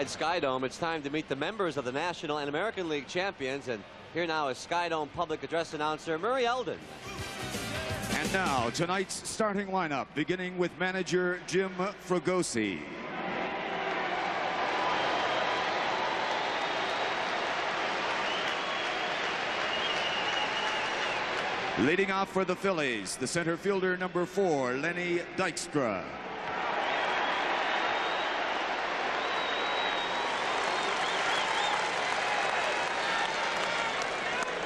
Skydome, it's time to meet the members of the National and American League champions, and here now is Skydome public address announcer Murray Eldon. And now tonight's starting lineup, beginning with manager Jim Fregosi. Leading off for the Phillies, the center fielder number 4, Lenny Dykstra.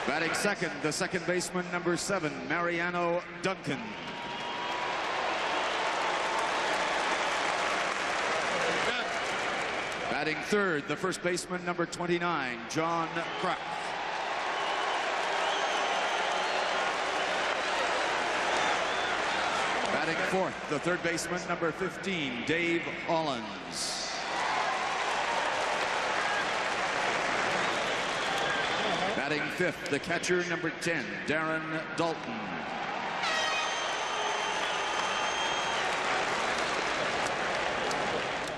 Batting second, the second baseman number 7, Mariano Duncan. Batting third, the first baseman number 29, John Kruk. Batting fourth, the third baseman number 15, Dave Hollins. Batting fifth, the catcher number 10, Darren Dalton.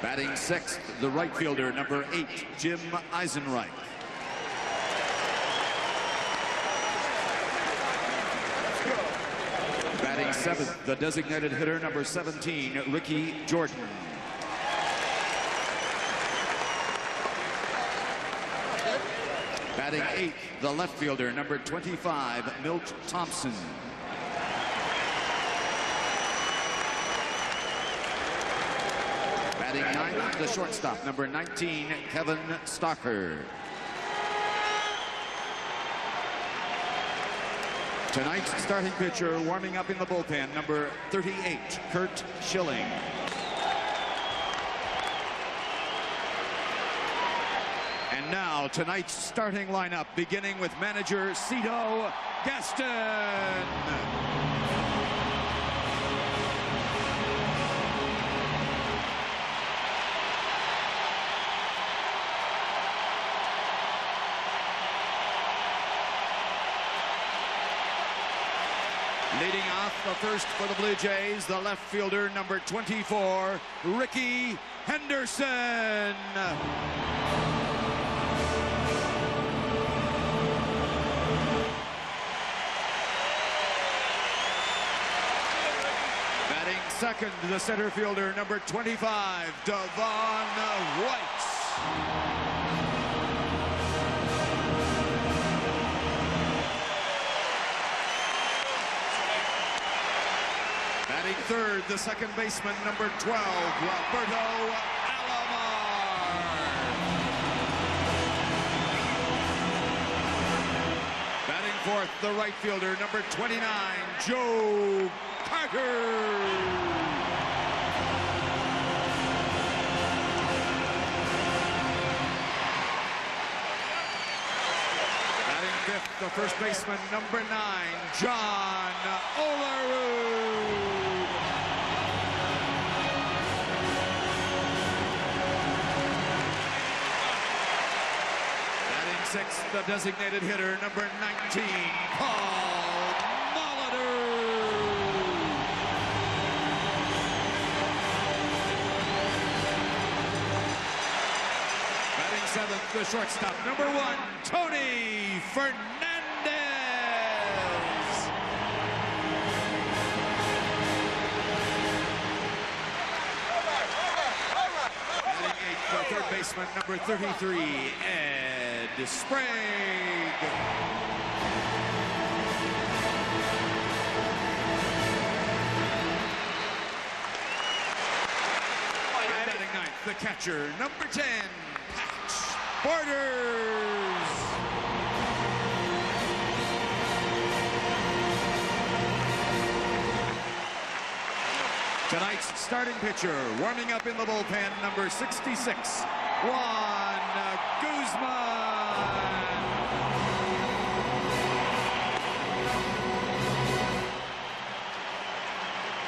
Batting sixth, the right fielder number 8, Jim Eisenreich. Batting seventh, the designated hitter number 17, Ricky Jordan. Batting eighth, the left fielder number 25, Milt Thompson. Batting ninth, the shortstop number 19, Kevin Stocker. Tonight's starting pitcher warming up in the bullpen, number 38, Kurt Schilling. And now tonight's starting lineup, beginning with manager Cito Gaston. Leading off the first for the Blue Jays, the left fielder number 24, Ricky Henderson. Batting second, the center fielder number 25, Devon White. Batting third, the second baseman, number 12, Roberto Alomar. Batting fourth, the right fielder, number 29, Joe Carter. Batting fifth, the first baseman, number 9, John Olerud. Sixth, the designated hitter, number 19, Paul Molitor. Batting seventh, the shortstop, number 1, Tony Fernandez. Batting eighth, the third baseman, number 33, Ed Sprague. Batting ninth, the catcher, number 10, Patch Borders. Tonight's starting pitcher, warming up in the bullpen, number 66, Juan Guzman.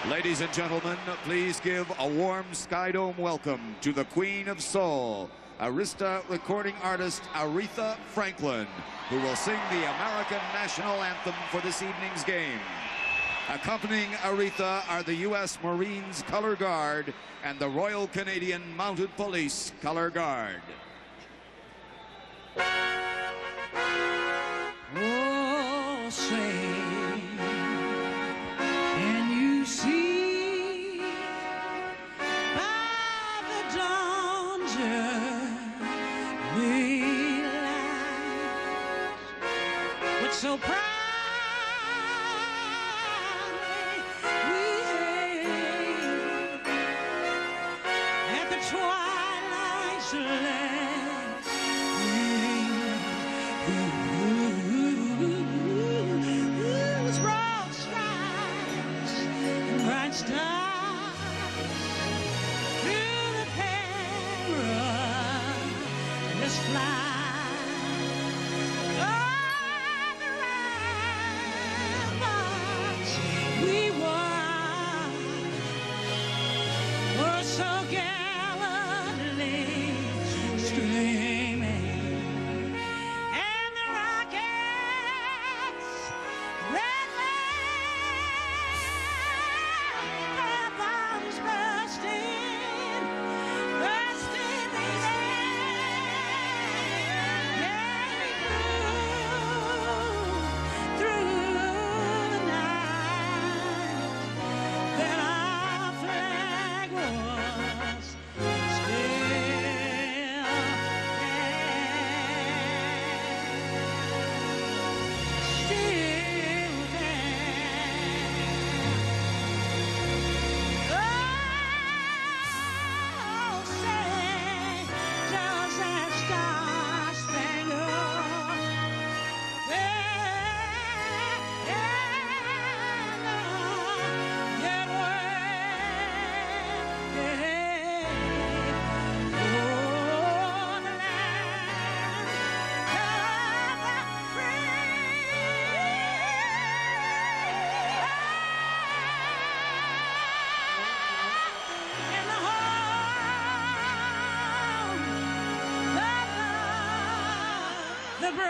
Ladies and gentlemen, please give a warm Skydome welcome to the Queen of Soul, Arista recording artist Aretha Franklin, who will sing the American National Anthem for this evening's game. Accompanying Aretha are the U.S. Marines Color Guard and the Royal Canadian Mounted Police Color Guard. Oh, say, can you see by the dawn's early light what's so proudly we hailed at the twilight's last gleam. Those broad stripes and bright stars through the perilous flight of the ramparts we were so gallantly streaming. The brave.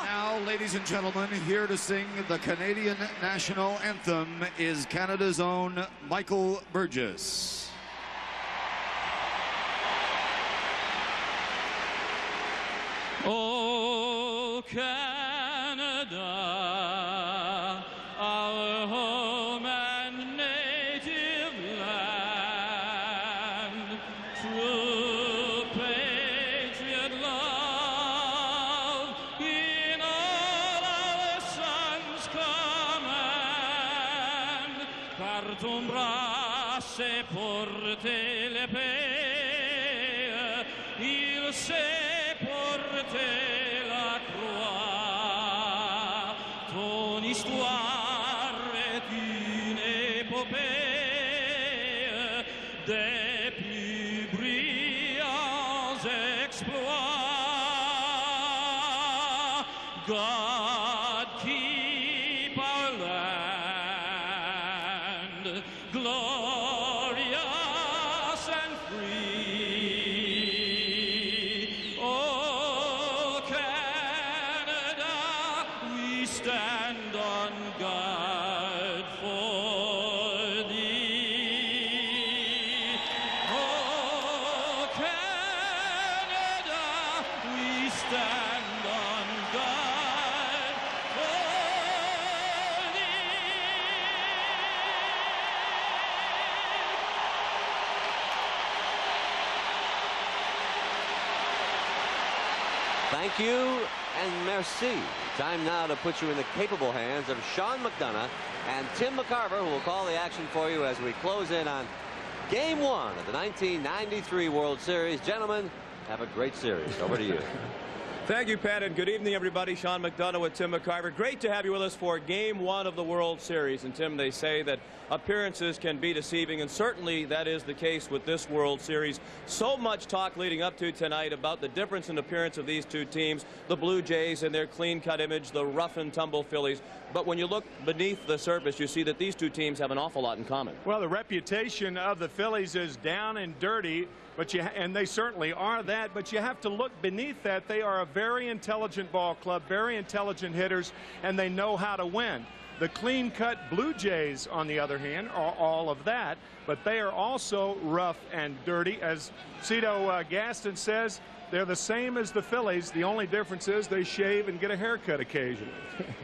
Now, ladies and gentlemen, here to sing the Canadian national anthem is Canada's own Michael Burgess. Oh, Canada, our home and native land, true patriot love in all our sons' command, car ton brasse porte le paix, il sait porter la croix. Ton histoire est une épopée des plus brillants exploits. God keep our land glorious and free. Oh, Canada, we stand on guard for thee. Oh, Canada, we stand on guard for thee. Thank you and merci. Time now to put you in the capable hands of Sean McDonough and Tim McCarver, who will call the action for you as we close in on Game 1 of the 1993 World Series. Gentlemen, have a great series. Over to you. Thank you, Pat, and good evening, everybody. Sean McDonough with Tim McCarver. Great to have you with us for Game 1 of the World Series. And, Tim, they say that appearances can be deceiving, and certainly that is the case with this World Series. So much talk leading up to tonight about the difference in appearance of these two teams, the Blue Jays and their clean-cut image, the rough-and-tumble Phillies. But when you look beneath the surface, you see that these two teams have an awful lot in common. Well, the reputation of the Phillies is down and dirty, and they certainly are that, but you have to look beneath that. They are a very intelligent ball club, very intelligent hitters, and they know how to win. The clean-cut Blue Jays, on the other hand, are all of that, but they are also rough and dirty. As Cito Gaston says, they're the same as the Phillies. The only difference is they shave and get a haircut occasionally.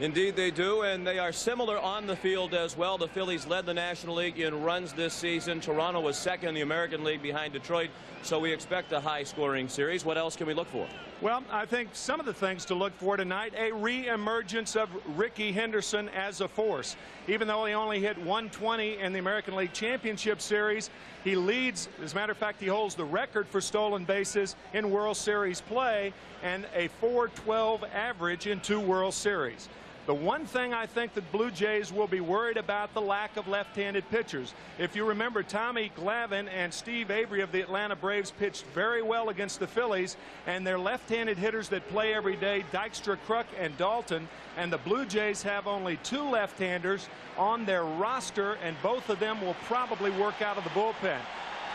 Indeed they do, and they are similar on the field as well. The Phillies led the National League in runs this season. Toronto was second in the American League behind Detroit, so we expect a high-scoring series. What else can we look for? Well, I think some of the things to look for tonight, a re-emergence of Rickey Henderson as a force. Even though he only hit 120 in the American League Championship Series, he leads. As a matter of fact, he holds the record for stolen bases in World Series play and a .412 average in 2 World Series. The one thing I think that Blue Jays will be worried about, the lack of left-handed pitchers. If you remember, Tommy Glavine and Steve Avery of the Atlanta Braves pitched very well against the Phillies, and their left-handed hitters that play every day, Dykstra, Kruk, and Dalton, and the Blue Jays have only 2 left-handers on their roster, and both of them will probably work out of the bullpen.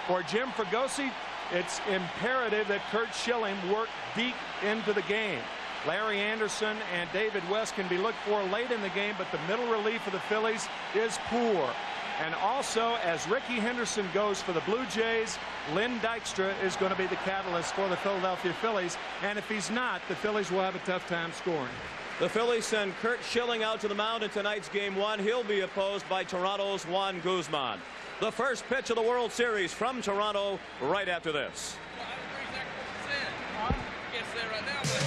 For Jim Fregosi, it's imperative that Curt Schilling work deep into the game. Larry Anderson and David West can be looked for late in the game, but the middle relief of the Phillies is poor. And also, as Rickey Henderson goes for the Blue Jays, Len Dykstra is going to be the catalyst for the Philadelphia Phillies. And if he's not, the Phillies will have a tough time scoring. The Phillies send Curt Schilling out to the mound in tonight's Game 1. He'll be opposed by Toronto's Juan Guzman. The first pitch of the World Series from Toronto right after this.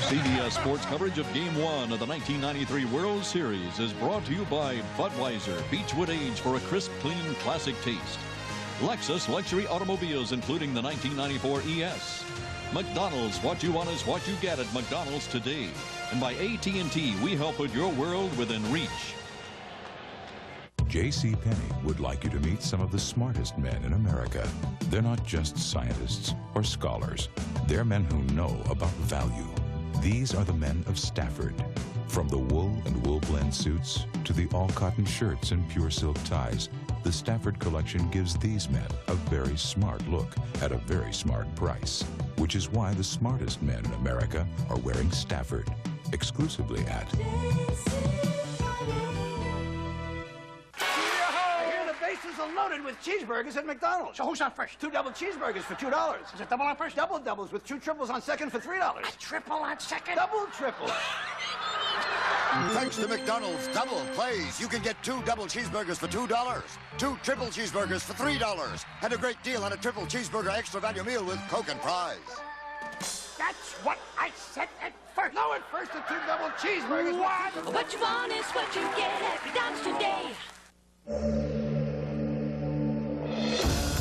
CBS Sports coverage of Game 1 of the 1993 World Series is brought to you by Budweiser, Beechwood Age for a crisp, clean, classic taste. Lexus luxury automobiles, including the 1994 ES. McDonald's, what you want is what you get at McDonald's today. And by AT&T, we help put your world within reach. J.C. Penney would like you to meet some of the smartest men in America. They're not just scientists or scholars. They're men who know about value. These are the men of Stafford. From the wool and wool blend suits to the all-cotton shirts and pure silk ties, the Stafford collection gives these men a very smart look at a very smart price, which is why the smartest men in America are wearing Stafford, exclusively at... Are loaded with cheeseburgers at McDonald's. So who's on first? 2 double cheeseburgers for $2. Is it double on first? Double doubles with 2 triples on second for $3. A triple on second? Double triple. Thanks to McDonald's Double Plays, you can get 2 double cheeseburgers for $2, 2 triple cheeseburgers for $3, and a great deal on a triple cheeseburger extra value meal with Coke and fries. That's what I said at first. No, at first the 2 double cheeseburgers. What you want is what you get at McDonald's today.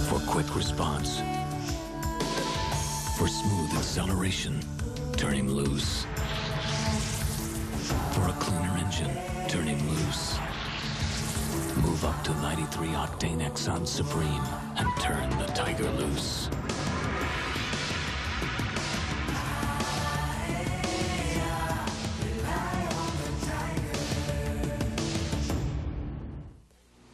For quick response, for smooth acceleration, turn him loose. For a cleaner engine, turn him loose. Move up to 93 octane Exxon Supreme and turn the Tiger loose.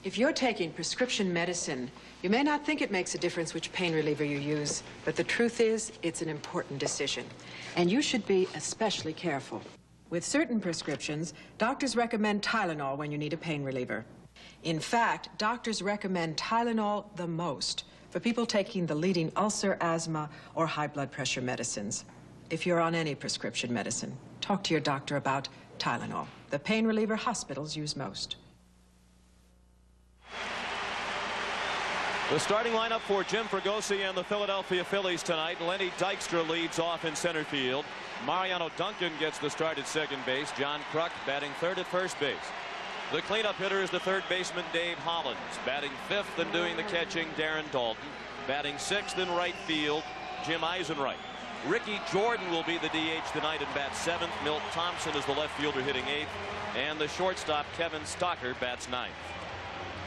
If you're taking prescription medicine, you may not think it makes a difference which pain reliever you use, but the truth is, it's an important decision, and you should be especially careful. With certain prescriptions, doctors recommend Tylenol when you need a pain reliever. In fact, doctors recommend Tylenol the most for people taking the leading ulcer, asthma, or high blood pressure medicines. If you're on any prescription medicine, talk to your doctor about Tylenol, the pain reliever hospitals use most. The starting lineup for Jim Fregosi and the Philadelphia Phillies tonight. Lenny Dykstra leads off in center field. Mariano Duncan gets the start at second base. John Kruk batting third at first base. The cleanup hitter is the third baseman Dave Hollins. Batting fifth and doing the catching, Darren Daulton. Batting sixth in right field, Jim Eisenreich. Ricky Jordan will be the DH tonight and bats 7th. Milt Thompson is the left fielder hitting 8th. And the shortstop, Kevin Stocker, bats 9th.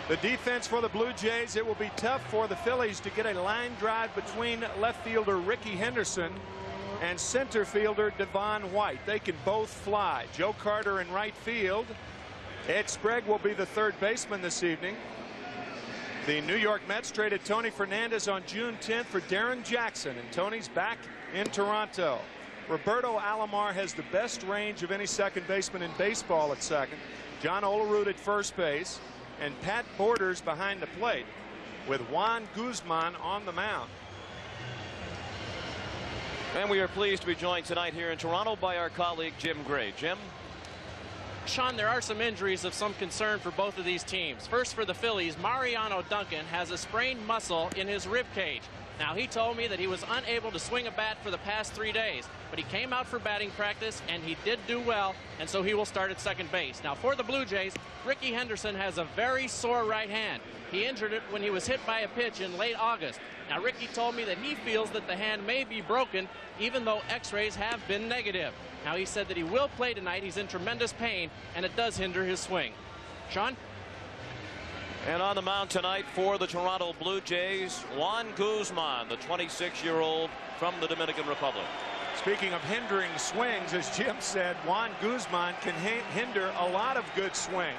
The defense for the Blue Jays, it will be tough for the Phillies to get a line drive between left fielder Ricky Henderson and center fielder Devon White. They can both fly. Joe Carter in right field. Ed Sprague will be the third baseman this evening. The New York Mets traded Tony Fernandez on June 10th for Darren Jackson, and Tony's back in Toronto. Roberto Alomar has the best range of any second baseman in baseball at second. John Olerud at first base. And Pat Borders behind the plate with Juan Guzman on the mound. And we are pleased to be joined tonight here in Toronto by our colleague Jim Gray. Jim? Sean, there are some injuries of some concern for both of these teams. First, for the Phillies, Mariano Duncan has a sprained muscle in his rib cage. Now, he told me that he was unable to swing a bat for the past 3 days, but he came out for batting practice and he did do well, and so he will start at second base. Now, for the Blue Jays, Ricky Henderson has a very sore right hand. He injured it when he was hit by a pitch in late August. Now, Ricky told me that he feels that the hand may be broken, even though x-rays have been negative. Now, he said that he will play tonight. He's in tremendous pain, and it does hinder his swing. Sean? And on the mound tonight for the Toronto Blue Jays, Juan Guzman, the 26-year-old from the Dominican Republic. Speaking of hindering swings, as Jim said, Juan Guzman can hinder a lot of good swings.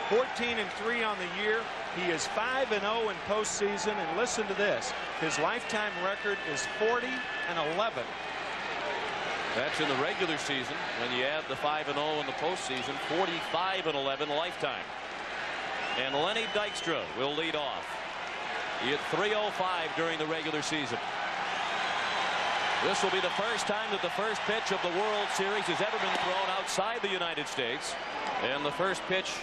14-3 on the year. He is 5-0 in postseason, and listen to this. His lifetime record is 40-11. That's in the regular season. When you add the 5-0 in the postseason, 45-11 lifetime. And Lenny Dykstra will lead off. He hit .305 during the regular season. This will be the first time that the first pitch of the World Series has ever been thrown outside the United States. And the first pitch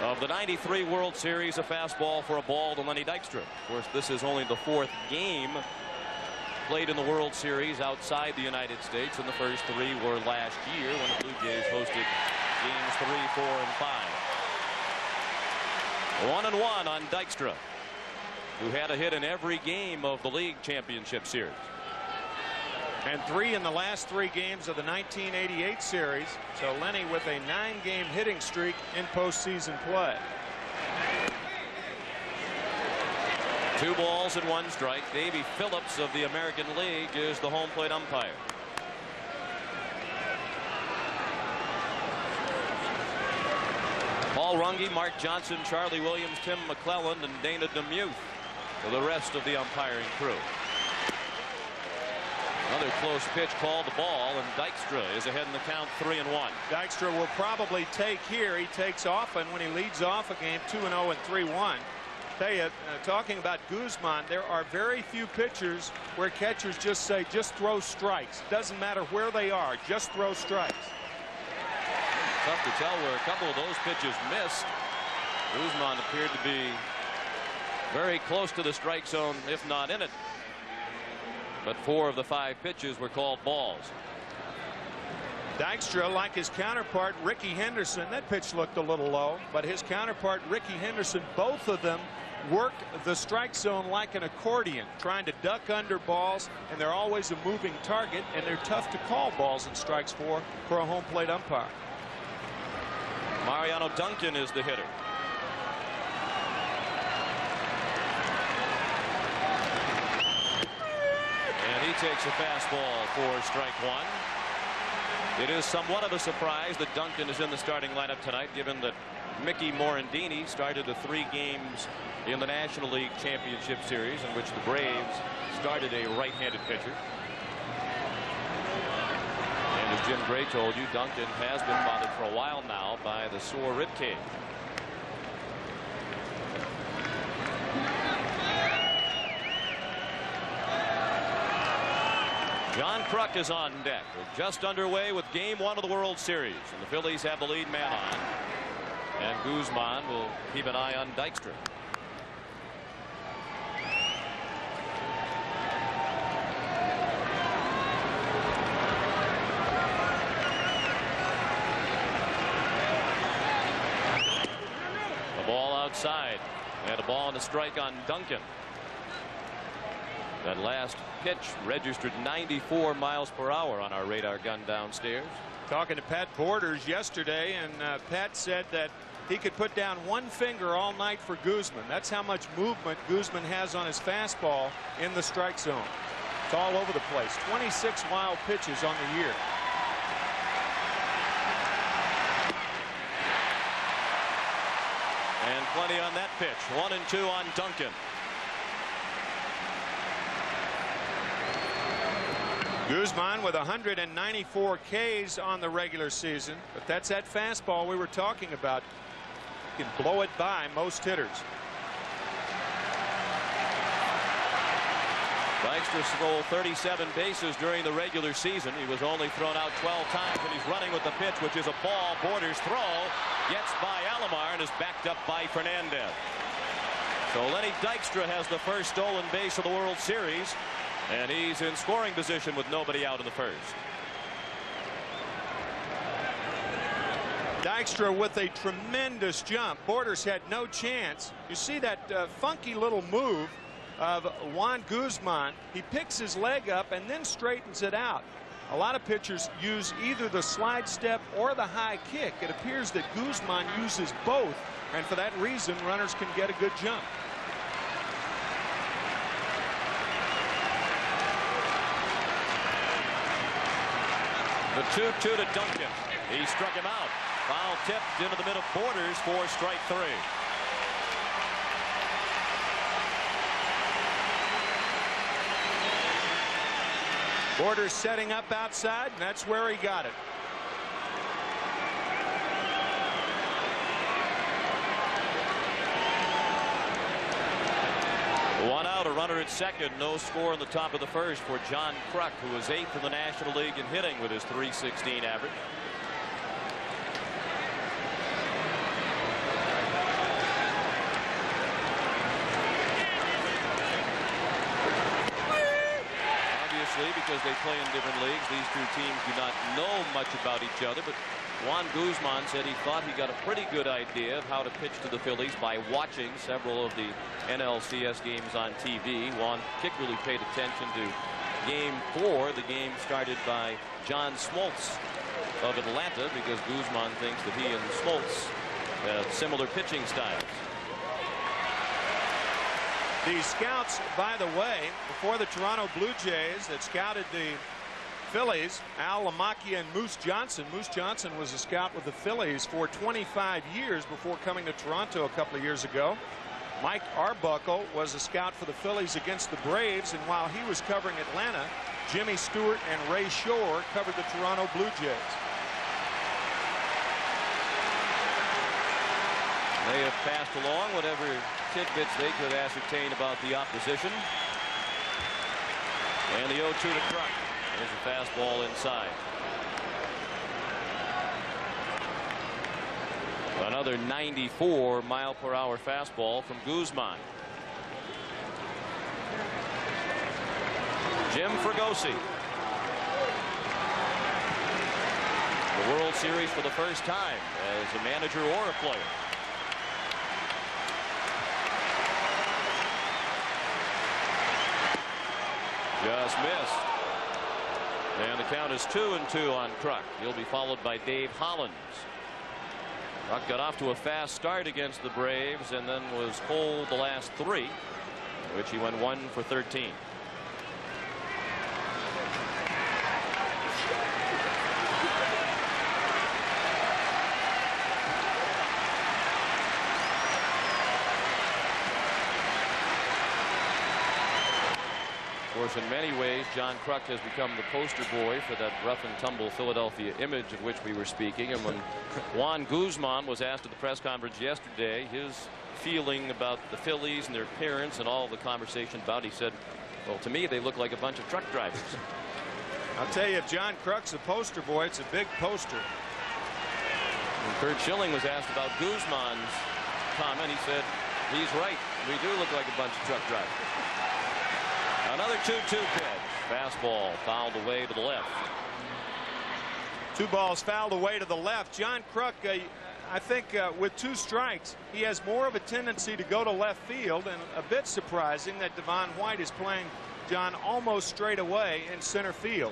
of the '93 World Series, a fastball for a ball to Lenny Dykstra. Of course, this is only the 4th game played in the World Series outside the United States, and the first 3 were last year when the Blue Jays hosted games 3, 4, and 5. 1-1 on Dykstra, who had a hit in every game of the League Championship Series. And 3 in the last 3 games of the 1988 series. So Lenny with a 9-game hitting streak in postseason play. 2 balls and 1 strike. Davey Phillips of the American League is the home plate umpire. Paul Runge, Mark Johnson, Charlie Williams, Tim McClellan, and Dana DeMuth for the rest of the umpiring crew. Another close pitch called the ball, and Dykstra is ahead in the count 3-1. Dykstra will probably take here. He takes often when he leads off a game 2-0 and 3-1. Tell you, talking about Guzman, there are very few pitchers where catchers just say, just throw strikes. Doesn't matter where they are, just throw strikes. Tough to tell where a couple of those pitches missed. Guzman appeared to be very close to the strike zone, if not in it. But 4 of the 5 pitches were called balls. Dykstra, like his counterpart Ricky Henderson, that pitch looked a little low, but his counterpart Ricky Henderson, both of them work the strike zone like an accordion, trying to duck under balls, and they're always a moving target, and they're tough to call balls and strikes for a home plate umpire. Mariano Duncan is the hitter. And he takes a fastball for strike 1. It is somewhat of a surprise that Duncan is in the starting lineup tonight, given that Mickey Morandini started the 3 games in the National League Championship Series, in which the Braves started a right-handed pitcher. And as Jim Gray told you, Duncan has been bothered for a while now by the sore rib cage. John Kruk is on deck. We're just underway with game 1 of the World Series, and the Phillies have the lead man on. And Guzman will keep an eye on Dykstra. The ball outside, and a ball and a strike on Duncan. That last pitch registered 94 miles per hour on our radar gun downstairs. Talking to Pat Borders yesterday, and Pat said that he could put down one finger all night for Guzman. That's how much movement Guzman has on his fastball in the strike zone. It's all over the place. 26 wild pitches on the year. And plenty on that pitch. 1-2 on Duncan. Guzman with 194 Ks on the regular season, but that's that fastball we were talking about. You can blow it by most hitters. Dykstra stole 37 bases during the regular season. He was only thrown out 12 times, and he's running with the pitch, which is a ball. Borders throw, gets by Alomar, and is backed up by Fernandez. So Lenny Dykstra has the first stolen base of the World Series, and he's in scoring position with nobody out in the first. Dykstra with a tremendous jump. Borders had no chance. You see that funky little move of Juan Guzman. He picks his leg up and then straightens it out. A lot of pitchers use either the slide step or the high kick. It appears that Guzman uses both, and for that reason runners can get a good jump. The 2-2 to Duncan. He struck him out. Foul tipped into the middle. Borders for strike 3. Borders setting up outside, and that's where he got it. One out, a runner at second. No score in the top of the first for John Kruk, who is 8th in the National League in hitting with his .316 average. Because they play in different leagues, these two teams do not know much about each other, but Juan Guzman said he thought he got a pretty good idea of how to pitch to the Phillies by watching several of the NLCS games on TV. Juan particularly paid attention to Game 4, the game started by John Smoltz of Atlanta, because Guzman thinks that he and Smoltz have similar pitching styles. The scouts, by the way, before the Toronto Blue Jays that scouted the Phillies, Al Lamacchia and Moose Johnson. Moose Johnson was a scout with the Phillies for 25 years before coming to Toronto a couple of years ago. Mike Arbuckle was a scout for the Phillies against the Braves, and while he was covering Atlanta, Jimmy Stewart and Ray Shore covered the Toronto Blue Jays. They have passed along whatever tidbits they could ascertain about the opposition. And the 0-2 to Kruk. There's a fastball inside. Another 94 mile per hour fastball from Guzman. Jim Fregosi. The World Series for the first time as a manager or a player. Just missed. And the count is 2-2 on Kruk. He'll be followed by Dave Hollins. Kruk got off to a fast start against the Braves and then was cold the last 3, which he went 1 for 13. Of course, in many ways, John Kruk has become the poster boy for that rough and tumble Philadelphia image of which we were speaking. And when Juan Guzman was asked at the press conference yesterday his feeling about the Phillies and their appearance and all the conversation about, he said, well, to me, they look like a bunch of truck drivers. I'll tell you, if John Kruk's a poster boy, it's a big poster. When Kurt Schilling was asked about Guzman's comment, he said, he's right. We do look like a bunch of truck drivers. Another 2-2 pitch. Fastball fouled away to the left. 2 balls fouled away to the left. John Kruk, I think with 2 strikes, he has more of a tendency to go to left field, and a bit surprising that Devon White is playing John almost straight away in center field.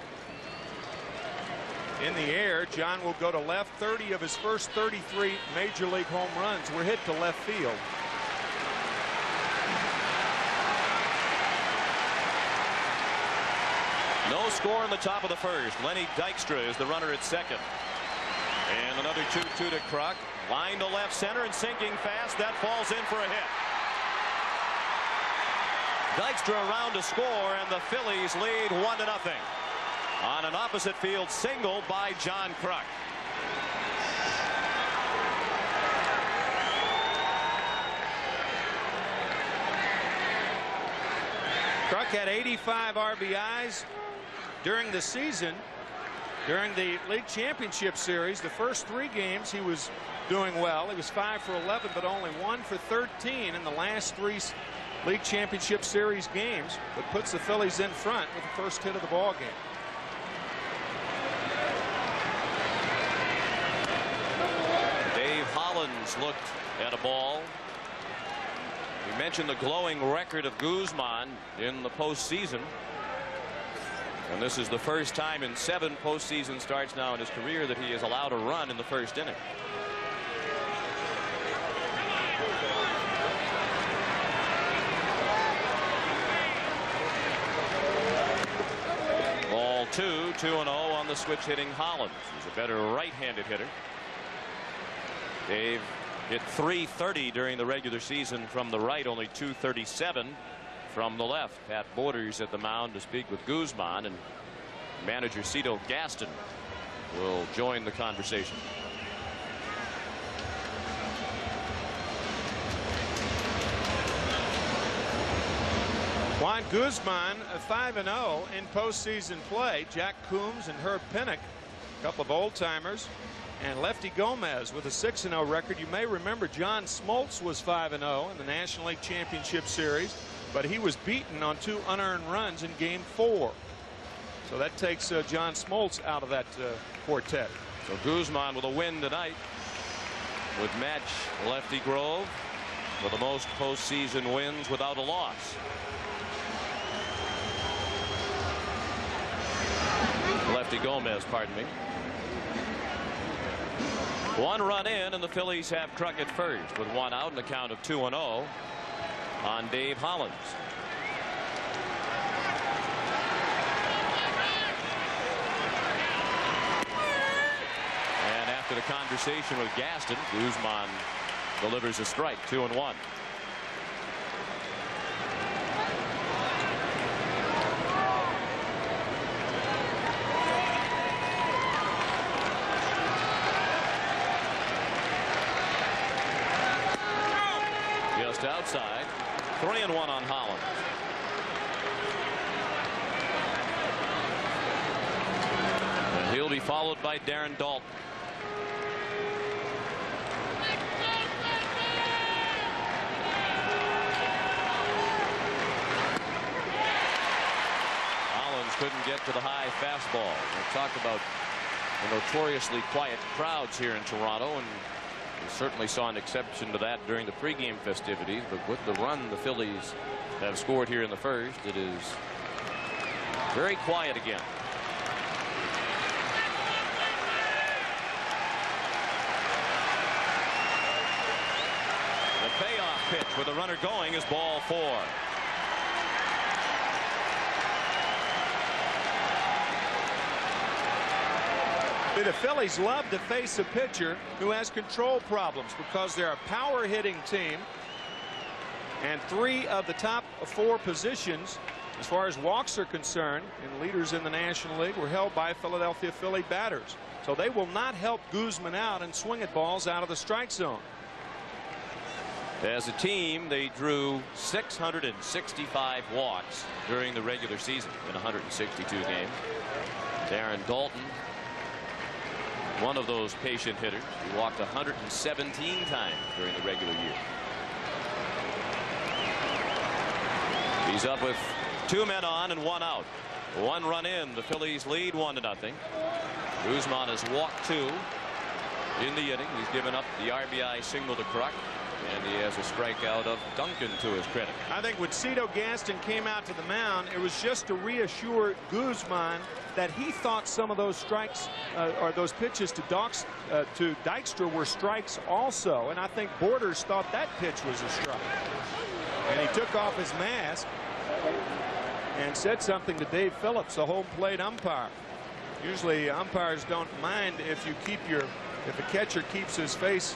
In the air, John will go to left. 30 of his first 33 major league home runs were hit to left field. No score in the top of the first. Lenny Dykstra is the runner at second. And another 2-2 to Kruk. Line to left center and sinking fast. That falls in for a hit. Dykstra around to score, and the Phillies lead 1-0 on an opposite field single by John Kruk. Kruk had 85 RBIs during the season. During the league championship series, the first 3 games he was doing well. He was 5 for 11, but only 1 for 13 in the last 3 league championship series games, but puts the Phillies in front with the first hit of the ball game. Dave Hollins looked at a ball. We mentioned the glowing record of Guzman in the postseason. And this is the first time in 7 postseason starts now in his career that he is allowed a run in the first inning. Ball 2-0 on the switch hitting Hollins. He's a better right-handed hitter. Dave hit .330 during the regular season from the right, only .237 from the left. Pat Borders at the mound to speak with Guzman, and manager Cito Gaston will join the conversation. Juan Guzman 5-0 in postseason play. Jack Coombs and Herb Pinnock, a couple of old-timers, and Lefty Gomez with a 6-0 record. You may remember John Smoltz was 5-0 in the National League Championship Series, but he was beaten on 2 unearned runs in Game 4. So that takes John Smoltz out of that quartet. So Guzman with a win tonight would match Lefty Grove for the most postseason wins without a loss. Lefty Gomez, pardon me. 1 run in, and the Phillies have Kruk at first with 1 out and a count of 2-0 on Dave Hollins. And after the conversation with Gaston, Guzman delivers a strike, 2-1. Outside, 3-1 on Hollins. And he'll be followed by Darren Dalton. Hollins couldn't get to the high fastball. We talked about the notoriously quiet crowds here in Toronto, and we certainly saw an exception to that during the pregame festivities, but with the run the Phillies have scored here in the first, it is very quiet again. The payoff pitch with the runner going is ball 4. The Phillies love to face a pitcher who has control problems because they're a power hitting team, and 3 of the top 4 positions as far as walks are concerned and leaders in the National League were held by Philadelphia Philly batters. So they will not help Guzman out and swing at balls out of the strike zone. As a team, they drew 665 walks during the regular season in 162 games. Darren Dalton, one of those patient hitters. He walked 117 times during the regular year. He's up with 2 men on and 1 out. 1 run in. The Phillies lead 1-0. Guzman has walked 2 in the inning. He's given up the RBI single to Kruk. And he has a strikeout of Duncan to his credit. I think when Cito Gaston came out to the mound, it was just to reassure Guzman that he thought some of those strikes or those pitches to Dykstra were strikes also. And I think Borders thought that pitch was a strike. And he took off his mask and said something to Dave Phillips, the home plate umpire. Usually umpires don't mind if a catcher keeps his face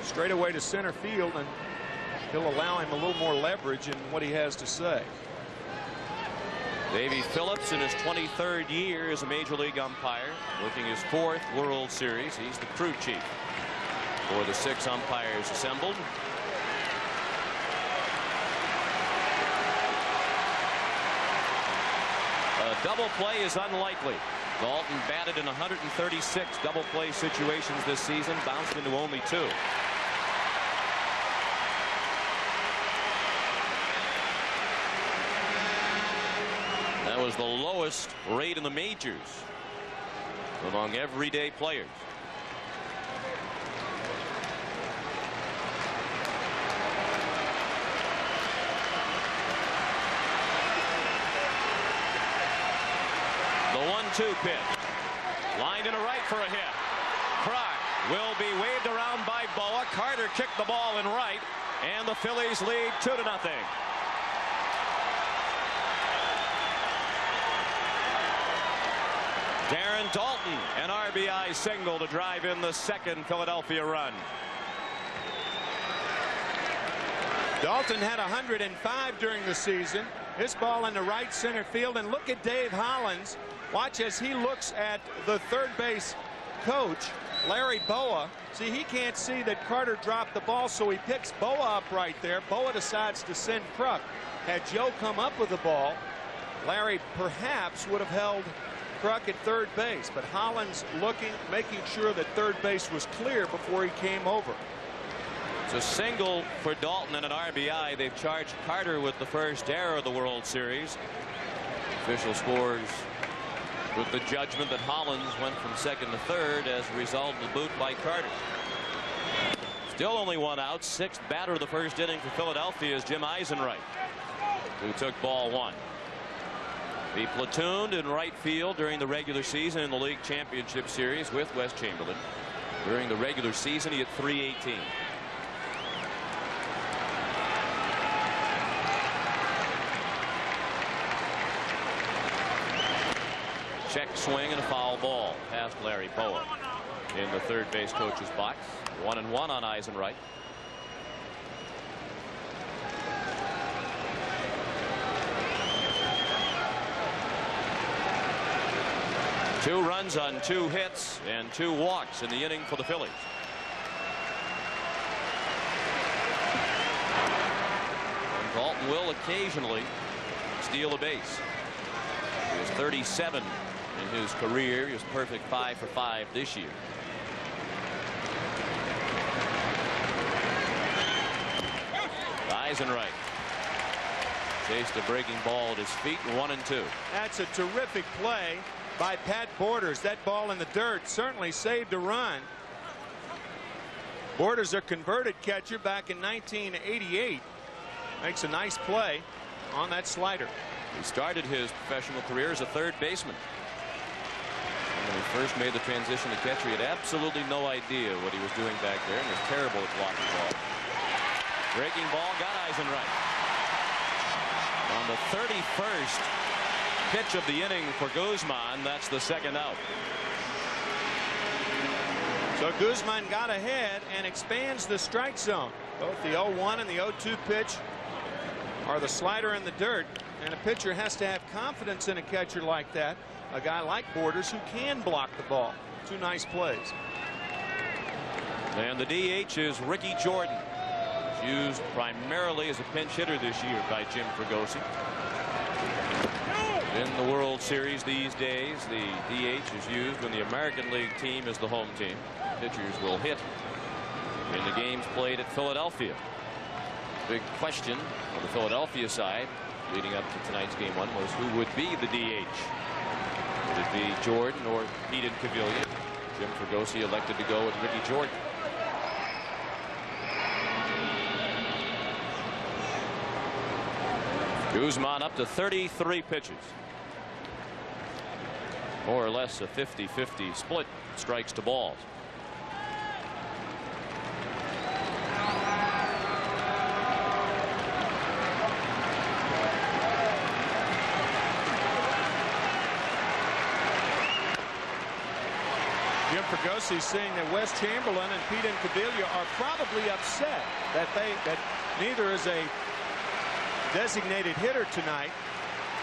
straight away to center field, and he'll allow him a little more leverage in what he has to say. Davey Phillips in his 23rd year as a major league umpire, working his 4th World Series. He's the crew chief for the 6 umpires assembled. A double play is unlikely. Dalton batted in 136 double play situations this season, bounced into only 2. That was the lowest rate in the majors among everyday players. The 1-2 pitch. Lined in a right for a hit. Croc will be waved around by Boa. Carter kicked the ball in right, and the Phillies lead 2-0. Darren Dalton, an RBI single to drive in the 2nd Philadelphia run. Dalton had 105 during the season. This ball in the right center field, and look at Dave Hollins. Watch as he looks at the third base coach, Larry Boa. See, he can't see that Carter dropped the ball, so he picks Boa up right there. Boa decides to send Kruk. Had Joe come up with the ball, Larry perhaps would have held Kruk at third base, but Hollins looking, making sure that third base was clear before he came over. It's a single for Dalton and an RBI. They've charged Carter with the first error of the World Series. Official scores with the judgment that Hollins went from 2nd to 3rd as a result of the boot by Carter. Still only 1 out. 6th batter of the first inning for Philadelphia is Jim Eisenreich, who took ball 1. He platooned in right field during the regular season in the League Championship Series with Wes Chamberlain. During the regular season, he hit .318. Check swing and a foul ball past Larry Boa in the third base coach's box. 1-1 on Eisenreich. Two runs on 2 hits and 2 walks in the inning for the Phillies. And Dalton will occasionally steal a base. He was 37 in his career. He was perfect 5 for 5 this year. Eisenreich chased a breaking ball at his feet, 1-2. That's a terrific play by Pat Borders. That ball in the dirt certainly saved a run. Borders, a converted catcher back in 1988, makes a nice play on that slider. He started his professional career as a third baseman. When he first made the transition to catcher, he had absolutely no idea what he was doing back there, and was terrible at blocking ball. Breaking ball got Eisenreich. On the 31st pitch of the inning for Guzman, that's the 2nd out. So Guzman got ahead and expands the strike zone. Both the 0-1 and the 0-2 pitch are the slider in the dirt, and a pitcher has to have confidence in a catcher like that, a guy like Borders who can block the ball. 2 nice plays. And the DH is Ricky Jordan. He's used primarily as a pinch hitter this year by Jim Fregosi. In the World Series these days, the DH is used when the American League team is the home team. Pitchers will hit in the games played at Philadelphia. Big question on the Philadelphia side leading up to tonight's game 1 was who would be the DH. Would it be Jordan or Pete Incaviglia? Jim Fregosi elected to go with Ricky Jordan. Guzman up to 33 pitches. More or less a 50-50 split, strikes to balls. Jim Fregosi saying that Wes Chamberlain and Pete Incaviglia are probably upset that neither is a designated hitter tonight,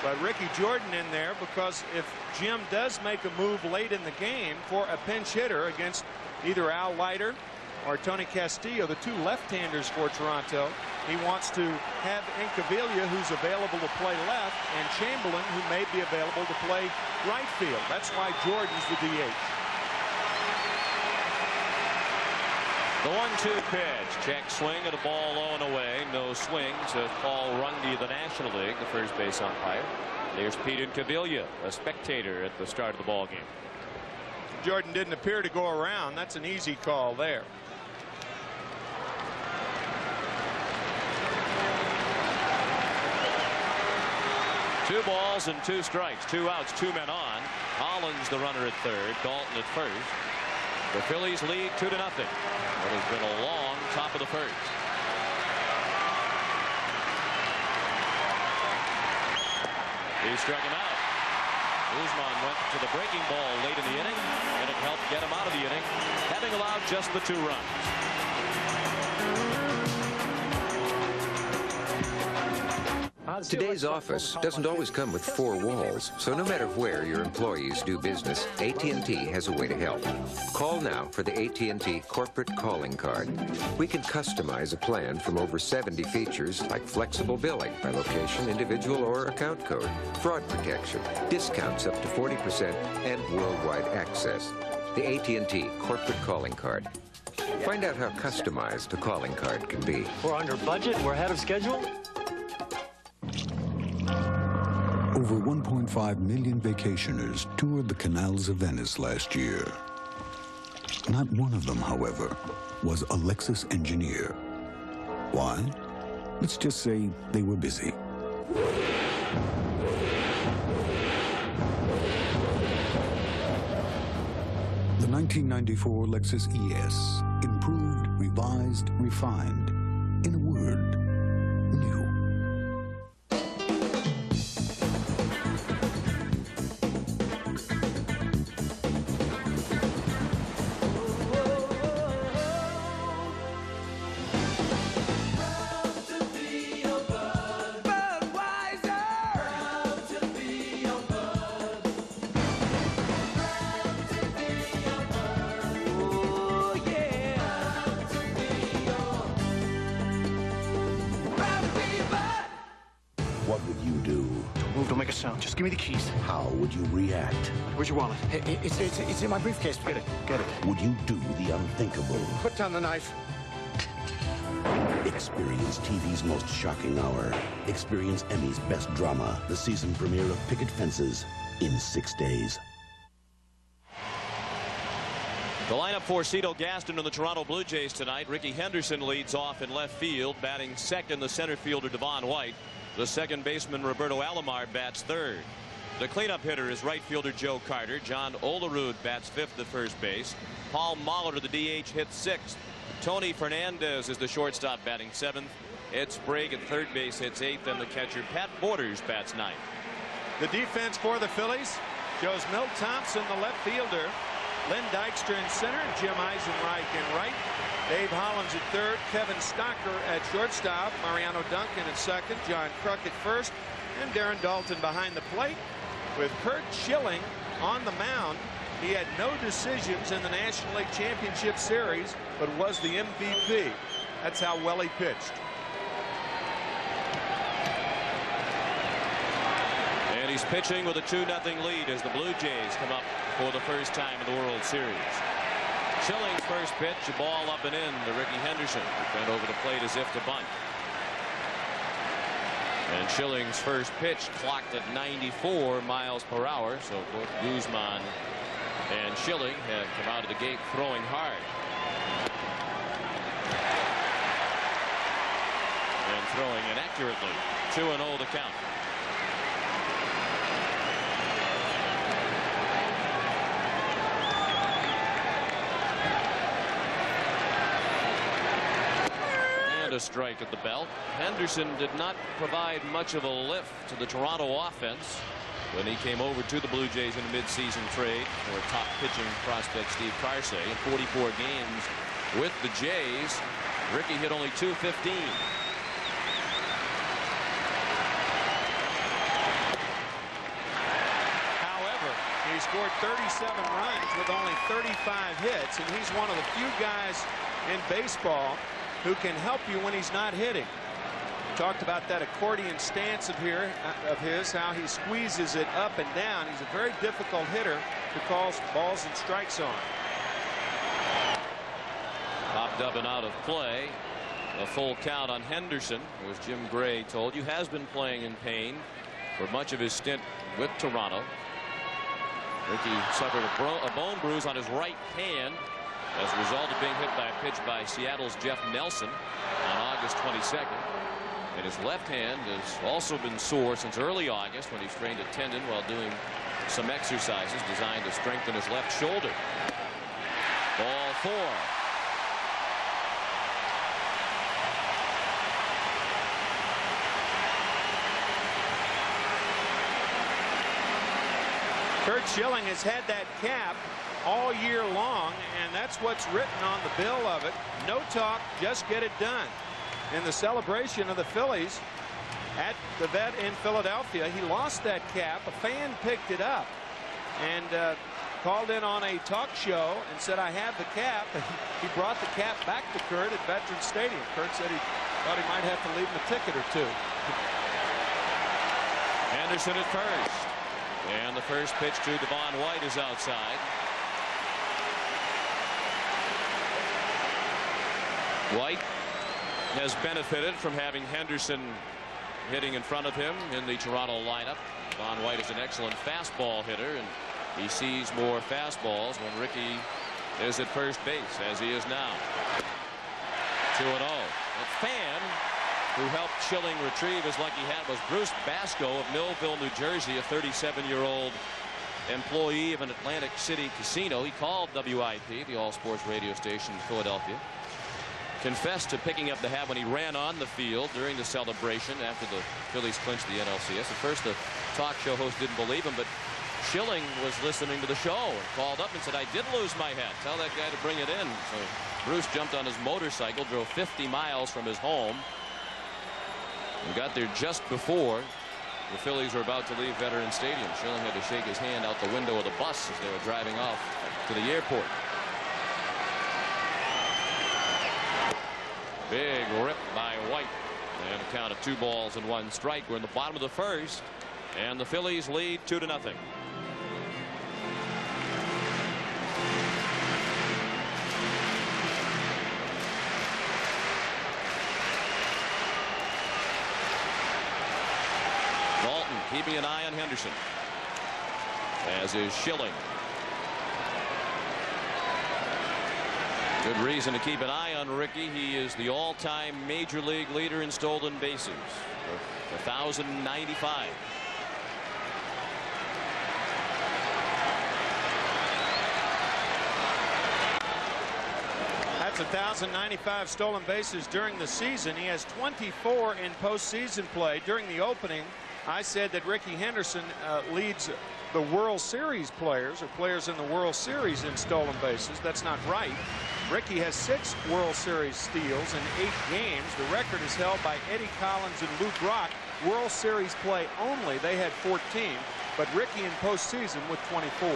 but Ricky Jordan in there, because if Jim does make a move late in the game for a pinch hitter against either Al Leiter or Tony Castillo, the two left-handers for Toronto, he wants to have Incaviglia, who's available to play left, and Chamberlain, who may be available to play right field. That's why Jordan's the DH. The 1-2 pitch. Check swing at a ball low and away. No swing to Paul Runge of the National League, the first base umpire. There's Pete Incaviglia, a spectator at the start of the ball game. Jordan didn't appear to go around. That's an easy call there. Two balls and 2 strikes. 2 outs, 2 men on. Hollins the runner at third. Dalton at first. The Phillies lead 2-0. It has been a long top of the first. He struck him out. Guzman went to the breaking ball late in the inning, and it helped get him out of the inning, having allowed just the 2 runs. Today's office doesn't always come with 4 walls, so no matter where your employees do business, AT&T has a way to help. Call now for the AT&T Corporate Calling Card. We can customize a plan from over 70 features like flexible billing by location, individual, or account code, fraud protection, discounts up to 40%, and worldwide access. The AT&T Corporate Calling Card. Find out how customized a calling card can be. We're under budget. We're ahead of schedule. Over 1.5 million vacationers toured the canals of Venice last year. Not one of them, however, was a Lexus engineer. Why? Let's just say they were busy. The 1994 Lexus ES, improved, revised, refined. In a word, new. What would you do? Don't move, don't make a sound. Just give me the keys. How would you react? Where's your wallet? It's in my briefcase. Get it. Would you do the unthinkable? Put down the knife. Experience TV's most shocking hour. Experience Emmy's best drama. The season premiere of Picket Fences in 6 days. The lineup for Cito Gaston and the Toronto Blue Jays tonight. Ricky Henderson leads off in left field. Batting second, the center fielder Devon White. The second baseman Roberto Alomar bats third. The cleanup hitter is right fielder Joe Carter. John Olerud bats fifth at first base. Paul Molitor, the DH, hits sixth. Tony Fernandez is the shortstop, batting seventh. Ed Sprague at third base hits eighth, and the catcher Pat Borders bats ninth. The defense for the Phillies shows Milt Thompson, the left fielder, Lynn Dykstra in center, Jim Eisenreich in right, Dave Hollins at third, Kevin Stocker at shortstop, Mariano Duncan at second, John Kruk at first, and Darren Dalton behind the plate. With Curt Schilling on the mound, he had no decisions in the National League Championship Series, but was the MVP. That's how well he pitched. And he's pitching with a 2-0 lead as the Blue Jays come up for the first time in the World Series. Schilling's first pitch, a ball up and in to Ricky Henderson, who bent over the plate as if to bunt. And Schilling's first pitch clocked at 94 miles per hour, so both Guzman and Schilling have come out of the gate throwing hard. and throwing inaccurately. 2-0 the count. And a strike at the belt. Henderson did not provide much of a lift to the Toronto offense when he came over to the Blue Jays in a midseason trade for top pitching prospect Steve Carsey. In 44 games with the Jays, Ricky hit only .215. However, he scored 37 runs with only 35 hits, and he's one of the few guys in baseball who can help you when he's not hitting. Talked about that accordion stance of his, how he squeezes it up and down. He's a very difficult hitter to call balls and strikes on. Popped up and out of play. A full count on Henderson, who, as Jim Gray told you, has been playing in pain for much of his stint with Toronto. Ricky suffered a bone bruise on his right hand as a result of being hit by a pitch by Seattle's Jeff Nelson on August 22nd. And his left hand has also been sore since early August when he strained a tendon while doing some exercises designed to strengthen his left shoulder. Ball 4. Curt Schilling has had that cap all year long, and that's what's written on the bill of it. No talk, just get it done. In the celebration of the Phillies at the Vet in Philadelphia, he lost that cap. A fan picked it up and called in on a talk show and said, I have the cap. He brought the cap back to Curt at Veterans Stadium. Curt said he thought he might have to leave him a ticket or two. Anderson at first. And the first pitch to Devon White is outside. White has benefited from having Henderson hitting in front of him in the Toronto lineup. Devon White is an excellent fastball hitter, and he sees more fastballs when Ricky is at first base, as he is now. 2-0. A fan who helped Schilling retrieve his lucky hat was Bruce Basco of Millville, New Jersey, a 37-year-old employee of an Atlantic City casino. He called WIP, the all-sports radio station in Philadelphia. Confessed to picking up the hat when he ran on the field during the celebration after the Phillies clinched the NLCS. At first, the talk show host didn't believe him, but Schilling was listening to the show and called up and said, I did lose my hat. Tell that guy to bring it in. So Bruce jumped on his motorcycle, drove 50 miles from his home, and got there just before the Phillies were about to leave Veterans Stadium. Schilling had to shake his hand out the window of the bus as they were driving off to the airport. Big rip by White, and a count of 2 balls and 1 strike. We're in the bottom of the first, and the Phillies lead 2-0. Dalton keeping an eye on Henderson, as is Schilling. Good reason to keep an eye on Ricky. He is the all-time major league leader in stolen bases, 1,095. That's 1,095 stolen bases during the season. He has 24 in postseason play. During the opening, I said that Ricky Henderson leads the World Series players, or players in the World Series, in stolen bases. That's not right. Ricky has 6 World Series steals in 8 games. The record is held by Eddie Collins and Lou Brock. World Series play only, they had 14, but Ricky in postseason with 24.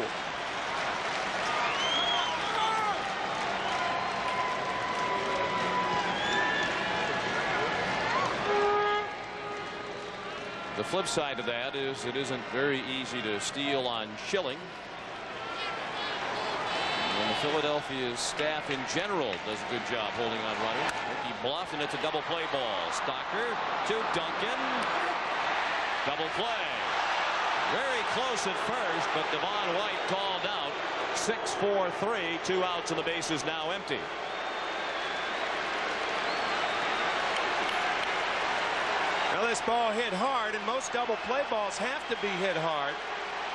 The flip side of that is it isn't very easy to steal on Schilling. And the Philadelphia staff in general does a good job holding on runners. Ricky bluffed, and it's a double play ball. Stocker to Duncan. Double play. Very close at first, but Devon White called out. 6-4-3, 2 outs, and the base is now empty. Well, this ball hit hard, and most double play balls have to be hit hard.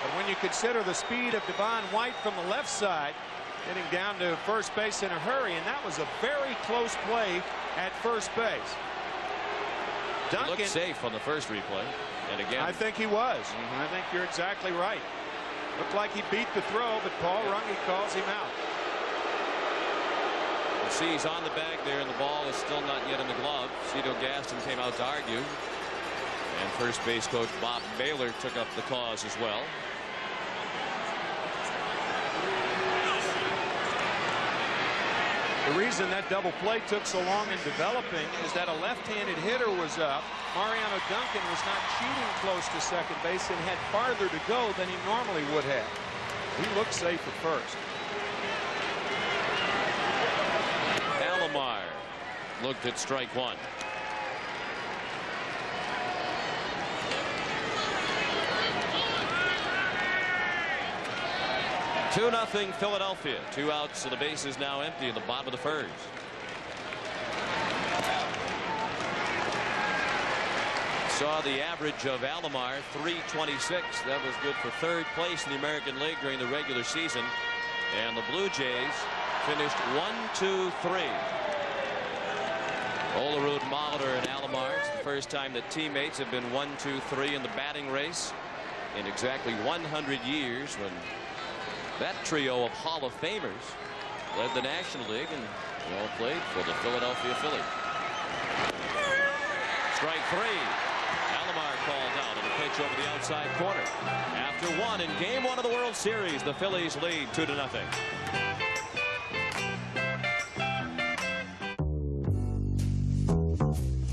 But when you consider the speed of Devon White from the left side, getting down to first base in a hurry, and that was a very close play at first base. Duncan looked safe on the first replay, and again, I think he was. I think you're exactly right. Looked like he beat the throw, but Paul Runge calls him out. You see he's on the bag there, and the ball is still not yet in the glove. Cito Gaston came out to argue, and first base coach Bob Baylor took up the cause as well. The reason that double play took so long in developing is that a left-handed hitter was up. Mariano Duncan was not shooting close to second base and had farther to go than he normally would have. He looked safe at first. Alomar looked at strike one. Two 2-0 Philadelphia. 2 outs, so the base is now empty in the bottom of the first. Saw the average of Alomar, 326. That was good for third place in the American League during the regular season. And the Blue Jays finished 1-2-3. Olerud, Molitor, and Alomar. It's the first time that teammates have been 1-2-3 in the batting race in exactly 100 years, when that trio of Hall of Famers led the National League and all played for the Philadelphia Phillies. Strike three. Alomar called out on a pitch over the outside corner. After one in Game 1 of the World Series, the Phillies lead 2-0.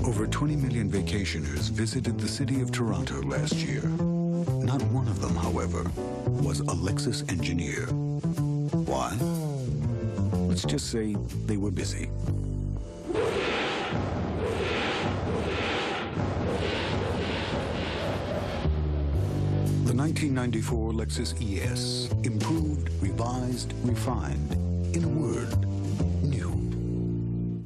Over 20 million vacationers visited the city of Toronto last year. Not one of them, however, was a Lexus engineer. Why? Let's just say they were busy. The 1994 Lexus ES, improved, revised, refined. In a word, new.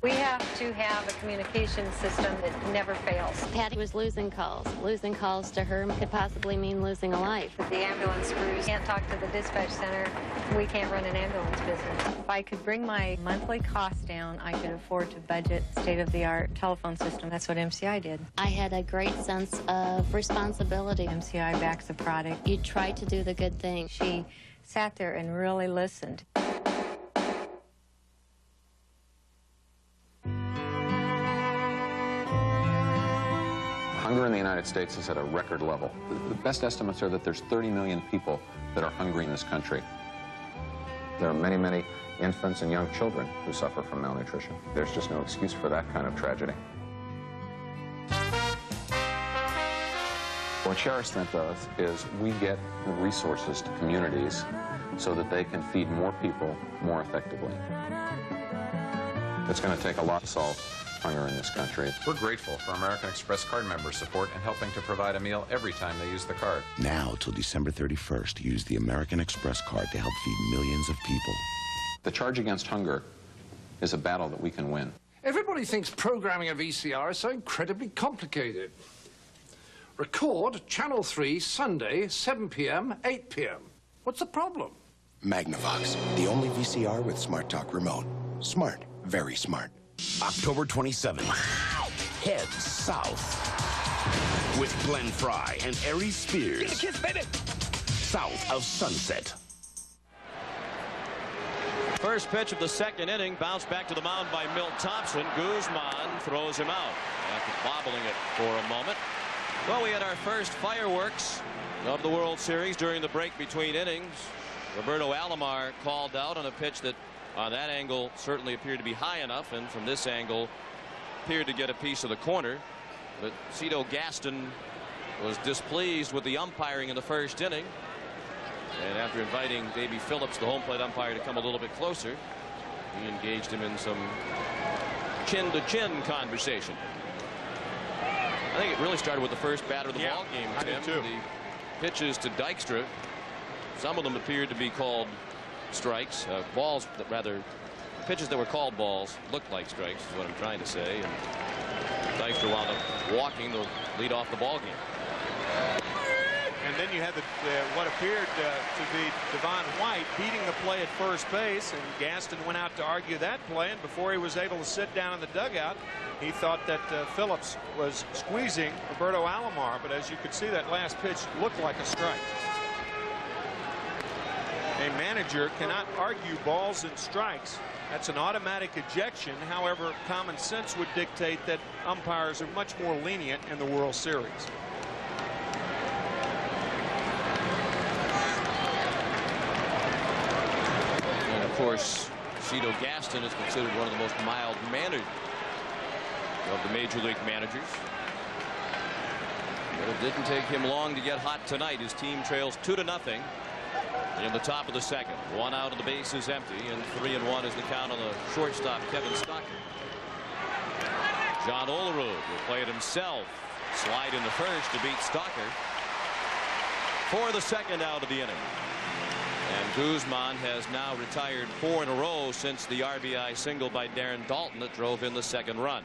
We have to have a communication system that never fails. Patty was losing calls. Losing calls to her could possibly mean losing a life. If the ambulance crews can't talk to the dispatch center, we can't run an ambulance business. If I could bring my monthly costs down, I could afford to budget state-of-the-art telephone system. That's what MCI did. I had a great sense of responsibility. MCI backs the product. You try to do the good thing. She sat there and really listened. Hunger in the United States is at a record level. The best estimates are that there's 30 million people that are hungry in this country. There are many, many infants and young children who suffer from malnutrition. There's just no excuse for that kind of tragedy. What Share Strength does is we get resources to communities so that they can feed more people more effectively. It's going to take a lot to solve hunger in this country. We're grateful for American Express card members' support in helping to provide a meal every time they use the card. Now till December 31st, use the American Express card to help feed millions of people. The charge against hunger is a battle that we can win. Everybody thinks programming a VCR is so incredibly complicated. Record Channel 3 Sunday, 7 p.m., 8 p.m. What's the problem? Magnavox, the only VCR with Smart Talk remote. Smart, very smart. October 27th. Head south with Glenn Fry and Aries Spears. Give me a kiss, baby. South of Sunset. First pitch of the second inning, bounced back to the mound by Milt Thompson. Guzman throws him out after bobbling it for a moment. Well, we had our first fireworks of the World Series during the break between innings. Roberto Alomar called out on a pitch that on that angle certainly appeared to be high enough, and from this angle appeared to get a piece of the corner. But Cito Gaston was displeased with the umpiring in the first inning, and after inviting Davey Phillips, the home plate umpire, to come a little bit closer, he engaged him in some chin-to-chin conversation. I think it really started with the first batter of the ball game, Tim. The pitches to Dykstra, some of them appeared to be called strikes, pitches that were called balls looked like strikes, is what I'm trying to say. And Dykstra wound up walking to lead off the ball game. And then you had what appeared to be Devon White beating the play at first base, and Gaston went out to argue that play, and before he was able to sit down in the dugout, he thought that Phillips was squeezing Roberto Alomar, but as you could see, that last pitch looked like a strike. A manager cannot argue balls and strikes. That's an automatic ejection. However, common sense would dictate that umpires are much more lenient in the World Series. And of course, Cito Gaston is considered one of the most mild-mannered of the major league managers. But it didn't take him long to get hot tonight. His team trails 2-0 in the top of the second. One out, and the base is empty, and 3-1 is the count on the shortstop, Kevin Stocker. John Olerud will play it himself. Slide in the first to beat Stocker for the second out of the inning. And Guzman has now retired 4 in a row since the RBI single by Darren Daulton that drove in the second run.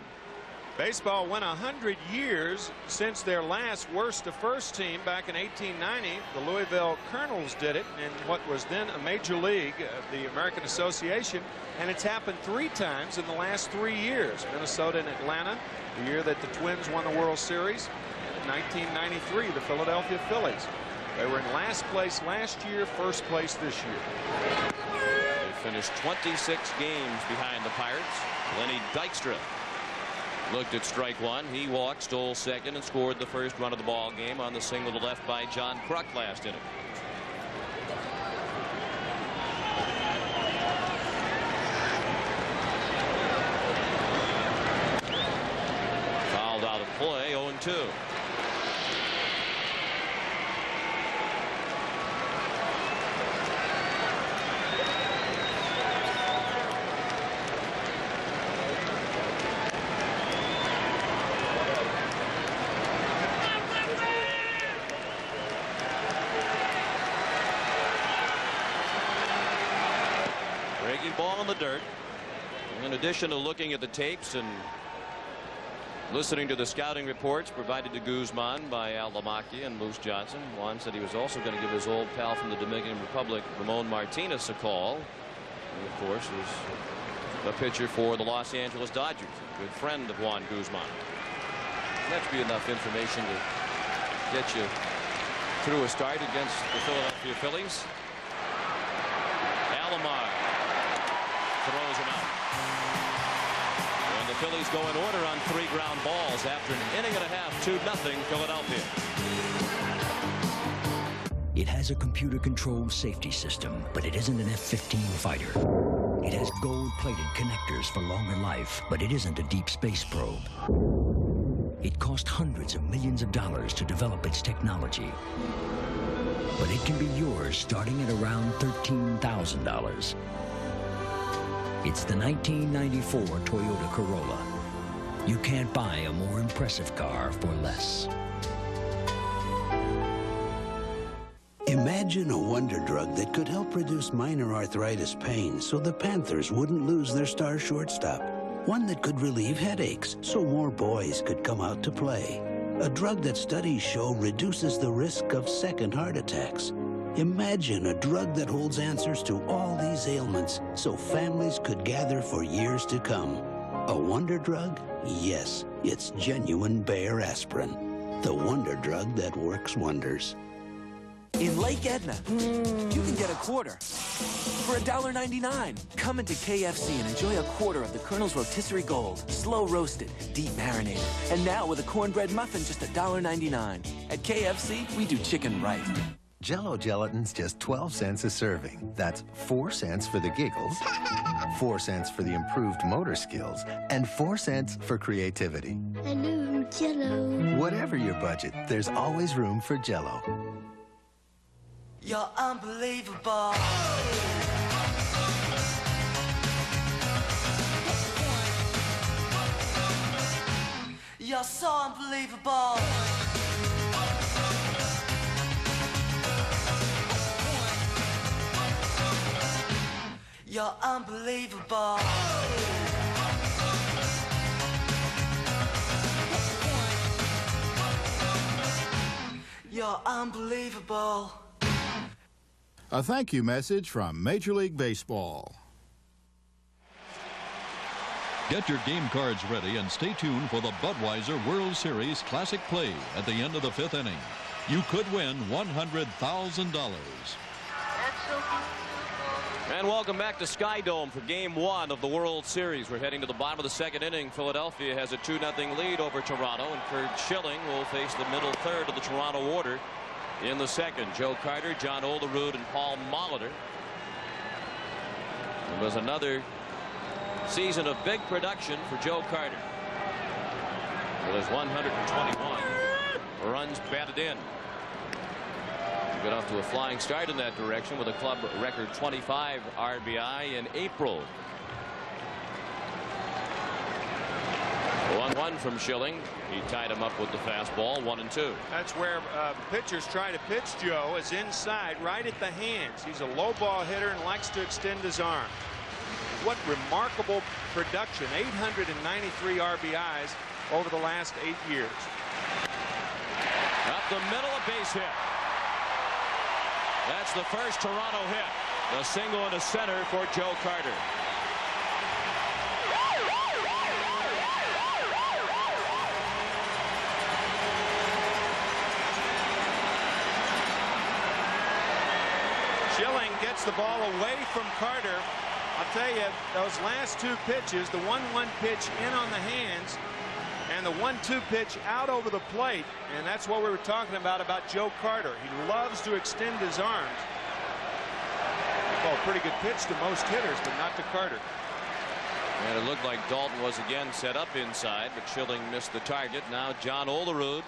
Baseball went 100 years since their last worst to first team back in 1890. The Louisville Colonels did it in what was then a major league, the American Association, and it's happened 3 times in the last 3 years. Minnesota and Atlanta, the year that the Twins won the World Series, and in 1993 the Philadelphia Phillies. They were in last place last year, first place this year. They finished 26 games behind the Pirates. Lenny Dykstra looked at strike one. He walked, stole second, and scored the first run of the ball game on the single to left by John Kruk last inning. Fouled out of play, 0-2. Ball in the dirt. In addition to looking at the tapes and listening to the scouting reports provided to Guzman by Al Lamacchia and Moose Johnson, Juan said he was also going to give his old pal from the Dominican Republic, Ramon Martinez, a call. Who, of course, is a pitcher for the Los Angeles Dodgers, a good friend of Juan Guzman. That should be enough information to get you through a start against the Philadelphia Phillies. Alomar throws him out. And the Phillies go in order on 3 ground balls after an inning and a half. 2-0 Philadelphia. It has a computer-controlled safety system, but it isn't an F-15 fighter. It has gold-plated connectors for longer life, but it isn't a deep space probe. It cost hundreds of millions of dollars to develop its technology, but it can be yours starting at around $13,000. It's the 1994 Toyota Corolla. You can't buy a more impressive car for less. Imagine a wonder drug that could help reduce minor arthritis pain so the Panthers wouldn't lose their star shortstop. One that could relieve headaches so more boys could come out to play. A drug that studies show reduces the risk of second heart attacks. Imagine a drug that holds answers to all these ailments so families could gather for years to come. A wonder drug? Yes, it's genuine Bayer aspirin. The wonder drug that works wonders. In Lake Edna, you can get a quarter for $1.99. Come into KFC and enjoy a quarter of the Colonel's Rotisserie Gold, slow roasted, deep marinated, and now with a cornbread muffin just $1.99. At KFC, we do chicken right. Jell-O gelatin's just 12 cents a serving. That's 4 cents for the giggles, 4 cents for the improved motor skills, and 4 cents for creativity. Hello, Jell-O. Whatever your budget, there's always room for Jell-O. You're unbelievable. You're so unbelievable. You're unbelievable. You're unbelievable. A thank you message from Major League Baseball. Get your game cards ready and stay tuned for the Budweiser World Series Classic Play at the end of the 5th inning. You could win $100,000. And welcome back to Sky Dome for Game 1 of the World Series. We're heading to the bottom of the 2nd inning. Philadelphia has a 2-0 lead over Toronto, and Kurt Schilling will face the middle third of the Toronto order in the 2nd. Joe Carter, John Olerud, and Paul Molitor. It was another season of big production for Joe Carter. With his 121 runs batted in. He got off to a flying start in that direction with a club record 25 RBI in April. 1-1 from Schilling. He tied him up with the fastball, 1-2. That's where pitchers try to pitch Joe, is inside, right at the hands. He's a low ball hitter and likes to extend his arm. What remarkable production. 893 RBIs over the last 8 years. Up the middle, a base hit. That's the first Toronto hit. The single into center for Joe Carter. Schilling gets the ball away from Carter. I'll tell you, those last 2 pitches, the 1-1 pitch in on the hands and the 1-2 pitch out over the plate, and that's what we were talking about Joe Carter. He loves to extend his arms. Well, a pretty good pitch to most hitters, but not to Carter. And it looked like Dalton was again set up inside, but Schilling missed the target. Now John Olerud,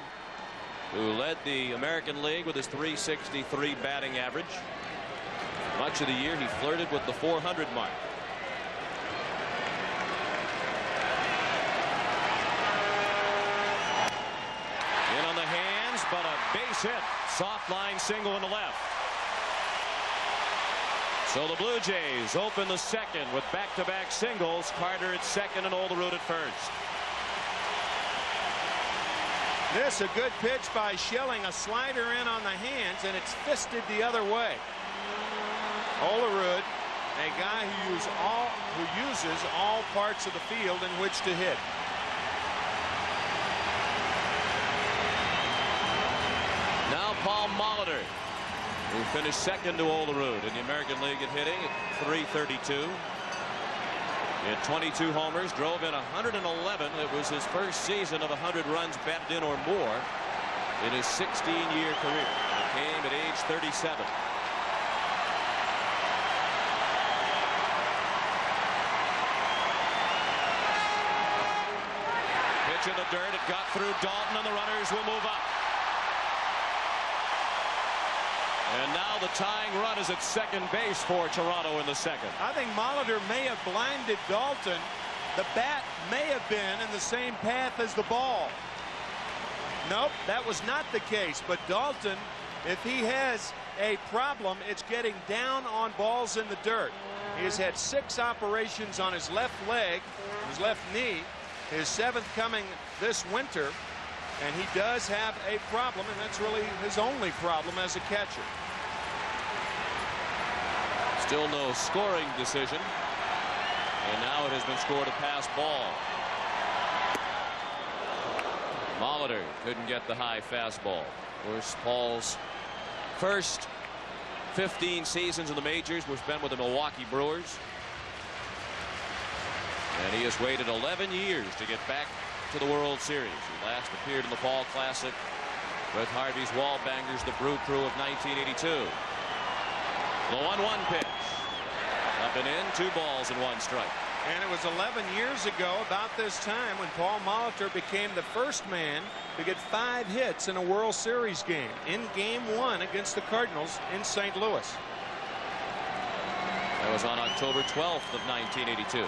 who led the American League with his .363 batting average. Much of the year he flirted with the 400 mark. In on the hands, but a base hit. Soft line single in the left. So the Blue Jays open the 2nd with back-to-back singles. Carter at 2nd and Olerud at 1st. This a good pitch by Schilling, a slider in on the hands, and it's fisted the other way. Olerud, a guy who uses all parts of the field in which to hit. Now Paul Molitor, who finished 2nd to Olerud in the American League at hitting at .332. He had 22 homers, drove in 111. It was his first season of 100 runs batted in or more in his 16-year career. It came at age 37. In the dirt, it got through Dalton, and the runners will move up. And now the tying run is at 2nd base for Toronto in the 2nd. I think Molitor may have blinded Dalton. The bat may have been in the same path as the ball. Nope, that was not the case. But Dalton, if he has a problem, it's getting down on balls in the dirt. He has had 6 operations on his left leg, his left knee. His 7th coming this winter, and he does have a problem, and that's really his only problem as a catcher. Still no scoring decision, and now it has been scored a pass ball. Molitor couldn't get the high fastball. Of course, Paul's first 15 seasons in the majors were spent with the Milwaukee Brewers. And he has waited 11 years to get back to the World Series. He last appeared in the Fall Classic with Harvey's Wallbangers, the Brew Crew of 1982. The 1-1 pitch. Up and in, 2 balls and 1 strike. And it was 11 years ago, about this time, when Paul Molitor became the first man to get 5 hits in a World Series game in Game 1 against the Cardinals in St. Louis. That was on October 12th of 1982.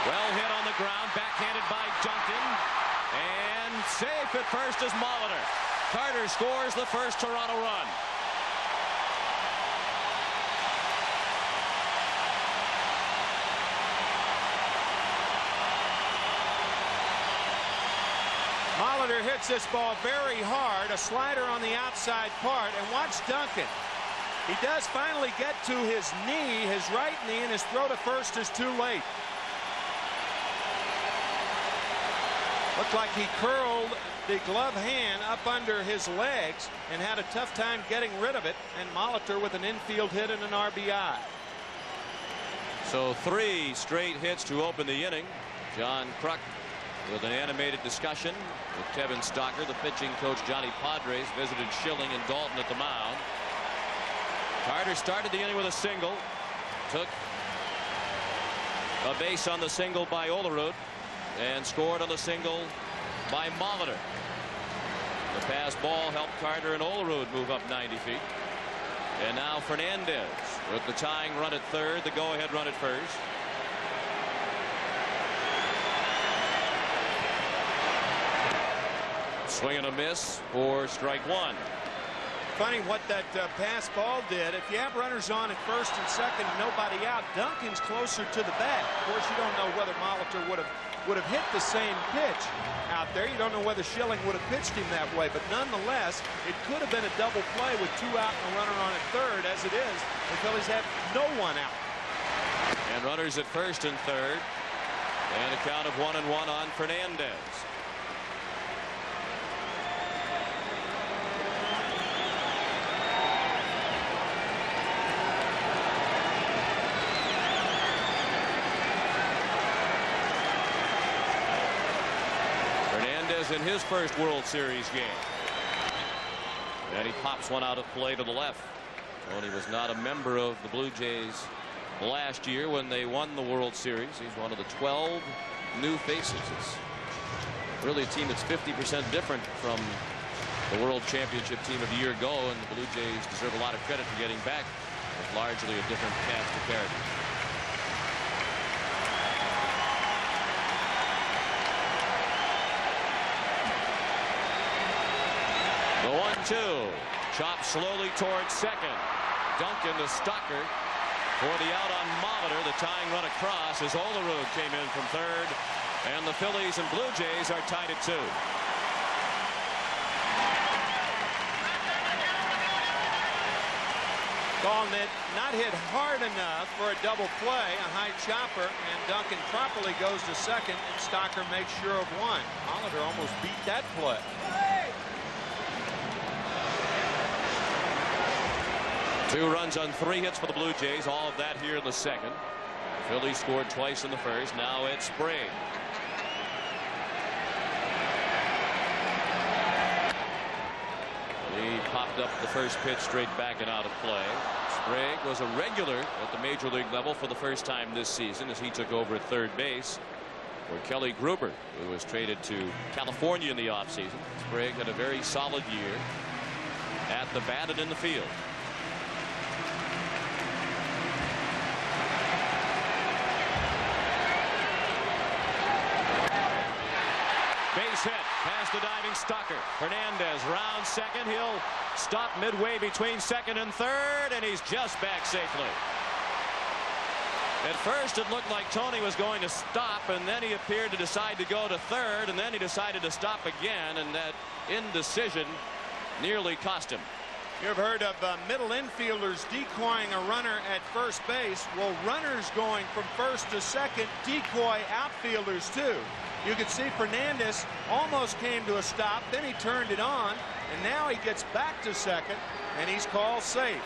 Well hit on the ground, backhanded by Duncan, and safe at first is Molitor. Carter scores the first Toronto run. Molitor hits this ball very hard, a slider on the outside part, and watch Duncan. He does finally get to his knee, his right knee, and his throw to first is too late. Looked like he curled the glove hand up under his legs and had a tough time getting rid of it, and Molitor with an infield hit and an RBI. So 3 straight hits to open the inning. John Kruk with an animated discussion with Kevin Stocker. The pitching coach Johnny Padres visited Schilling and Dalton at the mound. Carter started the inning with a single, took a base on the single by Olerud, and scored on the single by Molitor. The pass ball helped Carter and Olerud move up 90 feet. And now Fernandez with the tying run at third, the go-ahead run at first. Swing and a miss for strike 1. Funny what that pass ball did. If you have runners on at first and second, nobody out, Duncan's closer to the bat. Of course, you don't know whether Molitor would have hit the same pitch out there. You don't know whether Schilling would have pitched him that way, but nonetheless, it could have been a double play with 2 out and a runner on at third. As it is, the Phillies have no one out. And runners at first and third, and a count of 1-1 on Fernandez. In his first World Series game, and he pops one out of play to the left. Tony was not a member of the Blue Jays last year when they won the World Series. He's one of the 12 new faces. It's really a team that's 50% different from the World Championship team of a year ago, and the Blue Jays deserve a lot of credit for getting back with largely a different cast of characters. The 1-2, chopped slowly towards second. Duncan to Stocker for the out on Molitor. The tying run across as Olerud came in from third, and the Phillies and Blue Jays are tied at 2. Ball not hit hard enough for a double play, a high chopper, and Duncan properly goes to second, and Stocker makes sure of one. Molitor almost beat that play. 2 runs on 3 hits for the Blue Jays, all of that here in the second. Phillies scored twice in the first. Now it's Sprague. He popped up the first pitch straight back and out of play. Sprague was a regular at the major league level for the first time this season as he took over at third base for Kelly Gruber, who was traded to California in the offseason. Sprague had a very solid year at the bat and in the field. Base hit past the diving Stocker. Fernandez rounds second. He'll stop midway between second and third, and he's just back safely. At first it looked like Tony was going to stop, and then he appeared to decide to go to third, and then he decided to stop again, and that indecision nearly cost him. You've heard of middle infielders decoying a runner at first base. Well, runners going from first to second decoy outfielders too. You could see Fernandez almost came to a stop, then he turned it on, and now he gets back to second, and he's called safe.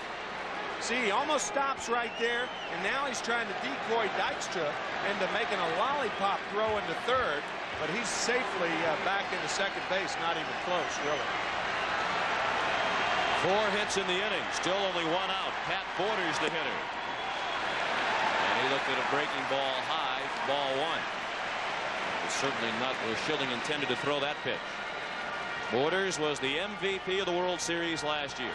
See, he almost stops right there, and now he's trying to decoy Dykstra into making a lollipop throw into third, but he's safely back into second base, not even close, really. 4 hits in the inning, still only 1 out. Pat Borders the hitter. And he looked at a breaking ball high, ball 1. It's certainly not where Schilling intended to throw that pitch. Borders was the MVP of the World Series last year.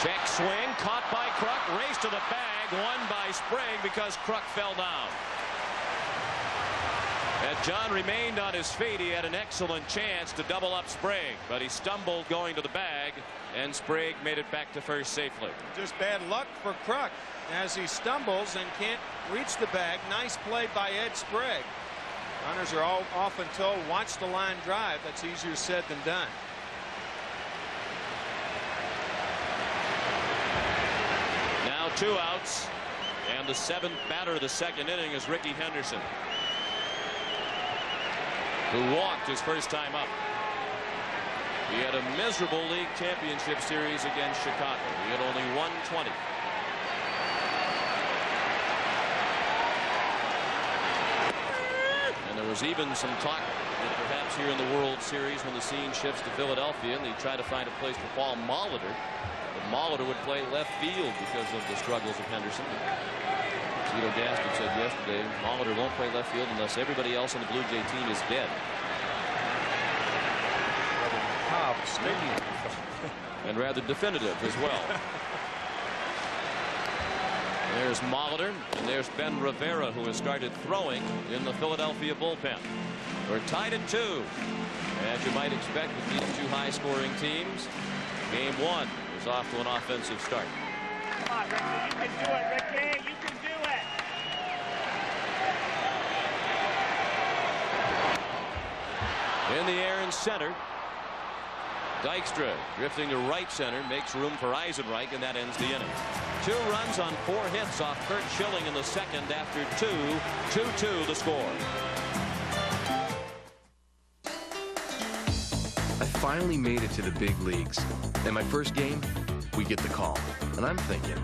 Check swing, caught by Kruk, race to the bag, won by Sprague because Kruk fell down. Had John remained on his feet, he had an excellent chance to double up Sprague, but he stumbled going to the bag, And Sprague made it back to first safely. Just bad luck for Kruk as he stumbles and can't reach the bag. Nice play by Ed Sprague. Runners are all often told, watch the line drive. That's easier said than done. Now 2 outs. And the 7th batter of the second inning is Ricky Henderson, who walked his first time up. He had a miserable league championship series against Chicago. He had only 120. And there was even some talk that perhaps here in the World Series, when the scene shifts to Philadelphia and they try to find a place for Paul Molitor, that Molitor would play left field because of the struggles of Henderson. Tito Gaston said yesterday, Molitor won't play left field unless everybody else on the Blue Jay team is dead. And rather definitive as well. There's Molitor, and there's Ben Rivera, who has started throwing in the Philadelphia bullpen. We're tied at 2. As you might expect with these 2 high-scoring teams, Game 1 is off to an offensive start. Come on, Ricky, you can do it, Ricky. You can do it. In the air in center. Dykstra drifting to right center, makes room for Eisenreich, and that ends the inning. 2 runs on 4 hits off Curt Schilling in the second after 2. 2-2 the score. I finally made it to the big leagues. And my first game, we get the call. And I'm thinking,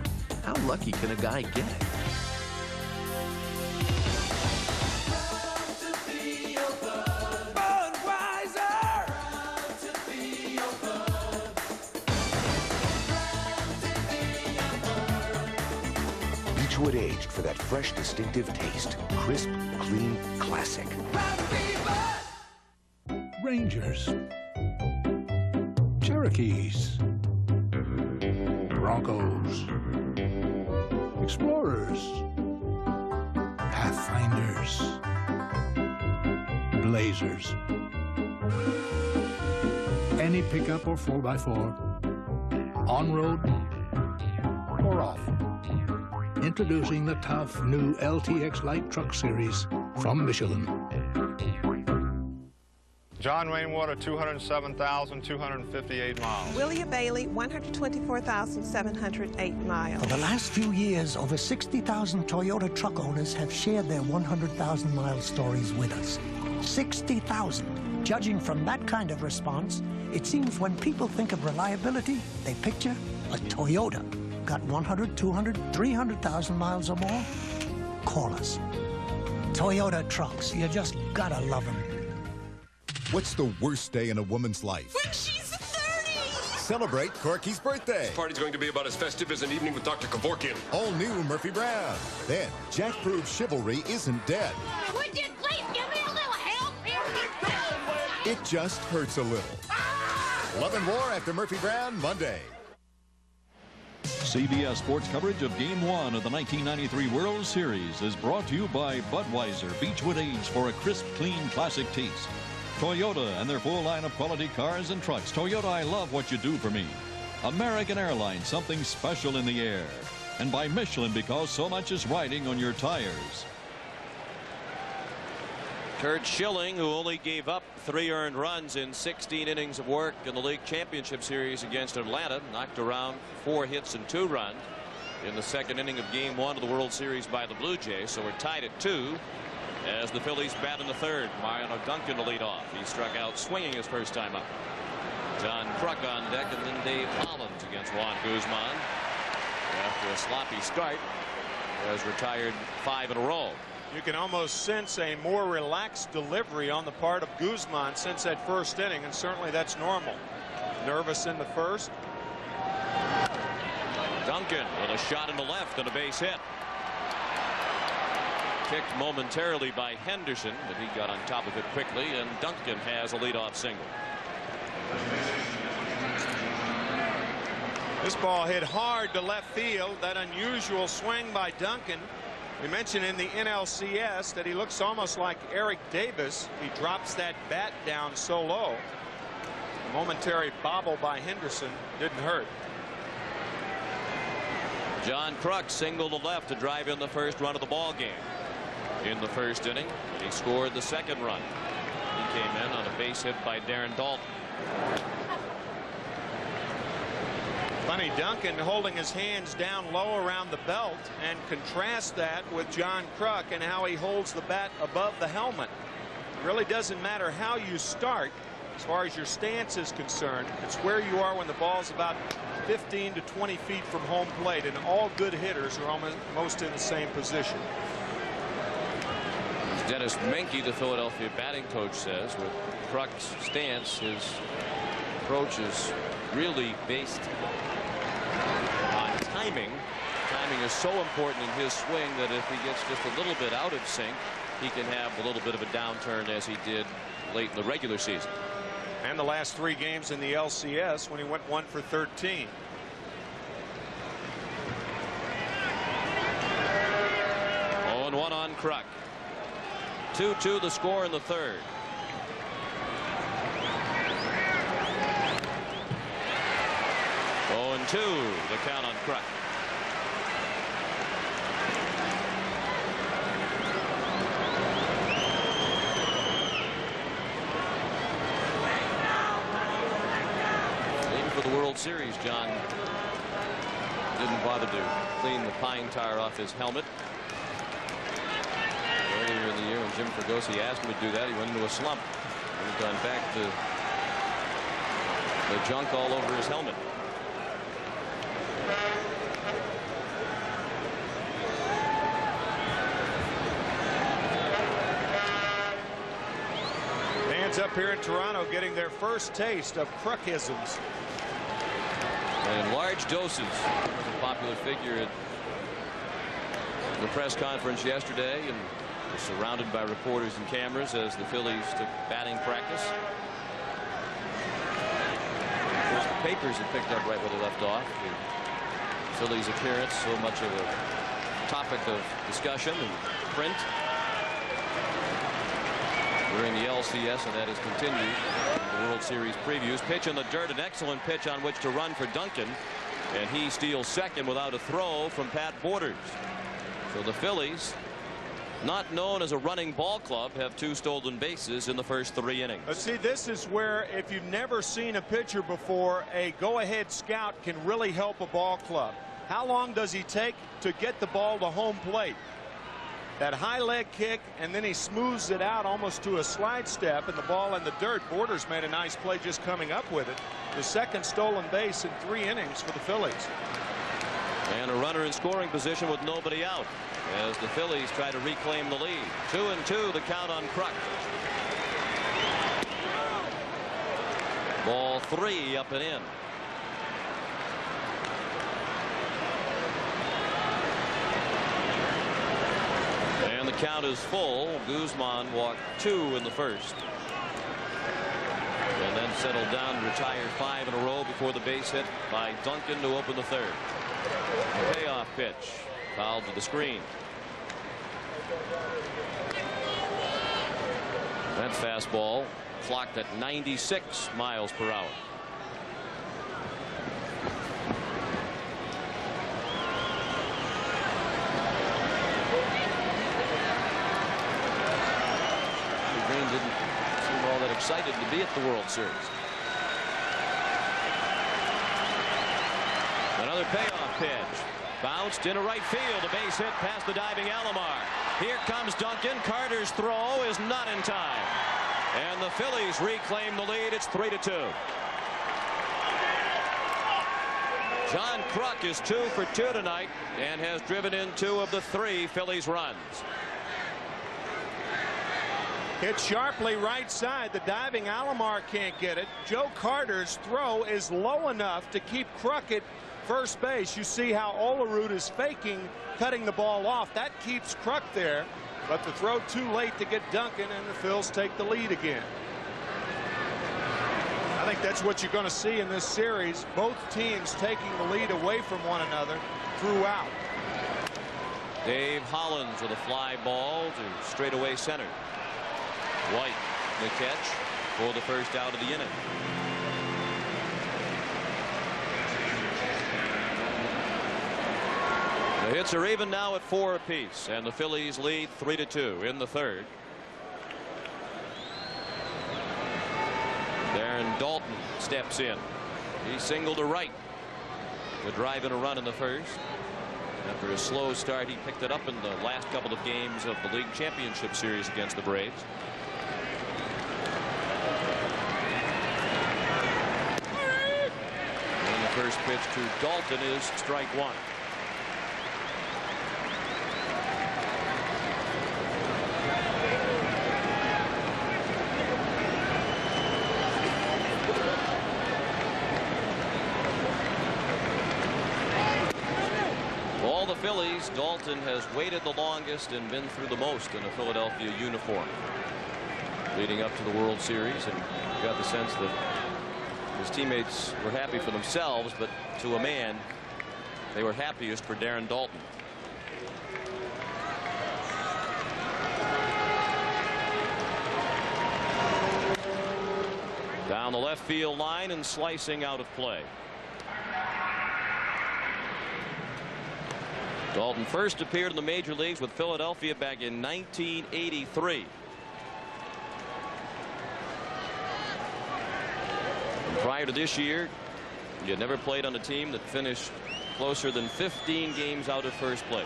how lucky can a guy get? Beechwood aged for that fresh, distinctive taste. Crisp, clean, classic. Rangers. Cherokees. Broncos. Explorers. Pathfinders. Blazers. Any pickup or 4x4. On-road or off. Introducing the tough new LTX Light Truck Series from Michelin. John Rainwater, 207,258 miles. William Bailey, 124,708 miles. For the last few years, over 60,000 Toyota truck owners have shared their 100,000-mile stories with us. 60,000. Judging from that kind of response, it seems when people think of reliability, they picture a Toyota. Got 100, 200, 300,000 miles or more? Call us. Toyota trucks, you just gotta love them. What's the worst day in a woman's life? When she's 30! Celebrate Corky's birthday. This party's going to be about as festive as an evening with Dr. Kevorkian. All new Murphy Brown. Then, Jack proves chivalry isn't dead. Would you please give me a little help here? It just hurts a little. Love and War after Murphy Brown, Monday. CBS Sports coverage of Game 1 of the 1993 World Series is brought to you by Budweiser Beechwood Aged for a crisp, clean, classic taste. Toyota and their full line of quality cars and trucks. Toyota, I love what you do for me. American Airlines, something special in the air. And by Michelin, because so much is riding on your tires. Curt Schilling, who only gave up 3 earned runs in 16 innings of work in the league championship series against Atlanta, knocked around 4 hits and 2 runs in the second inning of Game 1 of the World Series by the Blue Jays. So we're tied at 2 as the Phillies bat in the third. Mariano Duncan to lead off. He struck out swinging his first time up. John Kruk on deck, and then Dave Hollins against Juan Guzman. After a sloppy start, has retired 5 in a row. You can almost sense a more relaxed delivery on the part of Guzman since that first inning, and certainly that's normal. Nervous in the first. Duncan with a shot in the left and a base hit. Kicked momentarily by Henderson, but he got on top of it quickly, and Duncan has a leadoff single. This ball hit hard to left field. That unusual swing by Duncan. We mentioned in the NLCS that he looks almost like Eric Davis. He drops that bat down so low. Momentary bobble by Henderson didn't hurt. John Kruk singled to left to drive in the first run of the ball game in the first inning. And he scored the second run. He came in on a base hit by Darren Dalton. Funny, Duncan holding his hands down low around the belt, and contrast that with John Kruk and how he holds the bat above the helmet. It really doesn't matter how you start as far as your stance is concerned. It's where you are when the ball's about 15 to 20 feet from home plate, and all good hitters are almost in the same position. Dennis Menke, the Philadelphia batting coach, says with Kruk's stance, his approach is really based on timing. Timing is so important in his swing that if he gets just a little bit out of sync, he can have a little bit of a downturn, as he did late in the regular season. And the last 3 games in the LCS when he went 1 for 13. Oh, 1 on Kruk. 2-2 the score in the third. Oh, and 2 the count on Kruk. For the World Series, John didn't bother to clean the pine tar off his helmet. Earlier in the year, when Jim Fregosi asked him to do that, he went into a slump. And he's gone back to the junk all over his helmet. Fans up here in Toronto getting their first taste of Krukisms. And in large doses. He was a popular figure at the press conference yesterday and was surrounded by reporters and cameras as the Phillies took batting practice. Of course, the papers had picked up right where they left off. The Phillies' appearance, so much of a topic of discussion and print during the LCS, and that has continued. The World Series previews. Pitch in the dirt, an excellent pitch on which to run for Duncan, and he steals second without a throw from Pat Borders. So the Phillies, not known as a running ball club, have 2 stolen bases in the first 3 innings. But see, this is where, if you've never seen a pitcher before, a go-ahead scout can really help a ball club. How long does he take to get the ball to home plate? That high leg kick, and then he smooths it out almost to a slide step, and the ball in the dirt. Borders made a nice play just coming up with it. The second stolen base in 3 innings for the Phillies. And a runner in scoring position with nobody out as the Phillies try to reclaim the lead. 2-2 the count on Kruk. Ball 3 up and in. And the count is full. Guzman walked 2 in the first. And then settled down to retire 5 in a row before the base hit by Duncan to open the third. A payoff pitch. Fouled to the screen. That fastball clocked at 96 miles per hour. Green didn't seem all that excited to be at the World Series. Another payoff pitch. Bounced into right field. A base hit past the diving Alomar. Here comes Duncan. Carter's throw is not in time. And the Phillies reclaim the lead. It's 3-2. John Kruk is 2 for 2 tonight and has driven in 2 of the 3 Phillies runs. Hit sharply right side. The diving Alomar can't get it. Joe Carter's throw is low enough to keep Kruk at first base. You see how Olerud is faking cutting the ball off. That keeps Kruk there, but the throw too late to get Duncan, and the Phils take the lead again. I think that's what you're going to see in this series. Both teams taking the lead away from one another throughout. Dave Hollins with a fly ball to straightaway center. White the catch for the first out of the inning. hits are even now at 4 apiece, and the Phillies lead 3-2 in the third. Darren Daulton steps in. He singled to right to drive in a run in the first. After a slow start, he picked it up in the last couple of games of the league championship series against the Braves. And the first pitch to Daulton is strike one. Phillies, Daulton has waited the longest and been through the most in a Philadelphia uniform leading up to the World Series, and you got the sense that his teammates were happy for themselves, but to a man they were happiest for Darren Daulton. Down the left field line and slicing out of play. Daulton first appeared in the major leagues with Philadelphia back in 1983. And prior to this year, he had never played on a team that finished closer than 15 games out of first place.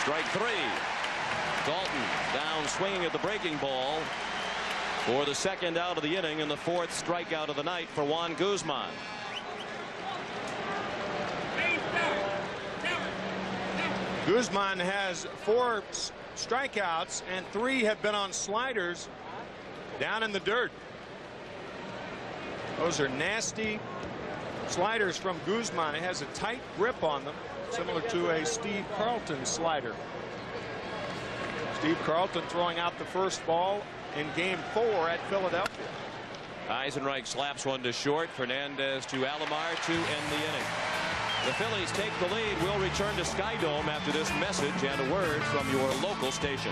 Strike three. Daulton down swinging at the breaking ball for the second out of the inning and the fourth strikeout of the night for Juan Guzman. Guzman has 4 strikeouts and 3 have been on sliders down in the dirt. Those are nasty sliders from Guzman. It has a tight grip on them, similar to a Steve Carlton slider. Steve Carlton throwing out the first ball in game 4 at Philadelphia. Eisenreich slaps one to short. Fernandez to Alomar to end the inning. The Phillies take the lead. We'll return to Skydome after this message and a word from your local station.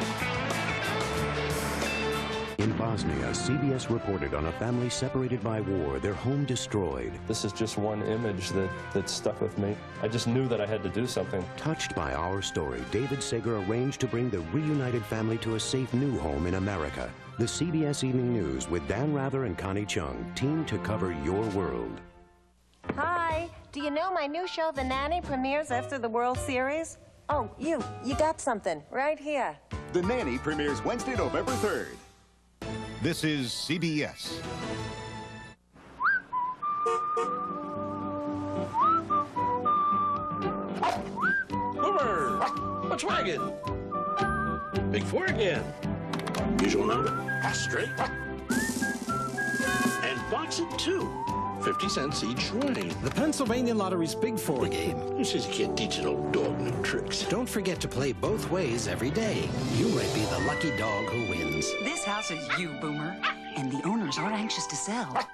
In Bosnia, CBS reported on a family separated by war, their home destroyed. This is just one image that stuck with me. I just knew that I had to do something. Touched by our story, David Sager arranged to bring the reunited family to a safe new home in America. The CBS Evening News with Dan Rather and Connie Chung, teamed to cover your world. Hi. Do you know my new show, The Nanny, premieres after the World Series? Oh, you got something right here. The Nanny premieres Wednesday, November 3rd. This is CBS. Boomer! What's wagging? Big 4 again. Usual number. Straight. And box it, too. 50 cents each way. The Pennsylvania Lottery's Big 4 game. Who says you can't teach an old dog new tricks? Don't forget to play both ways every day. You might be the lucky dog who wins. This house is you, Boomer. And the owners aren't anxious to sell.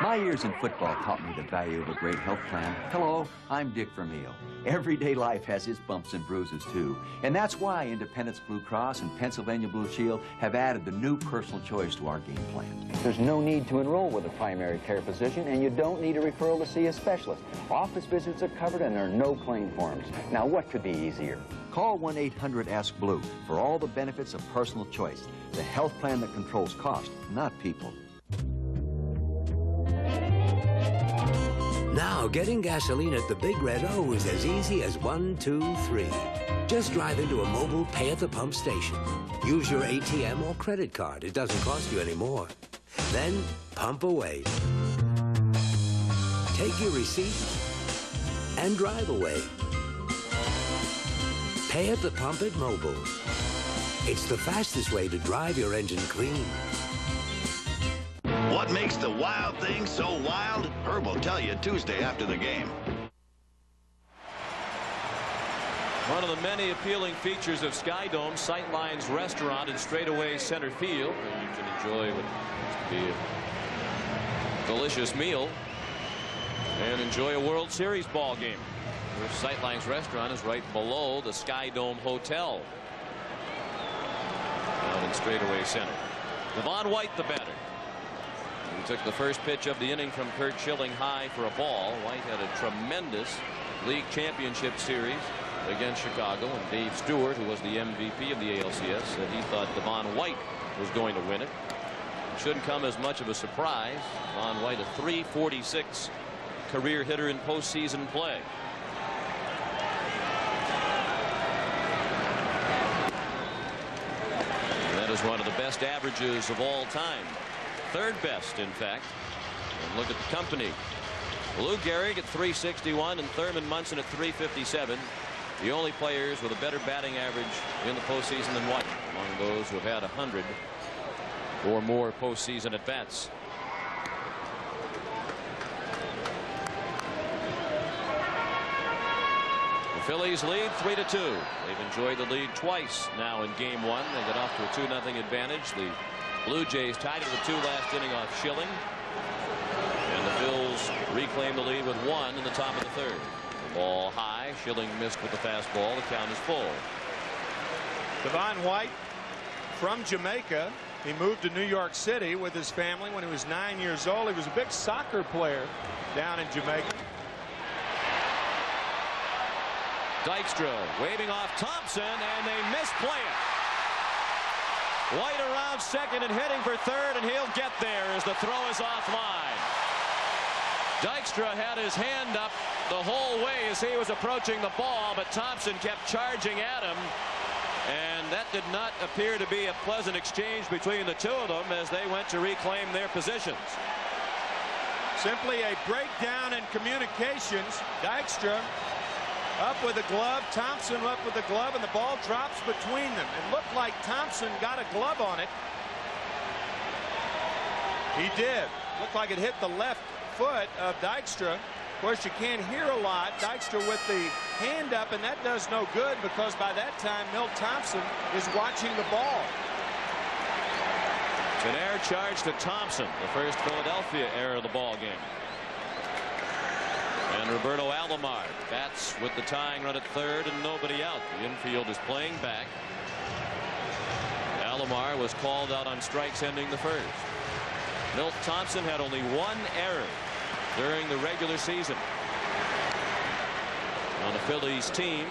My years in football taught me the value of a great health plan. Hello, I'm Dick Vermeil. Everyday life has its bumps and bruises, too. And that's why Independence Blue Cross and Pennsylvania Blue Shield have added the new personal choice to our game plan. There's no need to enroll with a primary care physician, and you don't need a referral to see a specialist. Office visits are covered, and there are no claim forms. Now, what could be easier? Call 1-800-ASK-BLUE for all the benefits of personal choice. The health plan that controls cost, not people. Now, getting gasoline at the Big Red O is as easy as 1, 2, 3. Just drive into a mobile pay-at-the-pump station. Use your ATM or credit card. It doesn't cost you any more. Then, pump away. Take your receipt and drive away. Pay at the pump at Mobile. It's the fastest way to drive your engine clean. What makes the wild thing so wild? Herb will tell you Tuesday after the game. One of the many appealing features of Skydome, Sightlines Restaurant in straightaway center field, where you can enjoy what must be a delicious meal and enjoy a World Series ball game. Where Sightlines Restaurant is right below the Skydome Hotel, down in straightaway center. Devon White, the batter. He took the first pitch of the inning from Kurt Schilling high for a ball. White had a tremendous league championship series against Chicago, and Dave Stewart, who was the MVP of the ALCS, said he thought Devon White was going to win it. It shouldn't come as much of a surprise. Devon White, a .346 career hitter in postseason play. That is one of the best averages of all time. Third best, in fact. And look at the company. Lou Gehrig at .361 and Thurman Munson at .357. The only players with a better batting average in the postseason than White, among those who have had 100 or more postseason at bats. The Phillies lead 3-2. They've enjoyed the lead twice now in game one. They got off to a 2-0 advantage. The Blue Jays tied it with 2 last inning off Schilling. And the Phils reclaimed the lead with 1 in the top of the third. The ball high. Schilling missed with the fastball. The count is full. Devon White from Jamaica. He moved to New York City with his family when he was 9 years old. He was a big soccer player down in Jamaica. Dykstra waving off Thompson, and they misplay it. White around second and heading for third, and he'll get there as the throw is offline. Dykstra had his hand up the whole way as he was approaching the ball, but Thompson kept charging at him, and that did not appear to be a pleasant exchange between the two of them as they went to reclaim their positions. Simply a breakdown in communications. Dykstra up with a glove, Thompson up with a glove, and the ball drops between them. It looked like Thompson got a glove on it. He did. Looked like it hit the left foot of Dykstra. Of course, you can't hear a lot. Dykstra with the hand up, and that does no good because by that time, Milt Thompson is watching the ball. It's an air charge to Thompson, the first Philadelphia error of the ball game. And Roberto Alomar bats with the tying run at third and nobody out. The infield is playing back. Alomar was called out on strikes ending the first. Milt Thompson had only 1 error during the regular season on a Phillies team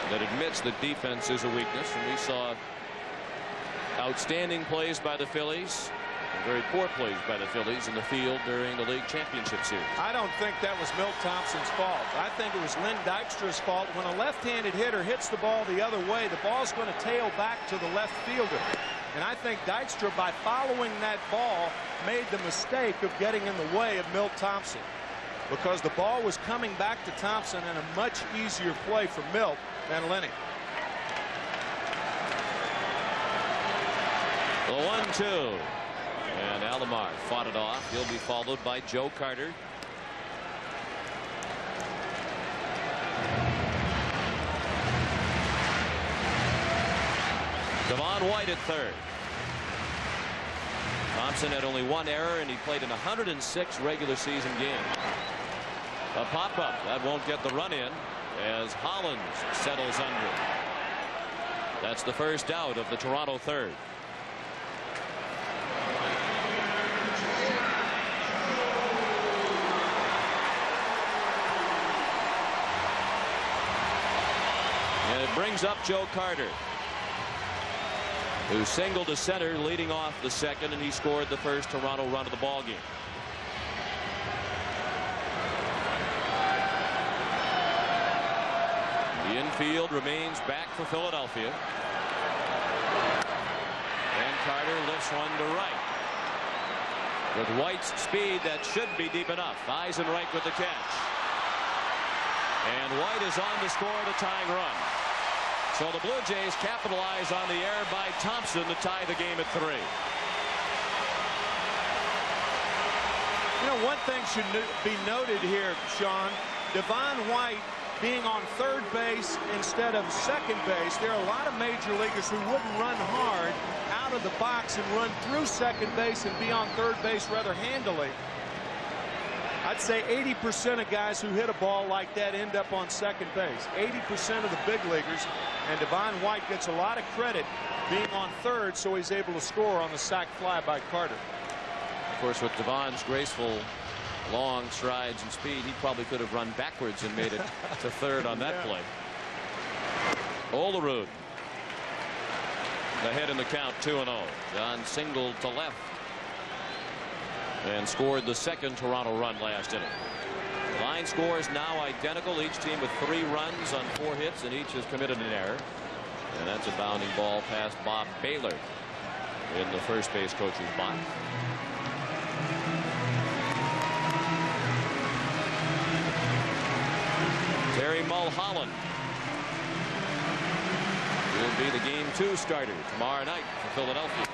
that admits that defense is a weakness, and we saw outstanding plays by the Phillies and very poor plays by the Phillies in the field during the league championship series. I don't think that was Milt Thompson's fault. I think it was Len Dykstra's fault. When a left-handed hitter hits the ball the other way, the ball's going to tail back to the left fielder. And I think Dykstra, by following that ball, made the mistake of getting in the way of Milt Thompson, because the ball was coming back to Thompson and a much easier play for Milt than Lenny. The 1-2. And Alomar fought it off. He'll be followed by Joe Carter. Devon White at third. Thompson had only 1 error, and he played in 106 regular season games. A pop-up that won't get the run in as Hollins settles under. That's the first out of the Toronto third. And it brings up Joe Carter, who singled to center leading off the second, and he scored the first Toronto run of the ball game. The infield remains back for Philadelphia, and Carter lifts one to right. With White's speed, that should be deep enough. Eisenreich with the catch, and White is on to score the tying run. So the Blue Jays capitalize on the error by Thompson to tie the game at 3. You know, one thing should be noted here, Sean. Devon White being on third base instead of second base. There are a lot of major leaguers who wouldn't run hard out of the box and run through second base and be on third base rather handily. I'd say 80% of guys who hit a ball like that end up on second base. 80% of the big leaguers. And Devon White gets a lot of credit being on third, so he's able to score on the sac fly by Carter. Of course, with Devon's graceful long strides and speed, he probably could have run backwards and made it to third on that play. Olerud ahead in the count, 2-0. John singled to left and scored the second Toronto run last inning. Line scores now identical. Each team with 3 runs on 4 hits, and each has committed an error. And that's a bounding ball past Bob Baylor in the first base coach's box. Terry Mulholland will be the Game 2 starter tomorrow night for Philadelphia.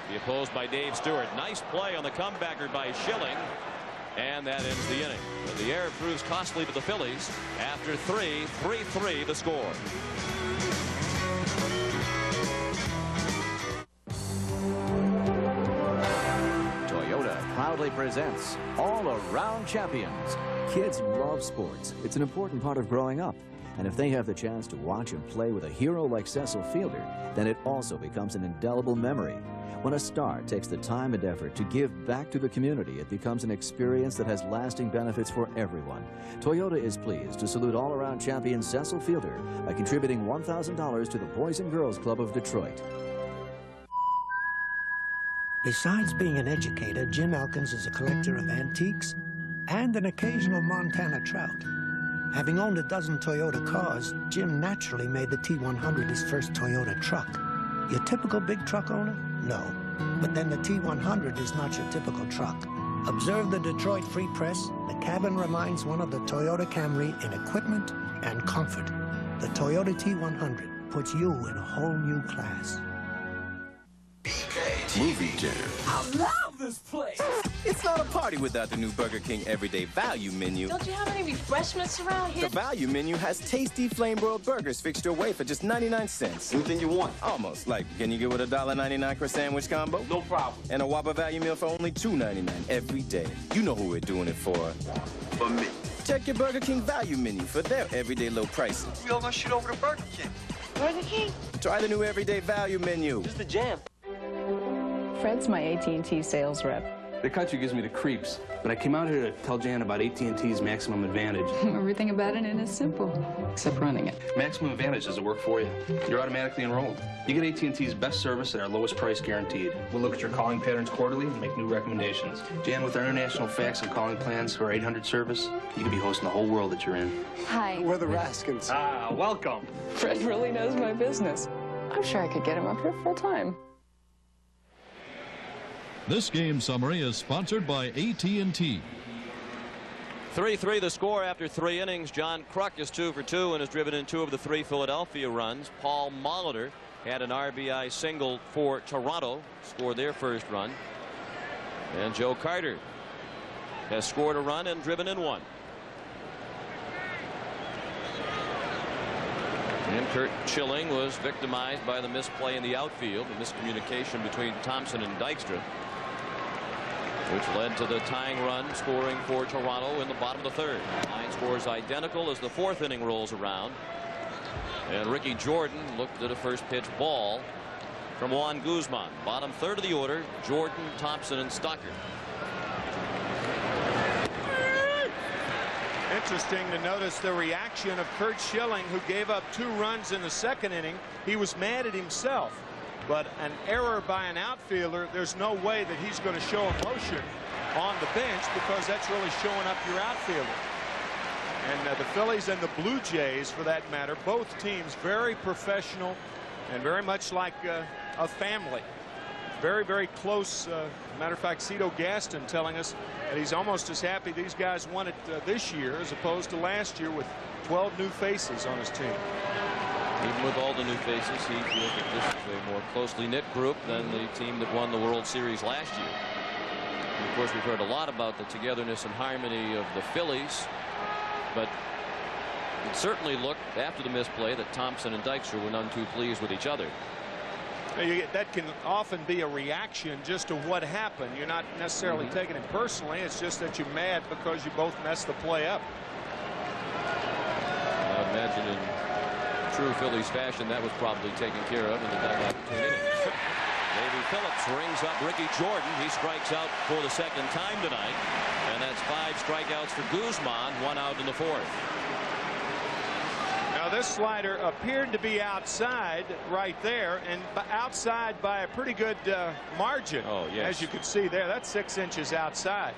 Be opposed by Dave Stewart. Nice play on the comebacker by Schilling. And that ends the inning. But the error proves costly to the Phillies. After 3-3 the score. Toyota proudly presents All Around Champions. Kids love sports. It's an important part of growing up. And if they have the chance to watch and play with a hero like Cecil Fielder, then it also becomes an indelible memory. When a star takes the time and effort to give back to the community, it becomes an experience that has lasting benefits for everyone. Toyota is pleased to salute all-around champion Cecil Fielder by contributing $1,000 to the Boys and Girls Club of Detroit. Besides being an educator, Jim Elkins is a collector of antiques and an occasional Montana trout. Having owned a dozen Toyota cars, Jim naturally made the T100 his first Toyota truck. Your typical big truck owner? No. But then the T100 is not your typical truck. Observe the Detroit Free Press. The cabin reminds one of the Toyota Camry in equipment and comfort. The Toyota T100 puts you in a whole new class. Movie Jam. I love this place. It's not a party without the new Burger King Everyday Value Menu. Don't you have any refreshments around here? The Value Menu has tasty flame-broiled burgers fixed your way for just 99 cents. Anything you want. Almost. Like, can you get with a $1.99 per sandwich combo? No problem. And a Whopper Value Meal for only $2.99 every day. You know who we're doing it for. For me. Check your Burger King Value Menu for their everyday low prices. We all gonna shoot over to Burger King. Burger King? Try the new Everyday Value Menu. This is the jam. Fred's my AT&T sales rep. The country gives me the creeps, but I came out here to tell Jan about AT&T's Maximum Advantage. Everything about it is simple, except running it. Maximum Advantage doesn't work for you. You're automatically enrolled. You get AT&T's best service at our lowest price guaranteed. We'll look at your calling patterns quarterly and make new recommendations. Jan, with our international fax and calling plans for our 800 service, you could be hosting the whole world that you're in. Hi. We're the Raskins. Ah, welcome. Fred really knows my business. I'm sure I could get him up here full time. This game summary is sponsored by AT&T. 3-3 the score after 3 innings. John Kruk is 2 for 2 and has driven in 2 of the 3 Philadelphia runs. Paul Molitor had an RBI single for Toronto, scored their first run. And Joe Carter has scored a run and driven in 1. And Kurt Schilling was victimized by the misplay in the outfield, the miscommunication between Thompson and Dykstra, which led to the tying run scoring for Toronto in the bottom of the 3rd. Line scores identical as the 4th inning rolls around. And Ricky Jordan looked at a first pitch ball from Juan Guzman. Bottom 3rd of the order, Jordan, Thompson, and Stocker. Interesting to notice the reaction of Kurt Schilling, who gave up 2 runs in the 2nd inning. He was mad at himself. But an error by an outfielder, there's no way that he's going to show emotion on the bench, because that's really showing up your outfielder. And the Phillies and the Blue Jays, for that matter, both teams very professional and very much like a family. Very, very close. Matter of fact, Cito Gaston telling us that he's almost as happy these guys won it this year as opposed to last year with 12 new faces on his team. Even with all the new faces, he feels that this is a more closely knit group than the team that won the World Series last year. And of course, we've heard a lot about the togetherness and harmony of the Phillies, but it certainly looked after the misplay that Thompson and Dykstra were none too pleased with each other. That can often be a reaction just to what happened. You're not necessarily taking it personally. It's just that you're mad because you both messed the play up. I imagine in true Phillies fashion that was probably taken care of in the dugout between innings. Davey Phillips rings up Ricky Jordan. He strikes out for the second time tonight, and that's 5 strikeouts for Guzman, 1 out in the 4th. Now this slider appeared to be outside right there, and outside by a pretty good margin. Oh, yes. As you can see there, that's 6 inches outside.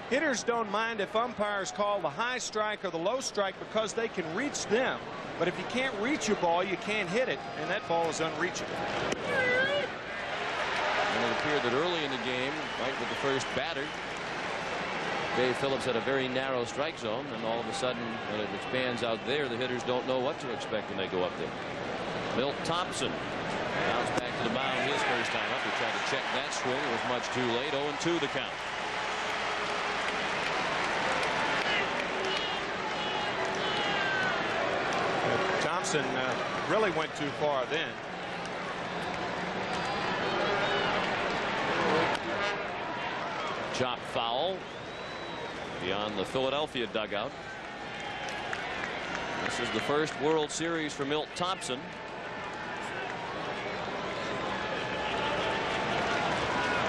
Hitters don't mind if umpires call the high strike or the low strike because they can reach them. But if you can't reach your ball, you can't hit it, and that ball is unreachable. And it appeared that early in the game, right with the first batter, Dave Phillips had a very narrow strike zone, and all of a sudden, when it expands out there, the hitters don't know what to expect when they go up there. Milt Thompson bounced back to the mound his first time up. He tried to check that swing. It was much too late. 0-2 the count. Thompson really went too far then. Chop foul beyond the Philadelphia dugout. This is the first World Series for Milt Thompson.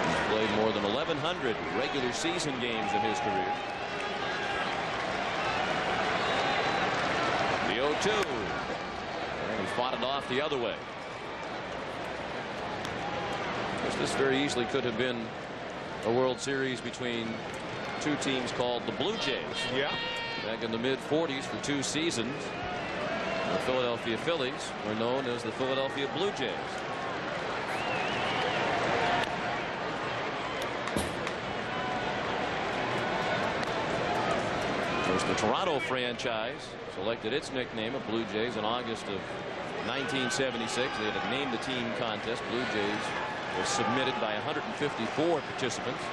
He's played more than 1,100 regular season games in his career. The 0-2. And he fought it off the other way. This very easily could have been a World Series between 2 teams called the Blue Jays. Yeah. Back in the mid-40s for 2 seasons, the Philadelphia Phillies were known as the Philadelphia Blue Jays. Of course, the Toronto franchise selected its nickname of Blue Jays in August of 1976. They had a name the team contest. Blue Jays was submitted by 154 participants.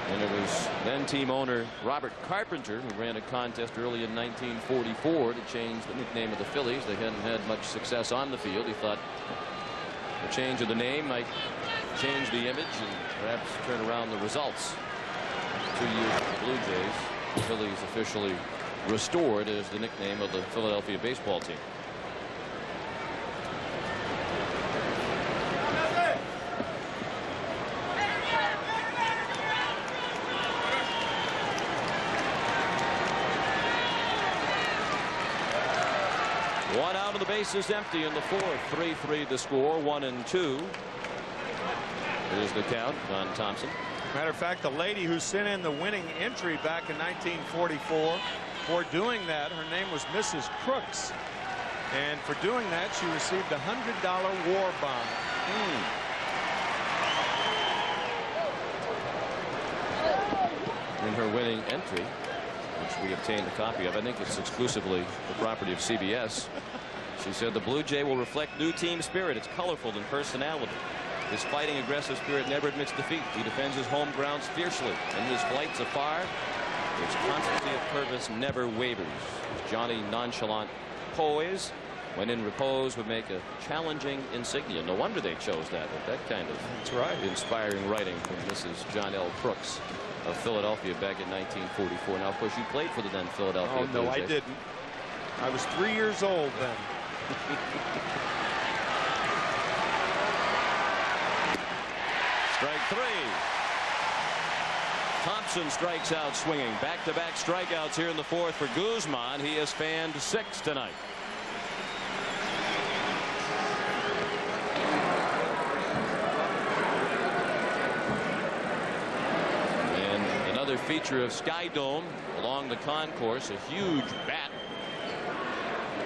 And it was then team owner Robert Carpenter who ran a contest early in 1944 to change the nickname of the Phillies. They hadn't had much success on the field. He thought the change of the name might change the image and perhaps turn around the results. 2 years with the Blue Jays, the Phillies officially restored as the nickname of the Philadelphia baseball team. One out of the bases empty in the 4th. 3-3 the score. 1-2 is the count on Thompson. Matter of fact, the lady who sent in the winning entry back in 1944, for doing that, her name was Mrs. Crooks. And for doing that, she received a $100 war bond. In her winning entry, which we obtained a copy of, I think it's exclusively the property of CBS. She said the Blue Jay will reflect new team spirit. It's colorful and personality. His fighting, aggressive spirit never admits defeat. He defends his home grounds fiercely. In his flights afar, his constancy of purpose never wavers. His jaunty, nonchalant poise, when in repose, would make a challenging insignia. No wonder they chose that. That kind of inspiring writing from Mrs. John L. Crooks of Philadelphia back in 1944. Now, of course, you played for the then Philadelphia Blue No, I Jays. didn't. I was 3 years old then. Strike 3. Thompson strikes out swinging. Back-to-back strikeouts here in the 4th for Guzman. He has fanned 6 tonight. And another feature of Sky Dome along the concourse, a huge bat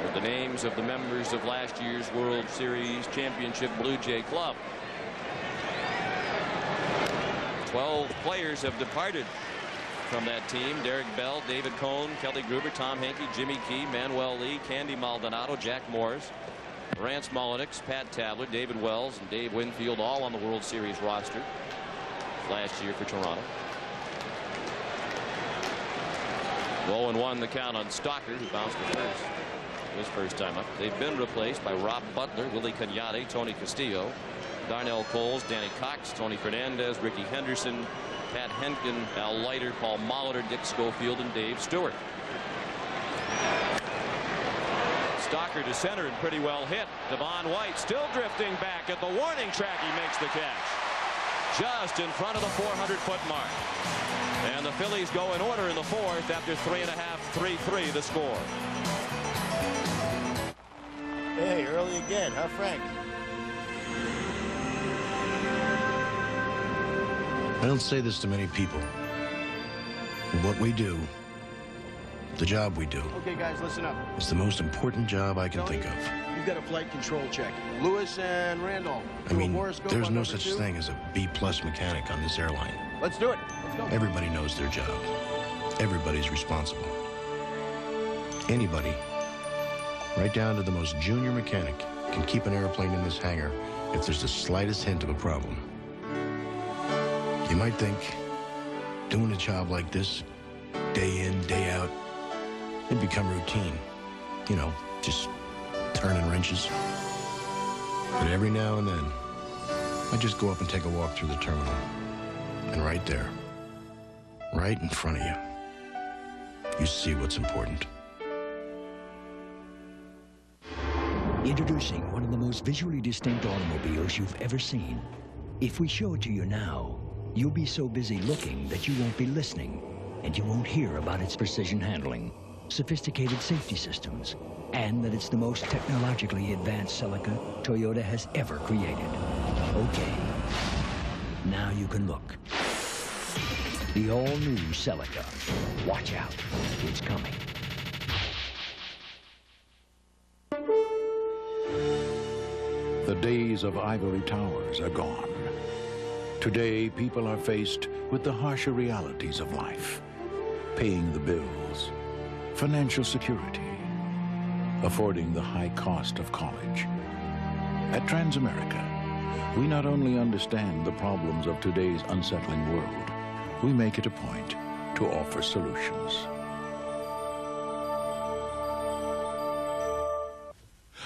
with the names of the members of last year's World Series Championship Blue Jay Club. 12 players have departed from that team. Derek Bell, David Cohn, Kelly Gruber, Tom Henke, Jimmy Key, Manuel Lee, Candy Maldonado, Jack Morris, Rance Mulliniks, Pat Tabler, David Wells, and Dave Winfield, all on the World Series roster last year for Toronto. 0-1 the count on Stalker, who bounced to first his first time up. They've been replaced by Rob Butler, Willie Cagnate, Tony Castillo, Darnell Coles, Danny Cox, Tony Fernandez, Ricky Henderson, Pat Henkin, Al Leiter, Paul Molitor, Dick Schofield, and Dave Stewart. Stalker to center and pretty well hit. Devon White still drifting back at the warning track. He makes the catch just in front of the 400-foot mark. And the Phillies go in order in the fourth after 3.5, 3-3 the score. Hey, early again, huh, Frank? I don't say this to many people. But what we do, the job we do, Okay, guys, listen up. is the most important job I can think of. You've got a flight control check. Lewis and Randolph. I mean, horoscope there's on no number such 2. thing as a B-plus mechanic on this airline. Let's do it. Let's go. Everybody knows their job. Everybody's responsible. Anybody, right down to the most junior mechanic, can keep an airplane in this hangar if there's the slightest hint of a problem. You might think, doing a job like this, day in, day out, it'd become routine. You know, just turning wrenches. But every now and then, I just go up and take a walk through the terminal. And right there, right in front of you, you see what's important. Introducing one of the most visually distinct automobiles you've ever seen. If we show it to you now, you'll be so busy looking that you won't be listening, and you won't hear about its precision handling, sophisticated safety systems, and that it's the most technologically advanced Celica Toyota has ever created. Okay, now you can look. The all-new Celica. Watch out, it's coming. The days of ivory towers are gone. Today, people are faced with the harsher realities of life. Paying the bills, financial security, affording the high cost of college. At Transamerica, we not only understand the problems of today's unsettling world, we make it a point to offer solutions.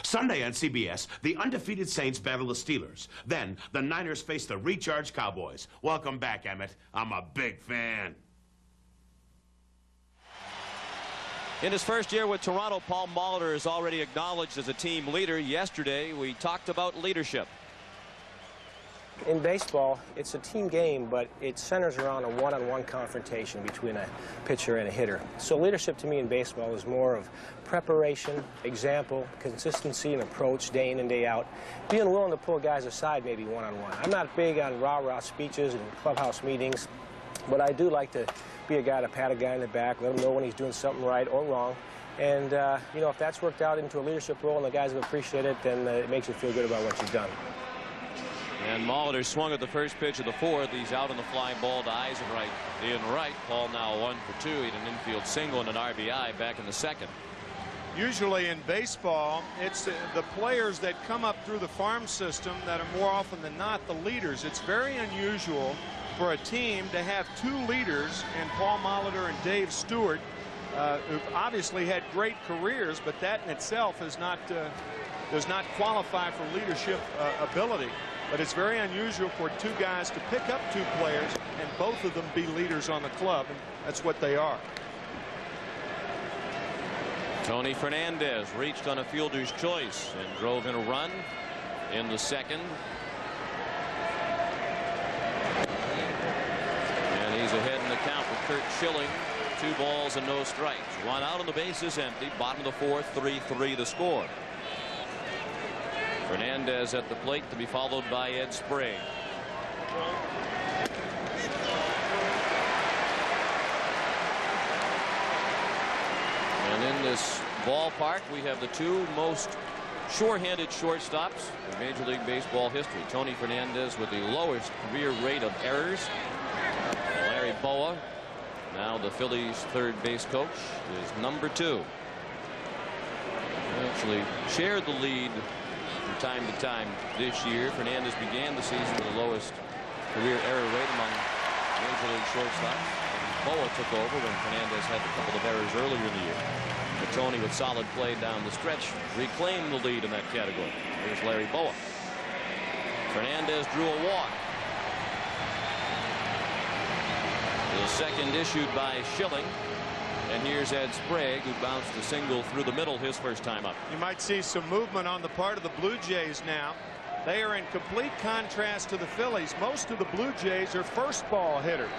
Sunday on CBS, the undefeated Saints battle the Steelers. Then, the Niners face the recharged Cowboys. Welcome back, Emmett. I'm a big fan. In his first year with Toronto, Paul Molitor is already acknowledged as a team leader. Yesterday, we talked about leadership. In baseball, it's a team game, but it centers around a one-on-one confrontation between a pitcher and a hitter. So leadership to me in baseball is more of preparation, example, consistency, and approach day in and day out, being willing to pull guys aside maybe one-on-one. I'm not big on rah-rah speeches and clubhouse meetings, but I do like to be a guy to pat a guy in the back, let him know when he's doing something right or wrong. And, you know, if that's worked out into a leadership role and the guys have appreciated it, then it makes you feel good about what you've done. And Molitor swung at the first pitch of the fourth. He's out on the fly ball to Eisenreich in right. Paul now 1 for 2. He had an infield single and an RBI back in the second. Usually in baseball, it's the players that come up through the farm system that are more often than not the leaders. It's very unusual for a team to have two leaders in Paul Molitor and Dave Stewart, who've obviously had great careers, but that in itself is not, does not qualify for leadership ability. But it's very unusual for two guys to pick up two players and both of them be leaders on the club, and that's what they are. Tony Fernandez reached on a fielder's choice and drove in a run in the second. And he's ahead in the count with Kurt Schilling. 2 balls and no strikes. One out on the bases empty. Bottom of the fourth, 3-3 the score. Fernandez at the plate to be followed by Ed Sprague. And in this ballpark, we have the 2 most sure-handed shortstops in Major League Baseball history. Tony Fernandez with the lowest career rate of errors. Larry Boa, now the Phillies' third base coach, is number 2. Actually shared the lead from time to time this year. Fernandez began the season with the lowest career error rate among Major League shortstops. Boa took over when Fernandez had a couple of errors earlier in the year. But Tony, with solid play down the stretch, reclaimed the lead in that category. Here's Larry Boa. Fernandez drew a walk. The second issued by Schilling. And here's Ed Sprague, who bounced a single through the middle his first time up. You might see some movement on the part of the Blue Jays now. They are in complete contrast to the Phillies. Most of the Blue Jays are first ball hitters.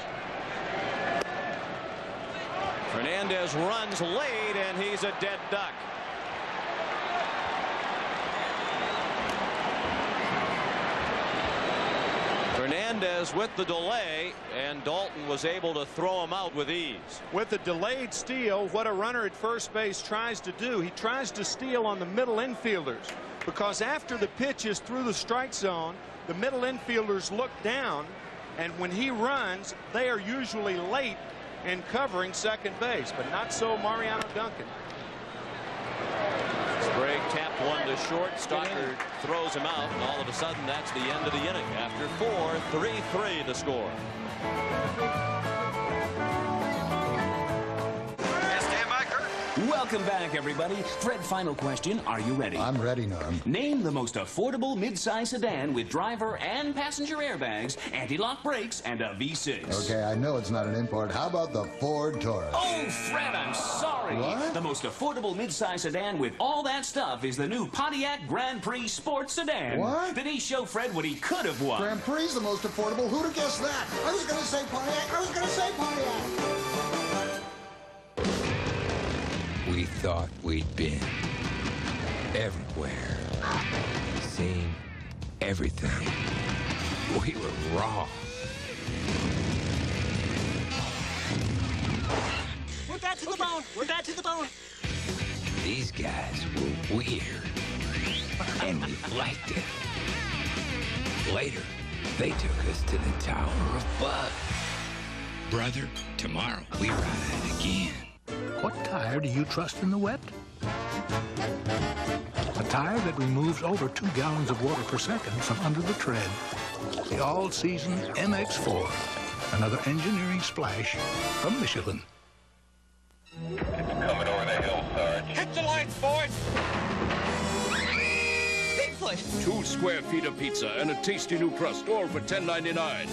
Fernandez runs late, and he's a dead duck. Fernandez with the delay, and Dalton was able to throw him out with ease. With the delayed steal, what a runner at first base tries to do, he tries to steal on the middle infielders, because after the pitch is through the strike zone, the middle infielders look down, and when he runs, they are usually late in covering second base, but not so Mariano Duncan. Sprague tapped one to short. Stockard throws him out, and all of a sudden that's the end of the inning. After 4, 3-3 the score. Welcome back, everybody. Fred, final question. Are you ready? I'm ready, Norm. Name the most affordable mid-size sedan with driver and passenger airbags, anti-lock brakes, and a V6. Okay, I know it's not an import. How about the Ford Taurus? Oh, Fred, I'm sorry. What? The most affordable mid-size sedan with all that stuff is the new Pontiac Grand Prix Sports Sedan. What? Did he show Fred what he could have won? Grand Prix is the most affordable. Who'd have guessed that? I was going to say Pontiac. I was going to say Pontiac. We thought we'd been everywhere, seen everything. We were wrong. We're back to the bone. We're back to the bone. These guys were weird, and we liked it. Later, they took us to the Tower of Bud. Brother, tomorrow we ride again. What tire do you trust in the wet? A tire that removes over 2 gallons of water per second from under the tread. The all-season MX-4. Another engineering splash from Michelin. It's coming over the hill, Sarge. Hit the lights, boys. Bigfoot. 2 square feet of pizza and a tasty new crust, all for $10.99.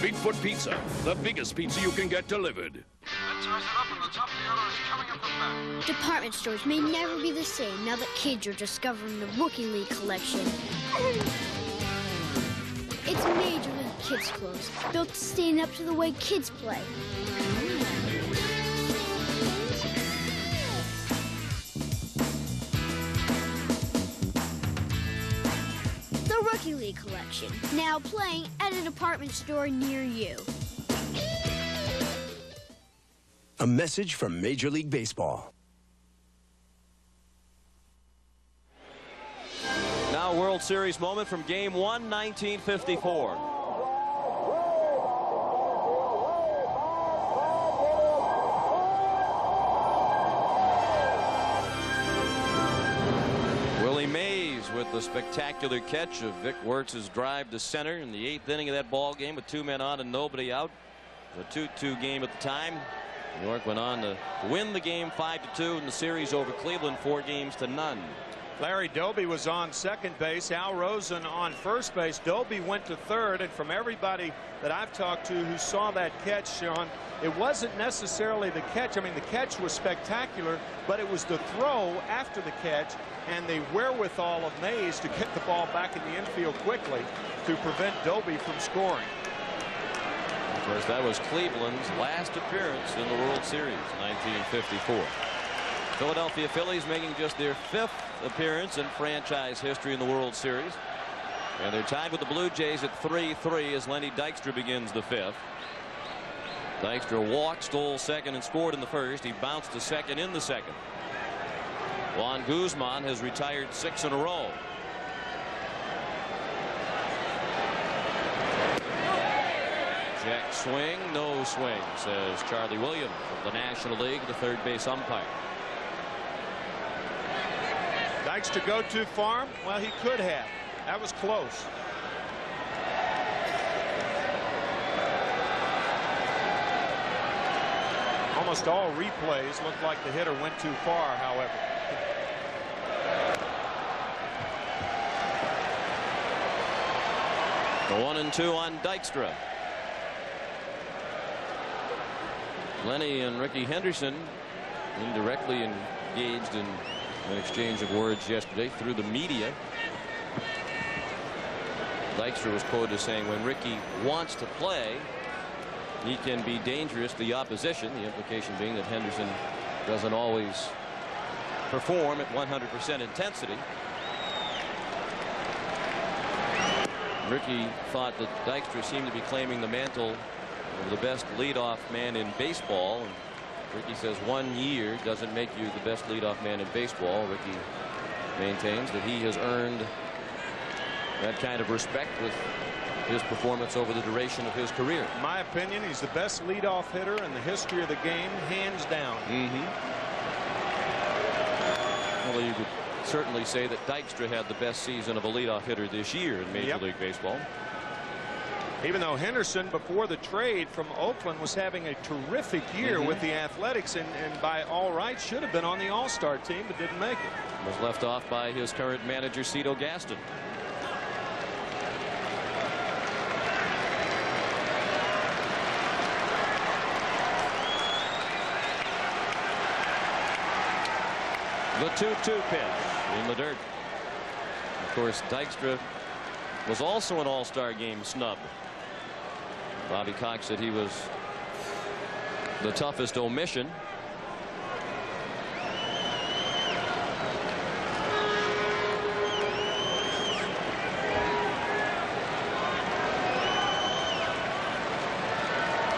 Bigfoot Pizza, the biggest pizza you can get delivered. Department stores may never be the same now that kids are discovering the Rookie League collection. It's Major League Kids clothes, built to stand up to the way kids play. The Rookie League collection, now playing at a department store near you. A message from Major League Baseball. Now, World Series moment from Game 1, 1954. Willie Mays with the spectacular catch of Vic Wertz's drive to center in the 8th inning of that ball game with 2 men on and nobody out. It was a 2-2 game at the time. New York went on to win the game 5-2 in the series over Cleveland 4-0. Larry Doby was on second base. Al Rosen on first base. Doby went to third, and from everybody that I've talked to who saw that catch, Sean, it wasn't necessarily the catch. I mean, the catch was spectacular, but it was the throw after the catch and the wherewithal of Mays to get the ball back in the infield quickly to prevent Doby from scoring. Of course, that was Cleveland's last appearance in the World Series, 1954. Philadelphia Phillies making just their 5th appearance in franchise history in the World Series. And they're tied with the Blue Jays at 3-3 as Lenny Dykstra begins the 5th. Dykstra walked, stole second, and scored in the first. He bounced to second in the second. Juan Guzman has retired 6 in a row. Check swing, no swing, says Charlie Williams of the National League, the third base umpire. Dykes to go too far? Well, he could have. That was close. Almost all replays looked like the hitter went too far, however. The 1-2 on Dykstra. Lenny and Ricky Henderson indirectly engaged in an exchange of words yesterday through the media. Dykstra was quoted as saying, when Ricky wants to play, he can be dangerous to the opposition. The implication being that Henderson doesn't always perform at 100% intensity. Ricky thought that Dykstra seemed to be claiming the mantle of the best leadoff man in baseball. And Ricky says 1 year doesn't make you the best leadoff man in baseball. Ricky maintains that he has earned that kind of respect with his performance over the duration of his career. In my opinion, he's the best leadoff hitter in the history of the game, hands down. Well, you could certainly say that Dykstra had the best season of a leadoff hitter this year in Major League Baseball. Even though Henderson, before the trade from Oakland, was having a terrific year with the Athletics, and by all rights should have been on the All-Star team, but didn't make it. Was left off by his current manager, Cito Gaston. The 2-2 pitch in the dirt. Of course, Dykstra was also an All-Star game snub. Bobby Cox said he was the toughest omission.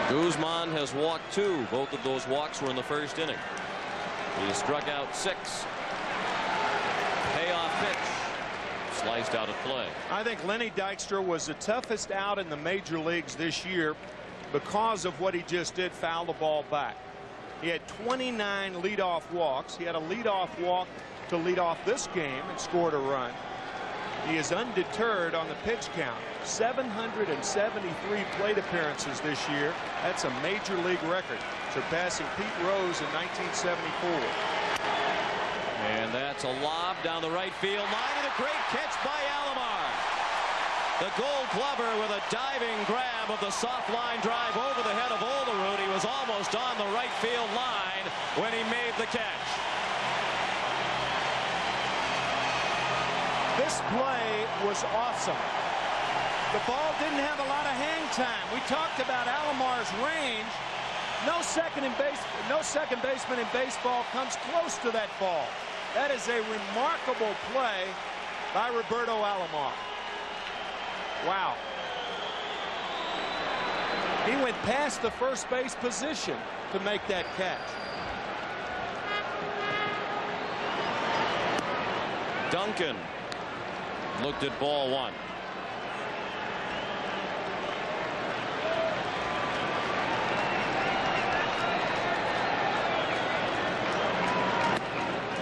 Guzman has walked 2. Both of those walks were in the first inning. He struck out 6. Payoff pitch. Sliced out at play. I think Lenny Dykstra was the toughest out in the major leagues this year because of what he just did, foul the ball back. He had 29 leadoff walks. He had a leadoff walk to lead off this game and scored a run. He is undeterred on the pitch count. 773 plate appearances this year. That's a major league record, surpassing Pete Rose in 1974. And that's a lob down the right field line, and a great catch by Alomar. The Gold Glover with a diving grab of the soft line drive over the head of Olerud. He was almost on the right field line when he made the catch. This play was awesome. The ball didn't have a lot of hang time. We talked about Alomar's range. No second baseman in baseball comes close to that ball. That is a remarkable play by Roberto Alomar. Wow. He went past the first base position to make that catch. Duncan looked at ball 1.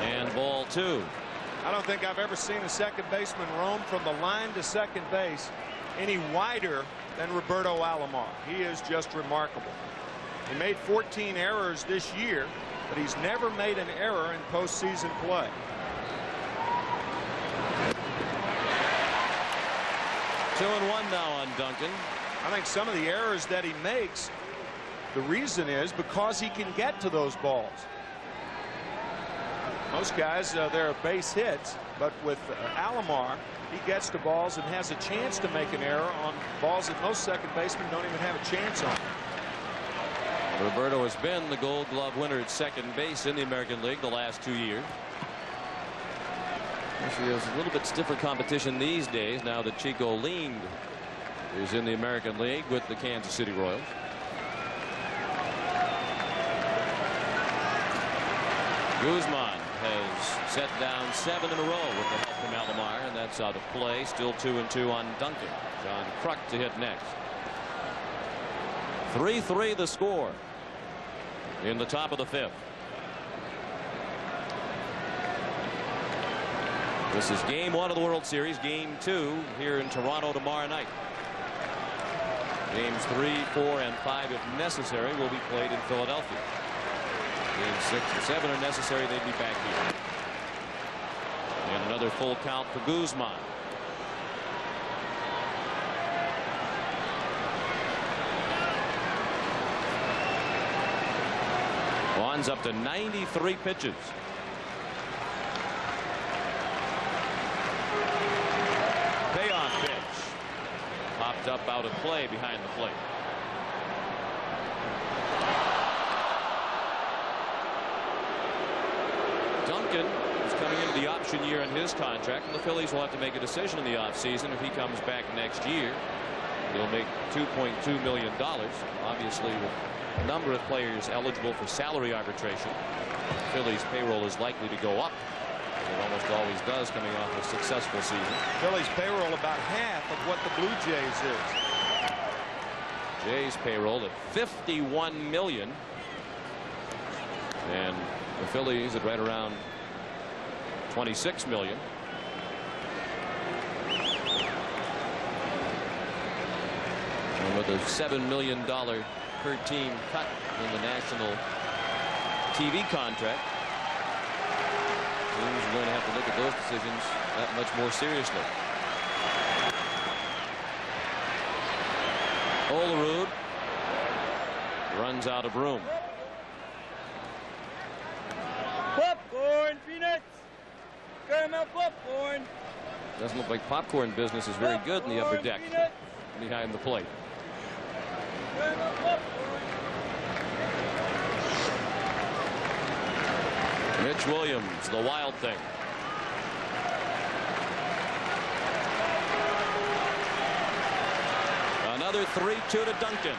And ball 2. I don't think I've ever seen a second baseman roam from the line to second base any wider than Roberto Alomar. He is just remarkable. He made 14 errors this year, but he's never made an error in postseason play. Two and 1 now on Duncan. I think some of the errors that he makes, the reason is because he can get to those balls. Most guys, they're base hits, but with Alomar, he gets to balls and has a chance to make an error on balls that most second basemen don't even have a chance on. Roberto has been the Gold Glove winner at second base in the American League the last 2 years. Actually, there's a little bit stiffer competition these days now that Chico Lind is in the American League with the Kansas City Royals. Guzman has set down 7 in a row with the help from Alomar, and that's out of play. Still 2 and 2 on Duncan. John Kruk to hit next. 3-3 the score in the top of the 5th. This is game 1 of the World Series. Game 2 here in Toronto tomorrow night. Games 3, 4, and 5, if necessary, will be played in Philadelphia. Game 6 and 7 are necessary. They'd be back here. And another full count for Guzman. Juan's up to 93 pitches. Payoff pitch. Popped up out of play behind the plate. Duncan is coming into the option year on his contract, and the Phillies will have to make a decision in the offseason. If he comes back next year, he'll make $2.2 million. Obviously, with a number of players eligible for salary arbitration, the Phillies' payroll is likely to go up. It almost always does coming off a successful season. Phillies' payroll about half of what the Blue Jays is. Jays payroll at $51 million. And the Phillies at right around $26 million. And with a $7 million per team cut in the national TV contract, teams are going to have to look at those decisions that much more seriously. Olerud runs out of room. Popcorn, peanuts, caramel popcorn. Doesn't look like popcorn business is very good in the upper deck behind the plate. Mitch Williams, the Wild Thing. Another 3-2 to Duncan.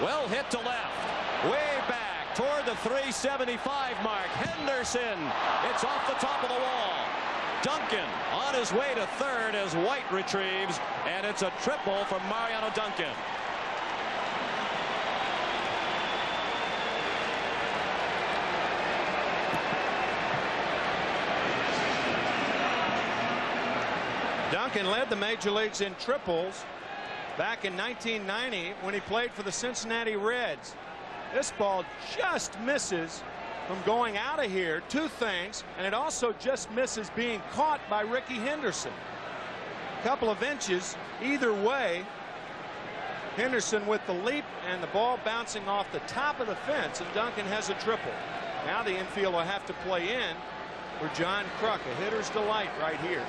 Well hit to left. Way back toward the 375 mark. Henderson. It's off the top of the wall. Duncan on his way to third as White retrieves, and it's a triple for Mariano Duncan. Duncan led the major leagues in triples back in 1990 when he played for the Cincinnati Reds. This ball just misses from going out of here. Two things, and it also just misses being caught by Ricky Henderson. A couple of inches either way. Henderson with the leap and the ball bouncing off the top of the fence, and Duncan has a triple. Now the infield will have to play in for John Kruk, a hitter's delight right here.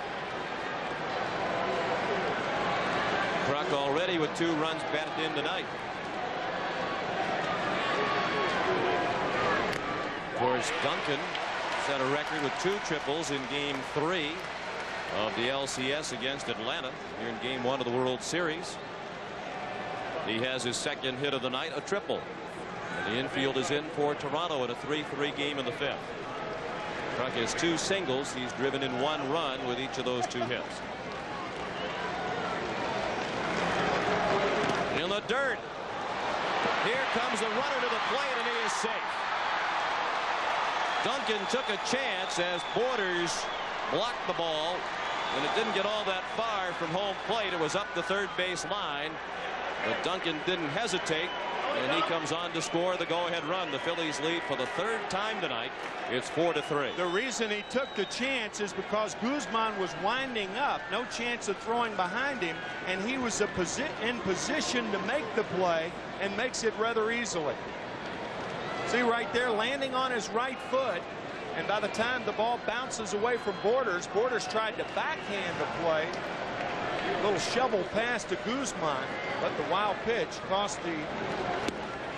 Kruk already with 2 runs batted in tonight. Of course, Duncan set a record with 2 triples in Game 3 of the LCS against Atlanta here in Game 1 of the World Series. He has his second hit of the night, a triple. And the infield is in for Toronto in a 3-3 game in the 5th. Kruk has 2 singles. He's driven in 1 run with each of those 2 hits. In the dirt. Here comes the runner to the plate, and he is safe. Duncan took a chance as Borders blocked the ball, and it didn't get all that far from home plate. It was up the third base line, but Duncan didn't hesitate, and he comes on to score the go-ahead run. The Phillies lead for the 3rd time tonight. It's 4-3. The reason he took the chance is because Guzman was winding up, no chance of throwing behind him, and he was in position to make the play, and makes it rather easily. See right there, landing on his right foot, and by the time the ball bounces away from Borders, Borders tried to backhand the play. A little shovel pass to Guzman, but the wild pitch cost the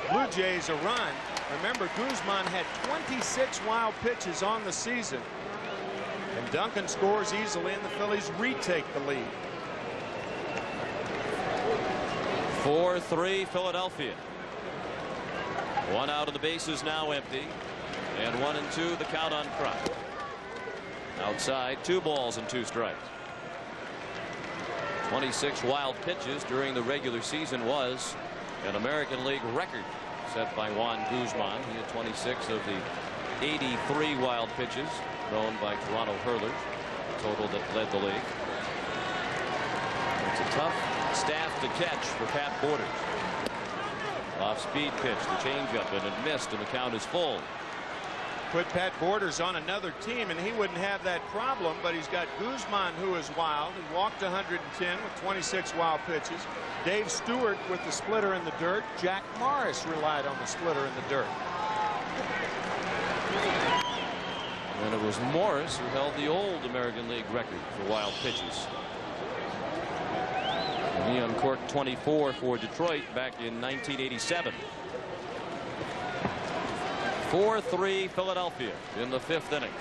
Blue Jays a run. Remember, Guzman had 26 wild pitches on the season, and Duncan scores easily, and the Phillies retake the lead. 4-3 Philadelphia. 1 out of the bases now empty, and 1-2 the count on Kruk. Outside, 2 balls and 2 strikes. 26 wild pitches during the regular season was an American League record set by Juan Guzman. He had 26 of the 83 wild pitches thrown by Toronto hurlers, the total that led the league. It's a tough staff to catch for Pat Borders. Off-speed pitch, the changeup, and it missed, and the count is full. Put Pat Borders on another team, and he wouldn't have that problem, but he's got Guzman, who is wild. He walked 110 with 26 wild pitches. Dave Stewart with the splitter in the dirt. Jack Morris relied on the splitter in the dirt. And it was Morris who held the old American League record for wild pitches. And he uncorked 24 for Detroit back in 1987. 4-3 Philadelphia in the 5th inning.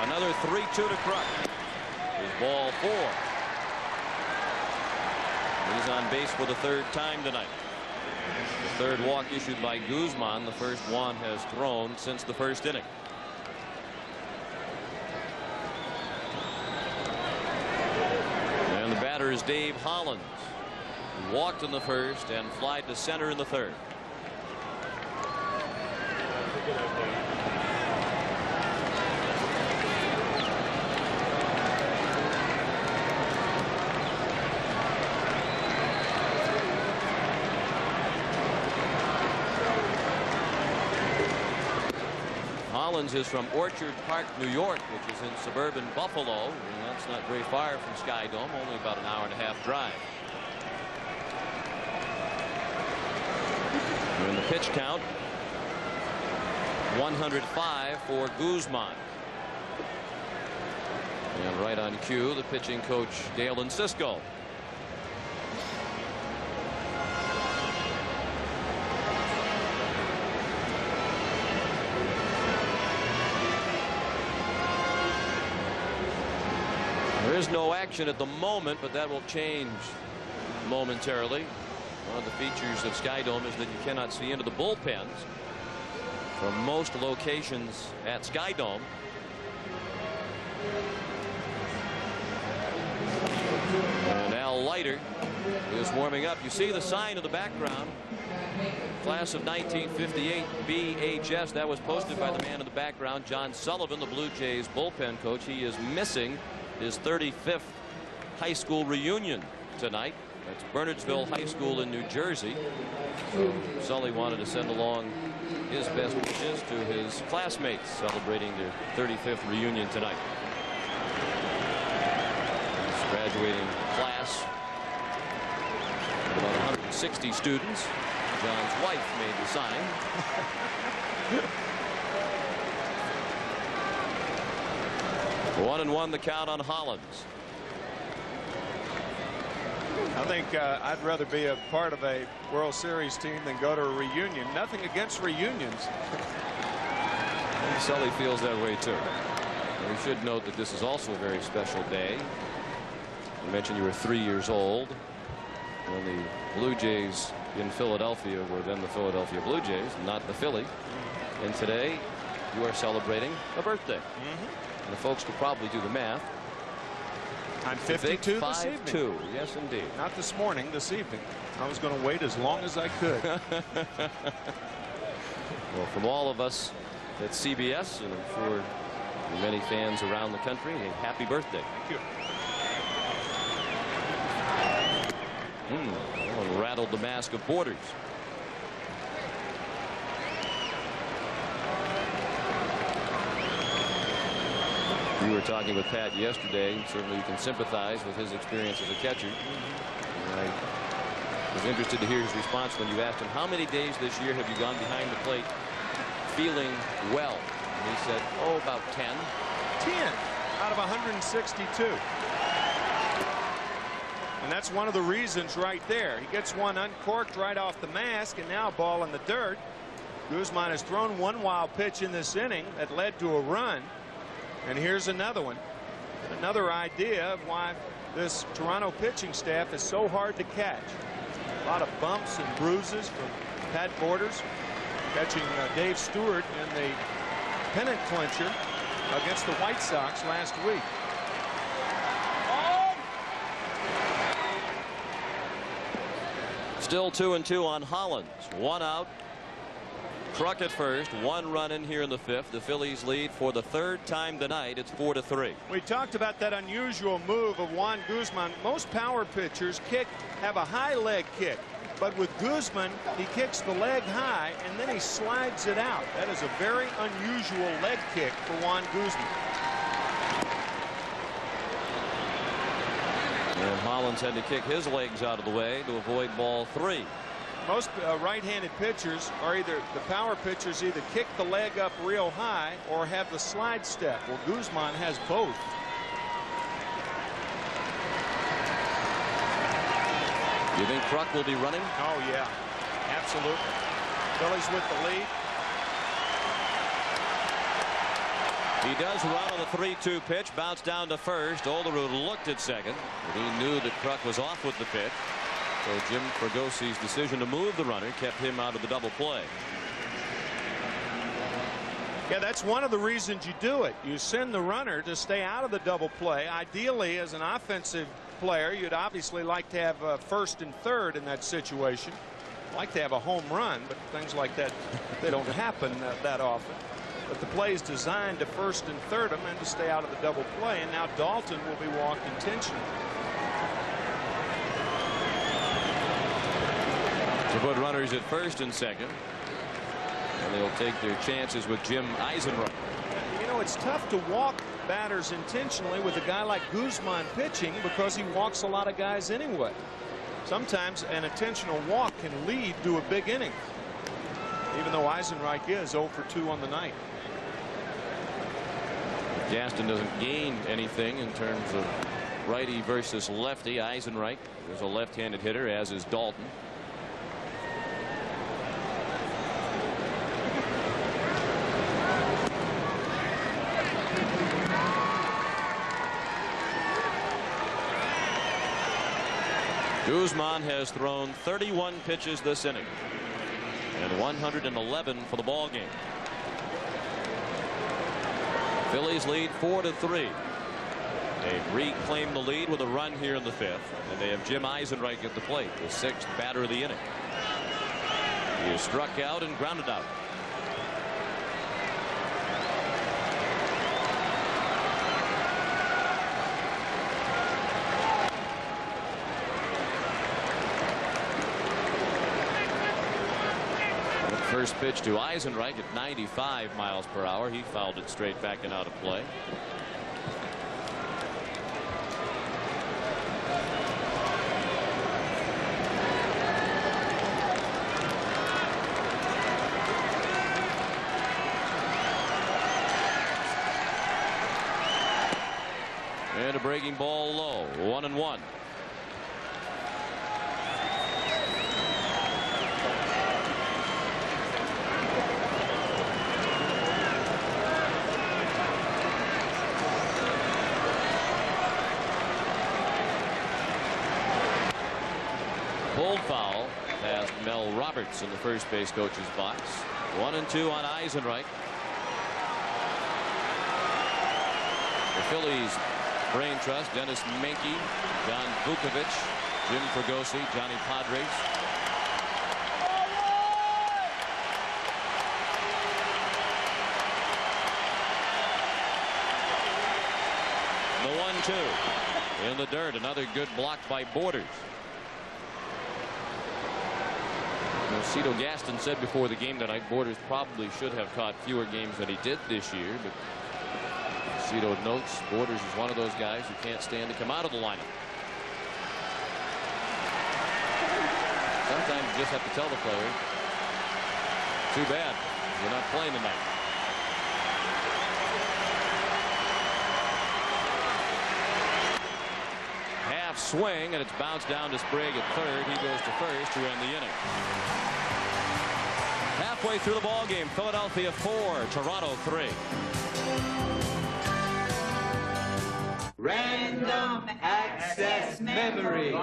Another 3-2 to Kruk. Is ball 4. He's on base for the 3rd time tonight. The 3rd walk issued by Guzman. The first one has thrown since the 1st inning. And the batter is Dave Hollins, who walked in the 1st and flied to center in the 3rd. Hollins is from Orchard Park, New York, which is in suburban Buffalo, and that's not very far from Sky Dome, only about an hour-and-a-half drive. And the pitch count, 105 for Guzman. And right on cue, the pitching coach Dale Cisco. There is no action at the moment, but that will change momentarily. One of the features of Sky Dome is that you cannot see into the bullpens from most locations at Sky Dome. And Al Leiter is warming up. You see the sign in the background. Class of 1958 BHS. That was posted by the man in the background, John Sullivan, the Blue Jays bullpen coach. He is missing his 35th high school reunion tonight. That's Bernardsville High School in New Jersey. So Sully wanted to send along his best wishes to his classmates celebrating their 35th reunion tonight. His graduating class, about 160 students. John's wife made the sign. One and one the count on Hollins. I think I'd rather be a part of a World Series team than go to a reunion. Nothing against reunions. And Sully feels that way too. We should note that this is also a very special day. You mentioned you were 3 years old when the Blue Jays in Philadelphia were then the Philadelphia Blue Jays, not the Phillies. And today you are celebrating a birthday. And the folks could probably do the math. I'm 52 this evening. 5-2. Yes, indeed. Not this morning, this evening. I was going to wait as long as I could. Well, from all of us at CBS, and I'm sure many fans around the country, a happy birthday. Thank you. Well, rattled the mask of Borders. You were talking with Pat yesterday. Certainly you can sympathize with his experience as a catcher. And I was interested to hear his response when you asked him, how many days this year have you gone behind the plate feeling well? And he said, oh, about 10. 10 out of 162. And that's one of the reasons right there. He gets one uncorked right off the mask, and now a ball in the dirt. Guzman has thrown one wild pitch in this inning that led to a run. And here's another one. Another idea of why this Toronto pitching staff is so hard to catch. A lot of bumps and bruises from Pat Borders, catching Dave Stewart in the pennant clincher against the White Sox last week. Still 2-2 on Hollins. 1 out. Kruk at first. 1 run in here in the 5th. The Phillies lead for the 3rd time tonight. It's 4-3. We talked about that unusual move of Juan Guzman. Most power pitchers have a high leg kick. But with Guzman, he kicks the leg high and then he slides it out. That is a very unusual leg kick for Juan Guzman. And Hollins had to kick his legs out of the way to avoid ball 3. Most right-handed pitchers are either the power pitchers either kick the leg up real high or have the slide step. Well, Guzman has both. You think Kruk will be running? Oh yeah, absolutely. Phillies with the lead. He does run on the 3-2 pitch. Bounced down to first. Olerud looked at second, but he knew that Kruk was off with the pitch. So Jim Fragosi's decision to move the runner kept him out of the double play. Yeah, that's one of the reasons you do it. You send the runner to stay out of the double play. Ideally, as an offensive player, you'd obviously like to have first and third in that situation. Like to have a home run, but things like that, they don't happen that often. But the play is designed to first and third them and to stay out of the double play. And now Dalton will be walked intentionally. To put runners at first and second. And they'll take their chances with Jim Eisenreich. You know, it's tough to walk batters intentionally with a guy like Guzman pitching because he walks a lot of guys anyway. Sometimes an intentional walk can lead to a big inning, even though Eisenreich is 0 for 2 on the night. Gaston doesn't gain anything in terms of righty versus lefty. Eisenreich is a left-handed hitter, as is Dalton. Guzman has thrown 31 pitches this inning and 111 for the ball game. Phillies lead 4-3. They've reclaimed the lead with a run here in the 5th, and they have Jim Eisenreich at the plate, the 6th batter of the inning. He is struck out and grounded out. First pitch to Eisenreich at 95 miles per hour. He fouled it straight back and out of play. And a breaking ball low. 1-1. Pulled foul past Mel Roberts in the first base coach's box. 1-2 on Eisenreich. The Phillies brain trust: Dennis Menke, John Vukovich, Jim Fregosi, Johnny Padres. The 1-2 in the dirt. Another good block by Borders. Cito Gaston said before the game tonight Borders probably should have caught fewer games than he did this year, but Cito notes Borders is one of those guys who can't stand to come out of the lineup. Sometimes you just have to tell the player, too bad, you're not playing tonight. Half swing, and it's bounced down to Sprague at third. He goes to first to end the inning. Halfway through the ball game, Philadelphia 4, Toronto 3. Random access memory.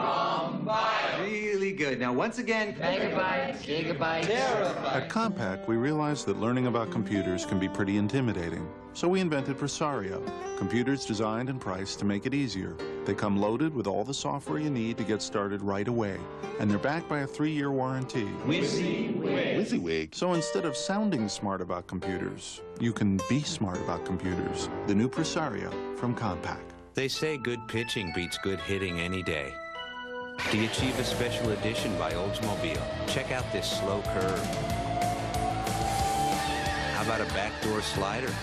Really good. Now, once again, megabytes, gigabytes, terabytes. At Compaq, we realized that learning about computers can be pretty intimidating. So we invented Presario, computers designed and priced to make it easier. They come loaded with all the software you need to get started right away. And they're backed by a 3-year warranty. WYSIWYG. So instead of sounding smart about computers, you can be smart about computers. The new Presario from Compaq. They say good pitching beats good hitting any day. The Achieve a Special Edition by Oldsmobile. Check out this slow curve. How about a backdoor slider?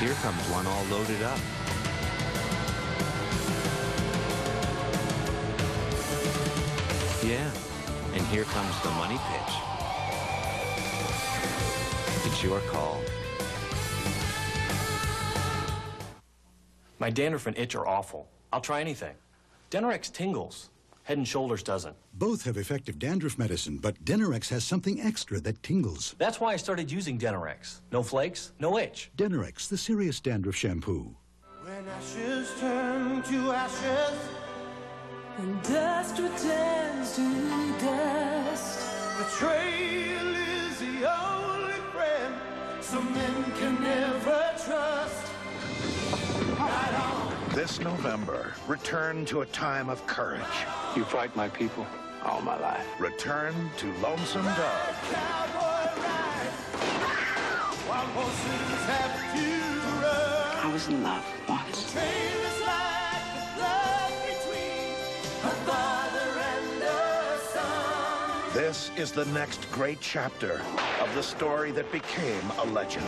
Here comes one all loaded up. Yeah, and here comes the money pitch. It's your call. My dandruff and itch are awful. I'll try anything. Denorex tingles. Head and Shoulders doesn't. Both have effective dandruff medicine, but Denorex has something extra that tingles. That's why I started using Denorex. No flakes, no itch. Denorex, the serious dandruff shampoo. When ashes turn to ashes and dust returns to dust, betrayal is the only friend some men can never trust. This November, return to a time of courage. You fight my people all my life. Return to Lonesome Dove. I was in love once. This is the next great chapter of the story that became a legend.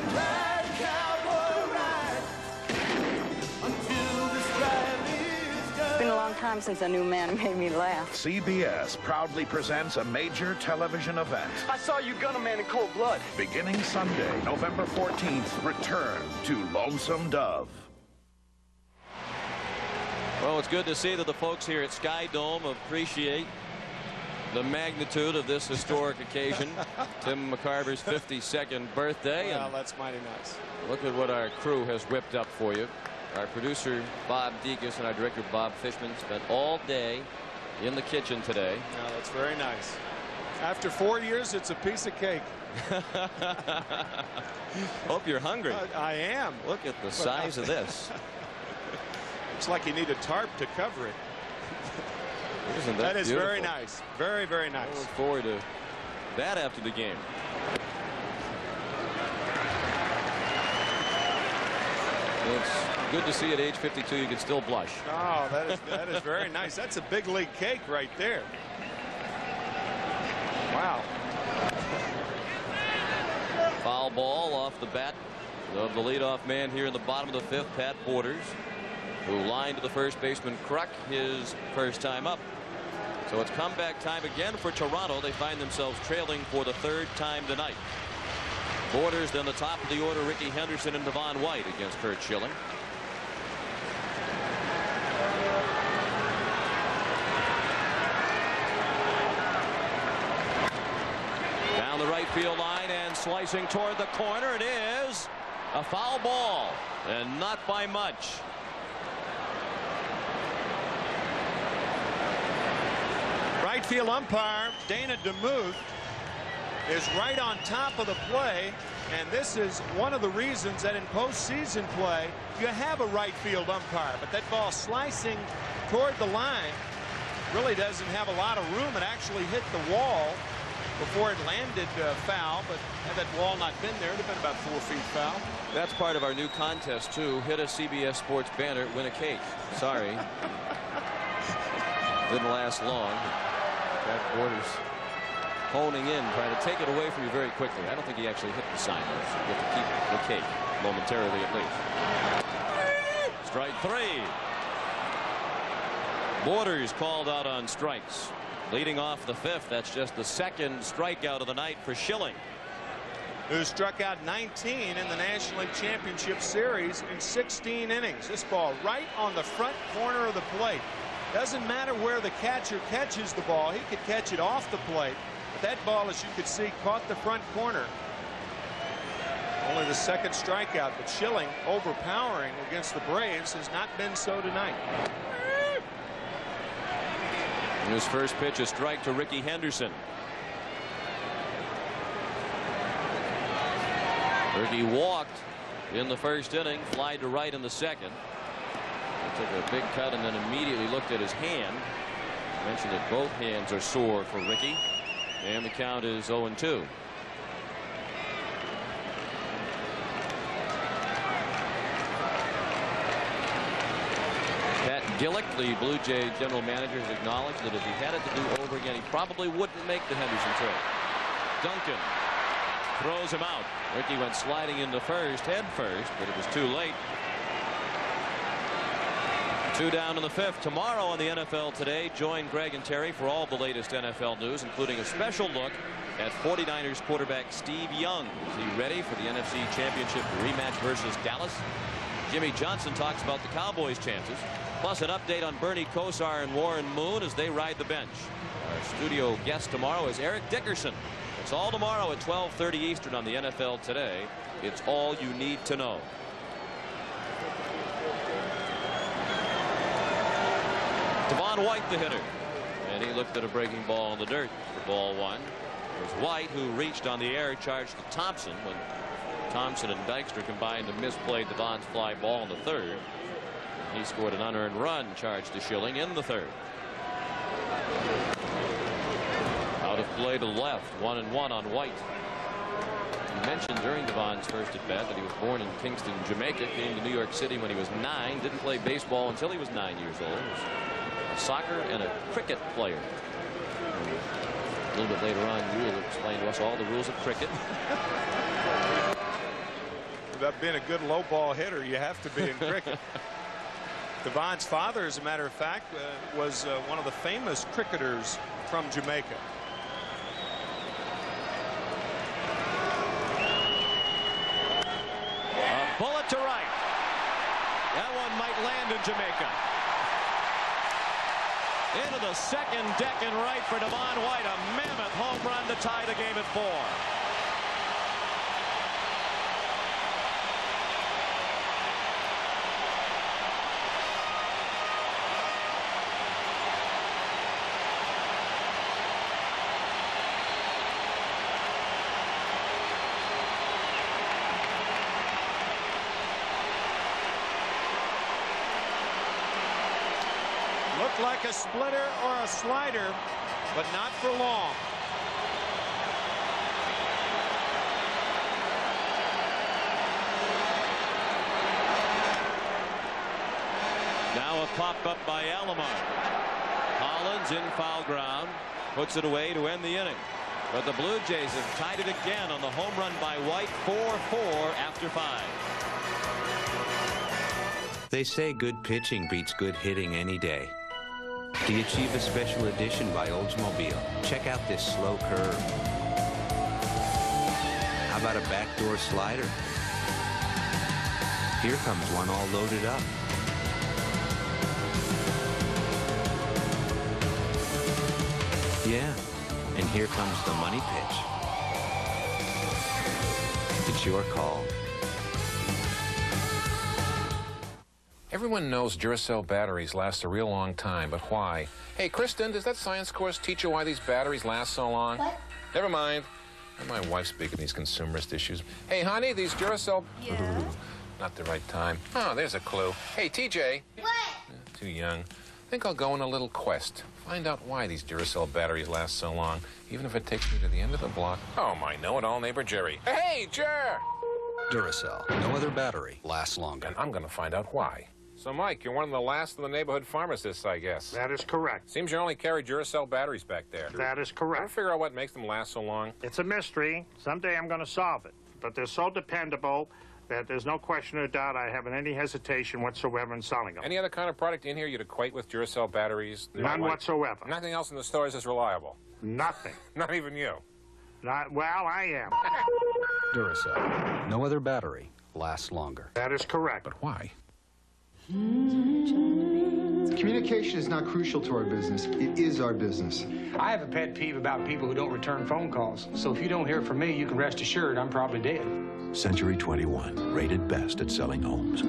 It's been a long time since a new man made me laugh. CBS proudly presents a major television event. I saw you gun a man in cold blood. Beginning Sunday, November 14th, return to Lonesome Dove. Well, it's good to see that the folks here at Sky Dome appreciate the magnitude of this historic occasion. Tim McCarver's 52nd birthday. Well, that's mighty nice. Look at what our crew has whipped up for you. Our producer, Bob Degas, and our director, Bob Fishman, spent all day in the kitchen today. No, that's very nice. After 4 years, it's a piece of cake. Hope you're hungry. I am. Look at the size of this. Looks like you need a tarp to cover it. Isn't That is beautiful? very nice. Very, very nice. I look forward to that after the game. It's good to see at age 52 you can still blush. Oh, that is very nice. That's a big league cake right there. Wow. Foul ball off the bat of the leadoff man here in the bottom of the fifth, Pat Borders, who lined to the first baseman Kruk his first time up. So it's comeback time again for Toronto. They find themselves trailing for the third time tonight. Borders, then the top of the order, Ricky Henderson and Devon White against Curt Schilling. Down the right field line and slicing toward the corner. It is a foul ball, and not by much. Right field umpire Dana DeMuth is right on top of the play, and this is one of the reasons that in postseason play you have a right field umpire, but that ball slicing toward the line really doesn't have a lot of room. It actually hit the wall before it landed foul, but had that wall not been there, it would have been about 4 feet foul. That's part of our new contest too. Hit a CBS Sports banner, win a cake. Sorry. Didn't last long. Pat Borders honing in, trying to take it away from you very quickly. I don't think he actually hit the sign. You have to keep the cake momentarily at least. Strike three. Borders called out on strikes. Leading off the fifth. That's just the second strikeout of the night for Schilling, who struck out 19 in the National League Championship Series in 16 innings. This ball right on the front corner of the plate. Doesn't matter where the catcher catches the ball. He could catch it off the plate. But that ball, as you could see, caught the front corner. Only the second strikeout, but Schilling overpowering against the Braves has not been so tonight. His first pitch, a strike to Ricky Henderson. Ricky walked in the first inning, flied to right in the second. He took a big cut and then immediately looked at his hand. Mentioned that both hands are sore for Ricky. And the count is 0-2. Pat Gillick, the Blue Jays general manager, has acknowledged that if he had it to do over again, he probably wouldn't make the Henderson trade. Duncan throws him out. Ricky went sliding into first, head first, but it was too late. 2 down in the 5th. Tomorrow on the NFL Today, join Greg and Terry for all the latest NFL news, including a special look at 49ers quarterback Steve Young. Is he ready for the NFC Championship rematch versus Dallas? Jimmy Johnson talks about the Cowboys' chances, plus an update on Bernie Kosar and Warren Moon as they ride the bench. Our studio guest tomorrow is Eric Dickerson. It's all tomorrow at 12:30 Eastern on the NFL Today. It's all you need to know. Devon White, the hitter, and he looked at a breaking ball in the dirt for ball 1. It was White who reached on the air, charged to Thompson when Thompson and Dykstra combined to misplay Devon's fly ball in the 3rd. He scored an unearned run, charged to Schilling in the 3rd. Out of play to left, 1-1 on White. He mentioned during Devon's first at bat that he was born in Kingston, Jamaica, came to New York City when he was 9, didn't play baseball until he was 9 years old. He was a soccer and a cricket player. And a little bit later on, you will explain to us all the rules of cricket. Without being a good low ball hitter, you have to be in cricket. Devon's father, as a matter of fact, was one of the famous cricketers from Jamaica. A bullet to right. That one might land in Jamaica. Into the second deck and right for Devon White. A mammoth home run to tie the game at 4. Like a splitter or a slider, but not for long. Now a pop-up by Alomar. Collins in foul ground, puts it away to end the inning. But the Blue Jays have tied it again on the home run by White, 4-4 after 5. They say good pitching beats good hitting any day. The Achieve a Special Edition by Oldsmobile. Check out this slow curve. How about a backdoor slider? Here comes one all loaded up. Yeah, and here comes the money pitch. It's your call. Everyone knows Duracell batteries last a real long time, but why? Hey, Kristen, does that science course teach you why these batteries last so long? What? Never mind. And my wife's speaking these consumerist issues. Hey, honey, these Duracell... Yeah? Not the right time. Oh, there's a clue. Hey, TJ. What? Too young. Think I'll go on a little quest. Find out why these Duracell batteries last so long, even if it takes me to the end of the block. Oh, my know-it-all neighbor, Jerry. Hey, Jer! Duracell. No other battery lasts longer. And I'm going to find out why. So, Mike, you're one of the last of the neighborhood pharmacists, I guess. That is correct. Seems you only carry Duracell batteries back there. That is I correct. don't figure out what makes them last so long. It's a mystery. Someday I'm going to solve it. But they're so dependable that there's no question or doubt I haven't any hesitation whatsoever in selling them. Any other kind of product in here you'd equate with Duracell batteries? None whatsoever. Nothing else in the store is as reliable? Nothing. Not even you? Well, I am. Duracell. No other battery lasts longer. That is correct. But why? Can Communication is not crucial to our business. It is our business. I have a pet peeve about people who don't return phone calls. So if you don't hear from me, you can rest assured I'm probably dead. Century 21, rated best at selling homes.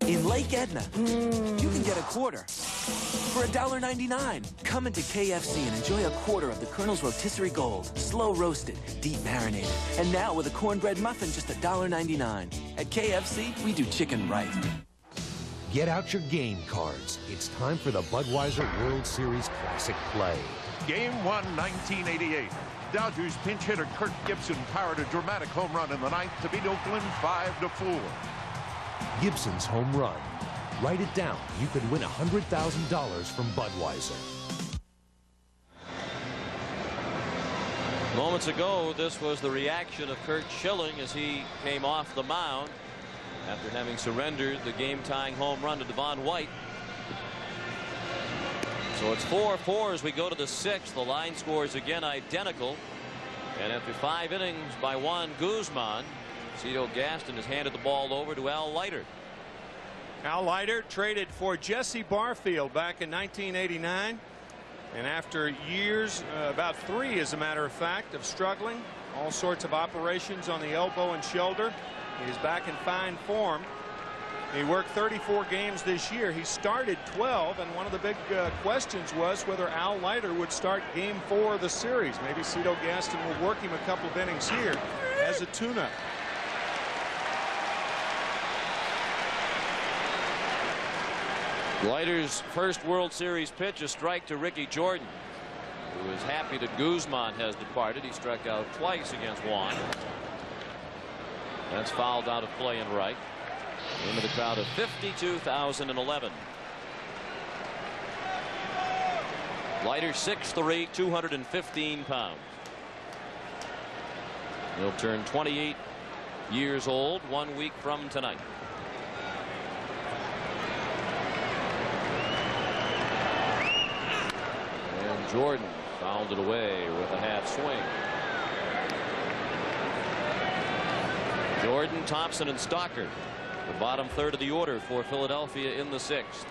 In Lake Edna, you can get a quarter for $1.99. Come into KFC and enjoy a quarter of the Colonel's Rotisserie Gold. Slow roasted, deep marinated. And now with a cornbread muffin, just $1.99. At KFC, we do chicken right. Get out your game cards. It's time for the Budweiser World Series Classic Play. Game 1, 1988. Dodgers pinch hitter Kirk Gibson powered a dramatic home run in the ninth to beat Oakland 5-4. Gibson's home run. Write it down. You could win $100,000 from Budweiser. Moments ago, this was the reaction of Curt Schilling as he came off the mound after having surrendered the game-tying home run to Devon White. So it's 4-4 as we go to the sixth. The line scores again identical. And after 5 innings by Juan Guzman, Cito Gaston has handed the ball over to Al Leiter. Al Leiter traded for Jesse Barfield back in 1989. And after years, about 3 as a matter of fact, of struggling, all sorts of operations on the elbow and shoulder, he's back in fine form. He worked 34 games this year. He started 12, and one of the big questions was whether Al Leiter would start Game 4 of the series. Maybe Cito Gaston will work him a couple of innings here as a tune-up. Leiter's first World Series pitch, a strike to Ricky Jordan, who is happy that Guzman has departed. He struck out twice against Juan. That's fouled out of play and right. Into the crowd of 52,011. Leiter 6'3", 215 pounds. He'll turn 28 years old 1 week from tonight. And Jordan fouled it away with a half swing. Jordan, Thompson, and Stocker, the bottom third of the order for Philadelphia in the sixth.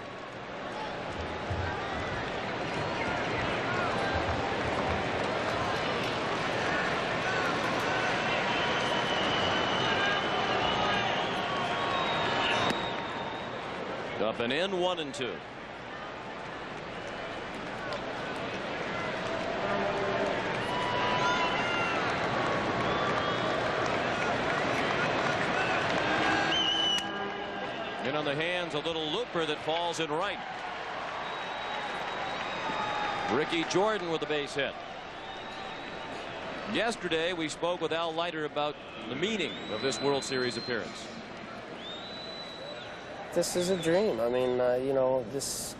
Up and in, 1-2. In on the hands, a little looper that falls in right. Ricky Jordan with a base hit. Yesterday we spoke with Al Leiter about the meaning of this World Series appearance. This is a dream. I mean, you know, this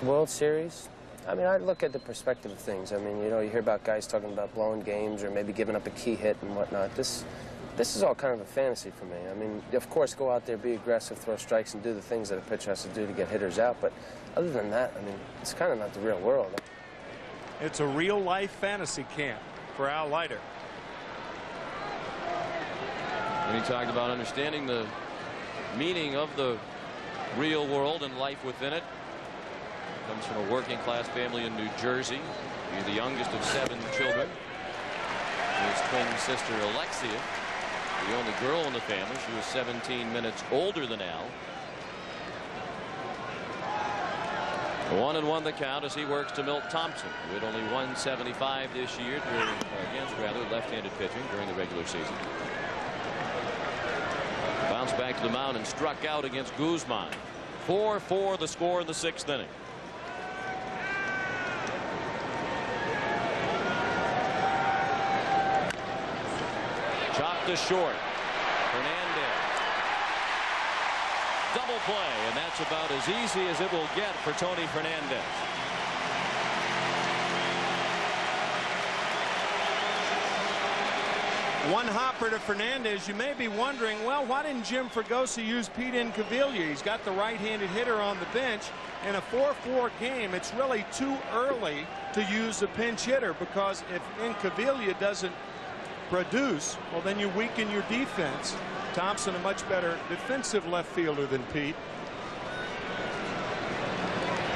World Series, I mean, I look at the perspective of things. I mean, you know, you hear about guys talking about blowing games or maybe giving up a key hit and whatnot. This is all kind of a fantasy for me. I mean, of course, go out there, be aggressive, throw strikes, and do the things that a pitcher has to do to get hitters out. But other than that, I mean, it's kind of not the real world. It's a real-life fantasy camp for Al Leiter. And he talked about understanding the meaning of the real world and life within it. Comes from a working-class family in New Jersey. He's the youngest of 7 children. His twin sister, Alexia, the only girl in the family. She was 17 minutes older than Al. 1-1 the count as he works to Milt Thompson, who hit only 175 this year against left-handed pitching during the regular season. Bounced back to the mound and struck out against Guzman. 4-4 the score in the 6th inning. Chopped to short. Fernandez. Double play, and that's about as easy as it will get for Tony Fernandez. One hopper to Fernandez. You may be wondering, well, why didn't Jim Fregosi use Pete Incaviglia? He's got the right-handed hitter on the bench. In a 4-4 game, it's really too early to use a pinch hitter, because if Incaviglia doesn't produce, well, then you weaken your defense. Thompson, a much better defensive left fielder than Pete.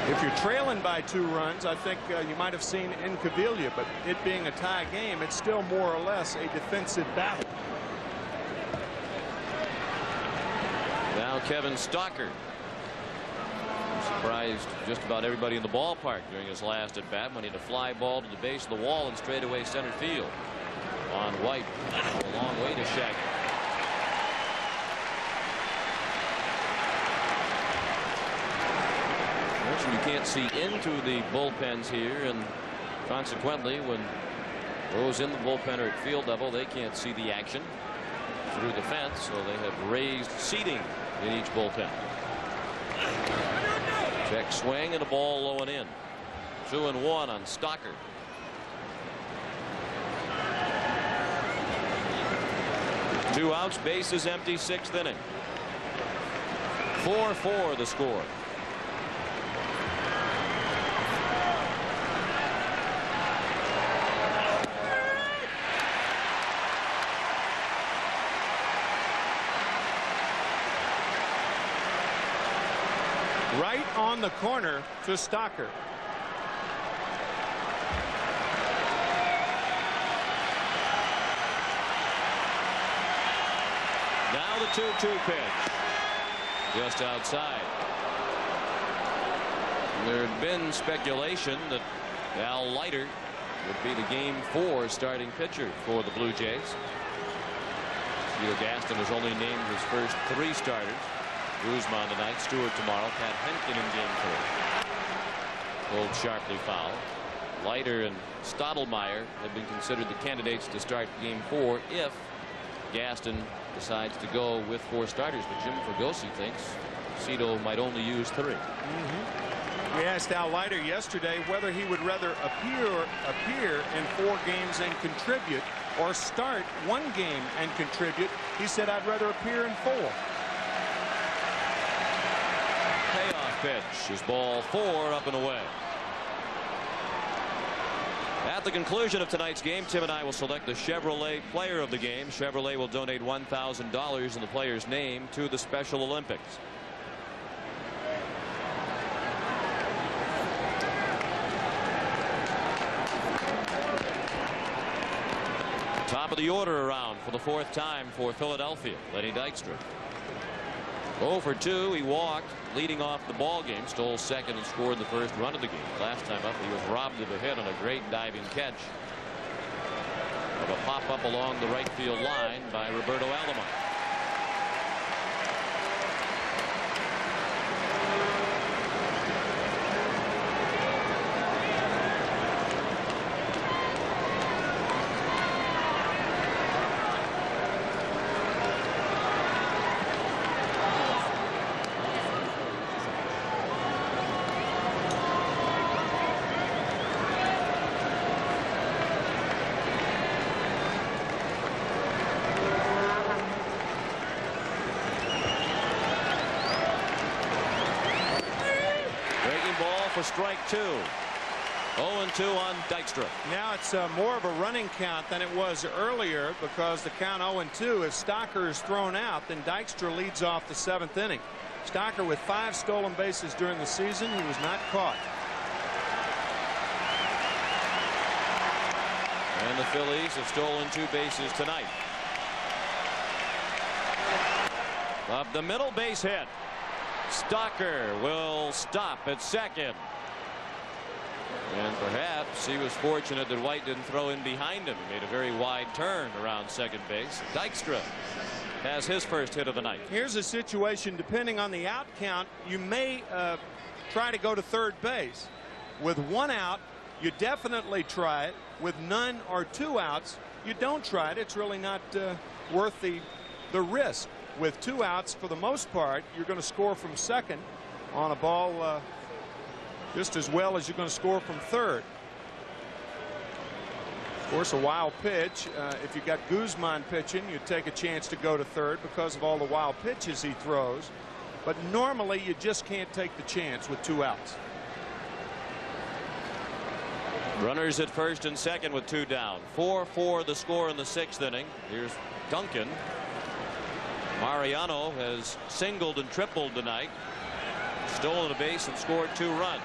If you're trailing by 2 runs, I think you might have seen Incaviglia, but it being a tie game, it's still more or less a defensive battle. Now Kevin Stalker surprised just about everybody in the ballpark during his last at bat when he had a fly ball to the base of the wall and straightaway center field. On White, a long way to Shaggy. You can't see into the bullpens here, and consequently when those in the bullpen are at field level, they can't see the action through the fence, so they have raised seating in each bullpen. Check swing and a ball low and in. 2-1 on Stalker. Two outs, bases empty, 6th inning. 4-4 the score. Right on the corner to Stalker. Now the 2-2 pitch. Just outside. There had been speculation that Al Leiter would be the Game 4 starting pitcher for the Blue Jays. Peter Gaston has only named his first 3 starters. Guzman tonight, Stewart tomorrow, Pat Henkin in Game 3. Pulled sharply foul. Leiter and Stottlemyre have been considered the candidates to start Game 4 if Gaston decides to go with 4 starters. But Jim Fregosi thinks Cito might only use 3. We asked Al Leiter yesterday whether he would rather appear in 4 games and contribute or start 1 game and contribute. He said, I'd rather appear in 4. Payoff pitch is ball 4 up and away. At the conclusion of tonight's game, Tim and I will select the Chevrolet player of the game. Chevrolet will donate $1,000 in the player's name to the Special Olympics. Top of the order around for the 4th time for Philadelphia, Lenny Dykstra. 0 for 2. He walked, leading off the ball game, stole second and scored the first run of the game. Last time up, he was robbed of a hit on a great diving catch of a pop up along the right field line by Roberto Alomar. Strike 2. 0-2 on Dykstra. Now it's more of a running count than it was earlier because the count 0-2. If Stalker is thrown out, then Dykstra leads off the 7th inning. Stalker with 5 stolen bases during the season. He was not caught. And the Phillies have stolen 2 bases tonight. Up the middle, base hit. Stalker will stop at second. And perhaps he was fortunate that White didn't throw in behind him. He made a very wide turn around second base. Dykstra has his first hit of the night. Here's a situation, depending on the out count, you may try to go to third base. With 1 out, you definitely try it. With none or 2 outs, you don't try it. It's really not worth the risk. With 2 outs, for the most part, you're going to score from second on a ball just as well as you're going to score from third. Of course, a wild pitch. If you got Guzman pitching, you take a chance to go to third because of all the wild pitches he throws. But normally, you just can't take the chance with 2 outs. Runners at first and second with 2 down. 4-4 the score in the 6th inning. Here's Duncan. Mariano has singled and tripled tonight. stolen a base and scored 2 runs.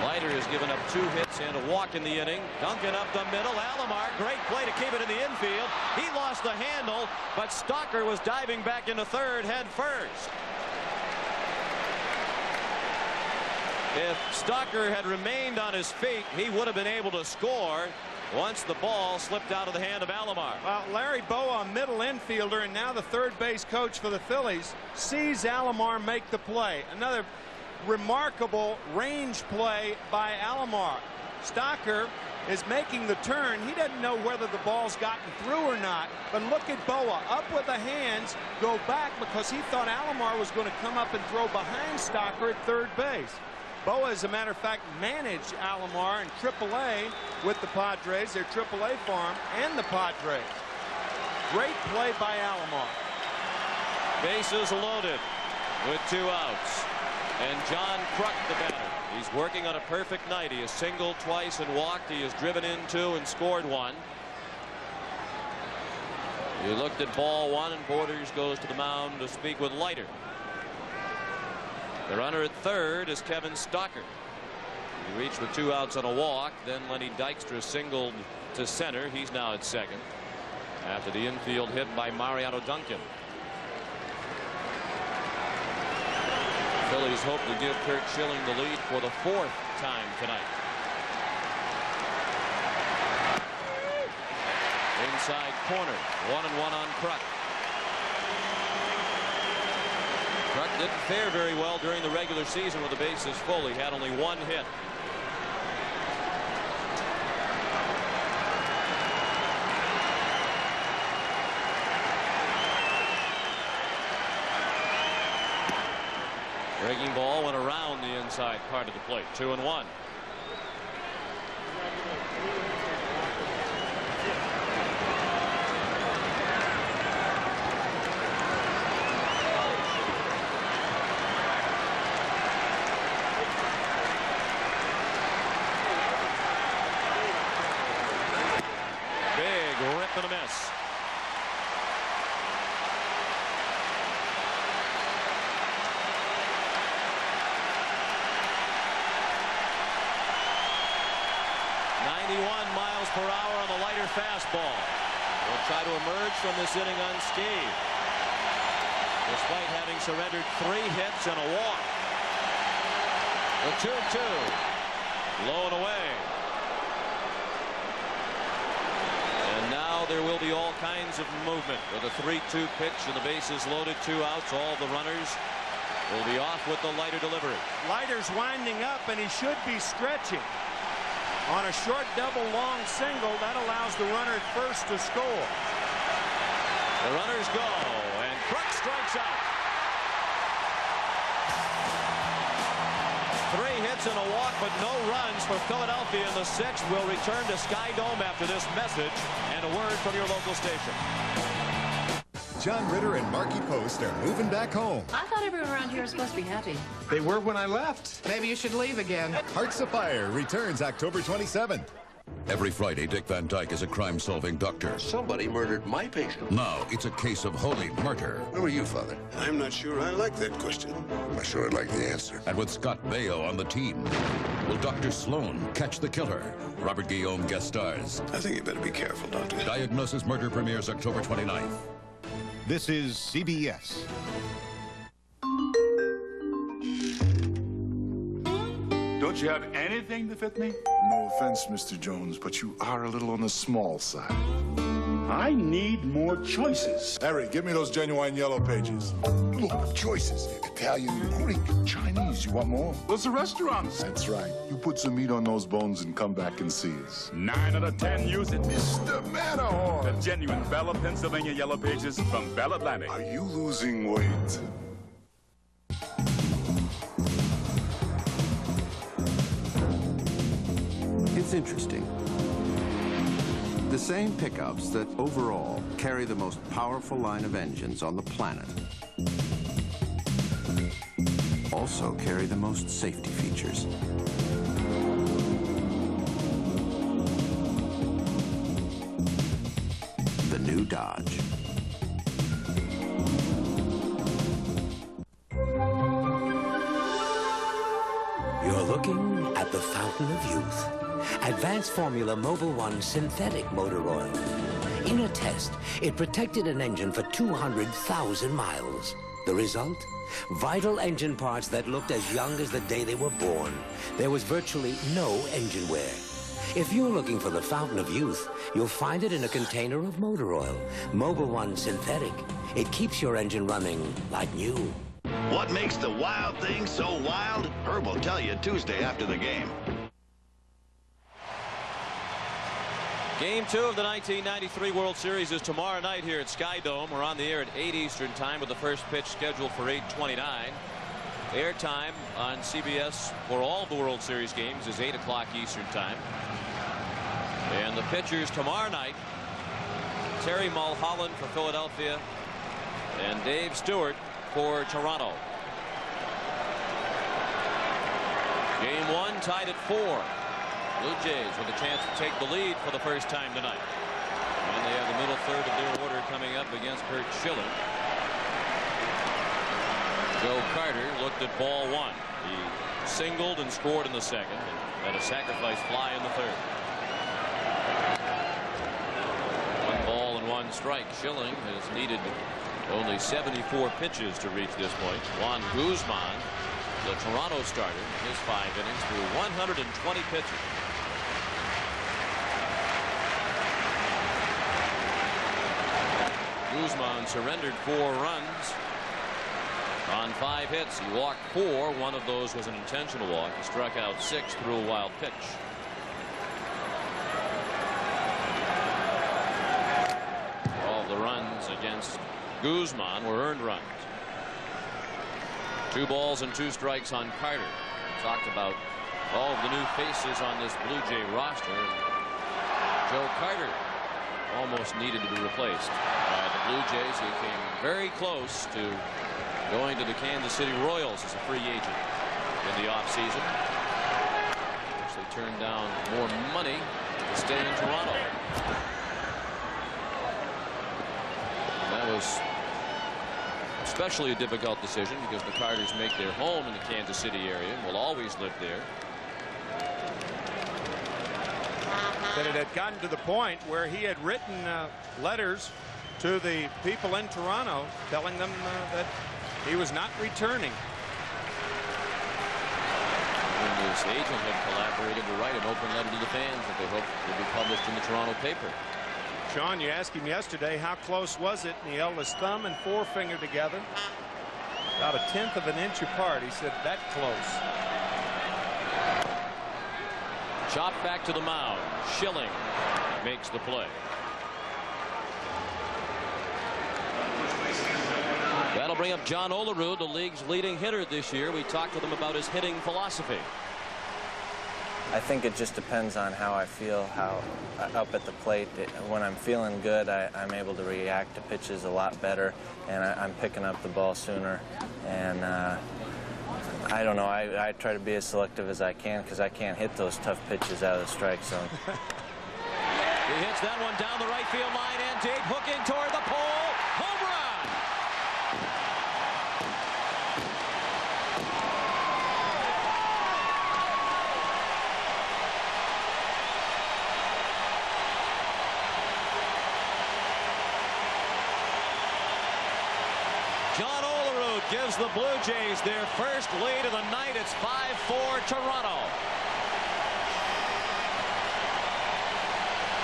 Leiter has given up 2 hits and a walk in the inning. Duncan up the middle. Alomar, great play to keep it in the infield. He lost the handle, but Stalker was diving back into third head first. If Stalker had remained on his feet, he would have been able to score once the ball slipped out of the hand of Alomar. Well, Larry Boa, middle infielder, and now the third base coach for the Phillies, sees Alomar make the play. Another remarkable range play by Alomar. Stalker is making the turn. He doesn't know whether the ball's gotten through or not, but look at Boa, up with the hands, go back because he thought Alomar was going to come up and throw behind Stalker at third base. Boa, as a matter of fact, managed Alomar in AAA with the Padres, their AAA farm, and the Padres. Great play by Alomar. Bases loaded with 2 outs. And John Kruk, the batter. He's working on a perfect night. He has singled twice and walked. He has driven in 2 and scored 1. He looked at ball 1, and Borders goes to the mound to speak with Leiter. The runner at third is Kevin Stalker. He reached with 2 outs on a walk. Then Lenny Dykstra singled to center. He's now at second after the infield hit by Mariano Duncan. Phillies hope to give Kurt Schilling the lead for the 4th time tonight. Inside corner, 1-1 on Kruk. Kruk didn't fare very well during the regular season with the bases full. He had only 1 hit. Breaking ball went around the inside part of the plate. 2-1. Big rip and a miss. Per hour on the Leiter fastball. Will try to emerge from this inning unscathed, despite having surrendered 3 hits and a walk. The 2-2, low and away. And now there will be all kinds of movement with a 3-2 pitch and the bases loaded, 2 outs. All the runners will be off with the Leiter delivery. Leiter's winding up, and he should be stretching. On a short double long single, that allows the runner at first to score. The runners go, and Kruk strikes out. 3 hits and a walk, but no runs for Philadelphia in the 6th. Will return to Sky Dome after this message and a word from your local station. John Ritter and Marky Post are moving back home. I thought everyone around here was supposed to be happy. They were when I left. Maybe you should leave again. Hearts of Fire returns October 27th. Every Friday, Dick Van Dyke is a crime-solving doctor. Somebody murdered my patient. Now, it's a case of holy murder. Who are you, Father? I'm not sure I like that question. I'm sure I like the answer. And with Scott Baio on the team, will Dr. Sloan catch the killer? Robert Guillaume guest stars. I think you better be careful, Doctor. Diagnosis Murder premieres October 29th. This is CBS. Don't you have anything to fit me? No offense, Mr. Jones, but you are a little on the small side. I need more choices. Harry, give me those genuine yellow pages. Look, choices. Italian, Greek, Chinese. You want more? Those are restaurants. That's right. You put some meat on those bones and come back and see us. 9 out of 10 use it. Mr. Matterhorn. The genuine Bella, Pennsylvania yellow pages from Bell Atlantic. Are you losing weight? It's interesting. The same pickups that overall carry the most powerful line of engines on the planet also carry the most safety features. The new Dodge. youth. Advanced Formula Mobil 1 synthetic motor oil. In a test, it protected an engine for 200,000 miles. The result? Vital engine parts that looked as young as the day they were born. There was virtually no engine wear. If you're looking for the fountain of youth, you'll find it in a container of motor oil. Mobil 1 synthetic. It keeps your engine running like new. What makes the wild thing so wild? Herb will tell you Tuesday after the game. Game 2 of the 1993 World Series is tomorrow night here at Sky Dome. We're on the air at 8 Eastern time with the first pitch scheduled for 8:29. Airtime on CBS for all of the World Series games is 8 o'clock Eastern time. And the pitchers tomorrow night, Terry Mulholland for Philadelphia and Dave Stewart for Toronto. Game 1 tied at 4. Blue Jays with a chance to take the lead for the first time tonight. And they have the middle third of their order coming up against Kurt Schilling. Joe Carter looked at ball 1. He singled and scored in the second and had a sacrifice fly in the third. 1 ball and 1 strike. Schilling has needed only 74 pitches to reach this point. Juan Guzman, the Toronto starter, his 5 innings threw 120 pitches. Guzman surrendered 4 runs on 5 hits. He walked 4. One of those was an intentional walk. He struck out 6 through a wild pitch. All the runs against Guzman were earned runs. 2 balls and 2 strikes on Carter. We talked about all of the new faces on this Blue Jay roster. Joe Carter almost needed to be replaced by the Blue Jays. He came very close to going to the Kansas City Royals as a free agent in the offseason. They turned down more money to stay in Toronto. That was especially a difficult decision because the Carters make their home in the Kansas City area and will always live there. That it had gotten to the point where he had written letters to the people in Toronto telling them that he was not returning. And his agent had collaborated to write an open letter to the fans that they hoped would be published in the Toronto paper. Sean, you asked him yesterday how close was it, and he held his thumb and forefinger together about 1/10 of an inch apart. He said that close. Chopped back to the mound. Schilling makes the play. That'll bring up John Olerud, the league's leading hitter this year. We talked with him about his hitting philosophy. I think it just depends on how I feel, how up at the plate. When I'm feeling good, I'm able to react to pitches a lot better, and I'm picking up the ball sooner. And I don't know, I try to be as selective as I can because I can't hit those tough pitches out of the strike zone. He hits that one down the right field line and deep, hooking toward the pole. Home run! John Olerud gives the Blue Jays their first lead of the night. It's 5-4 Toronto.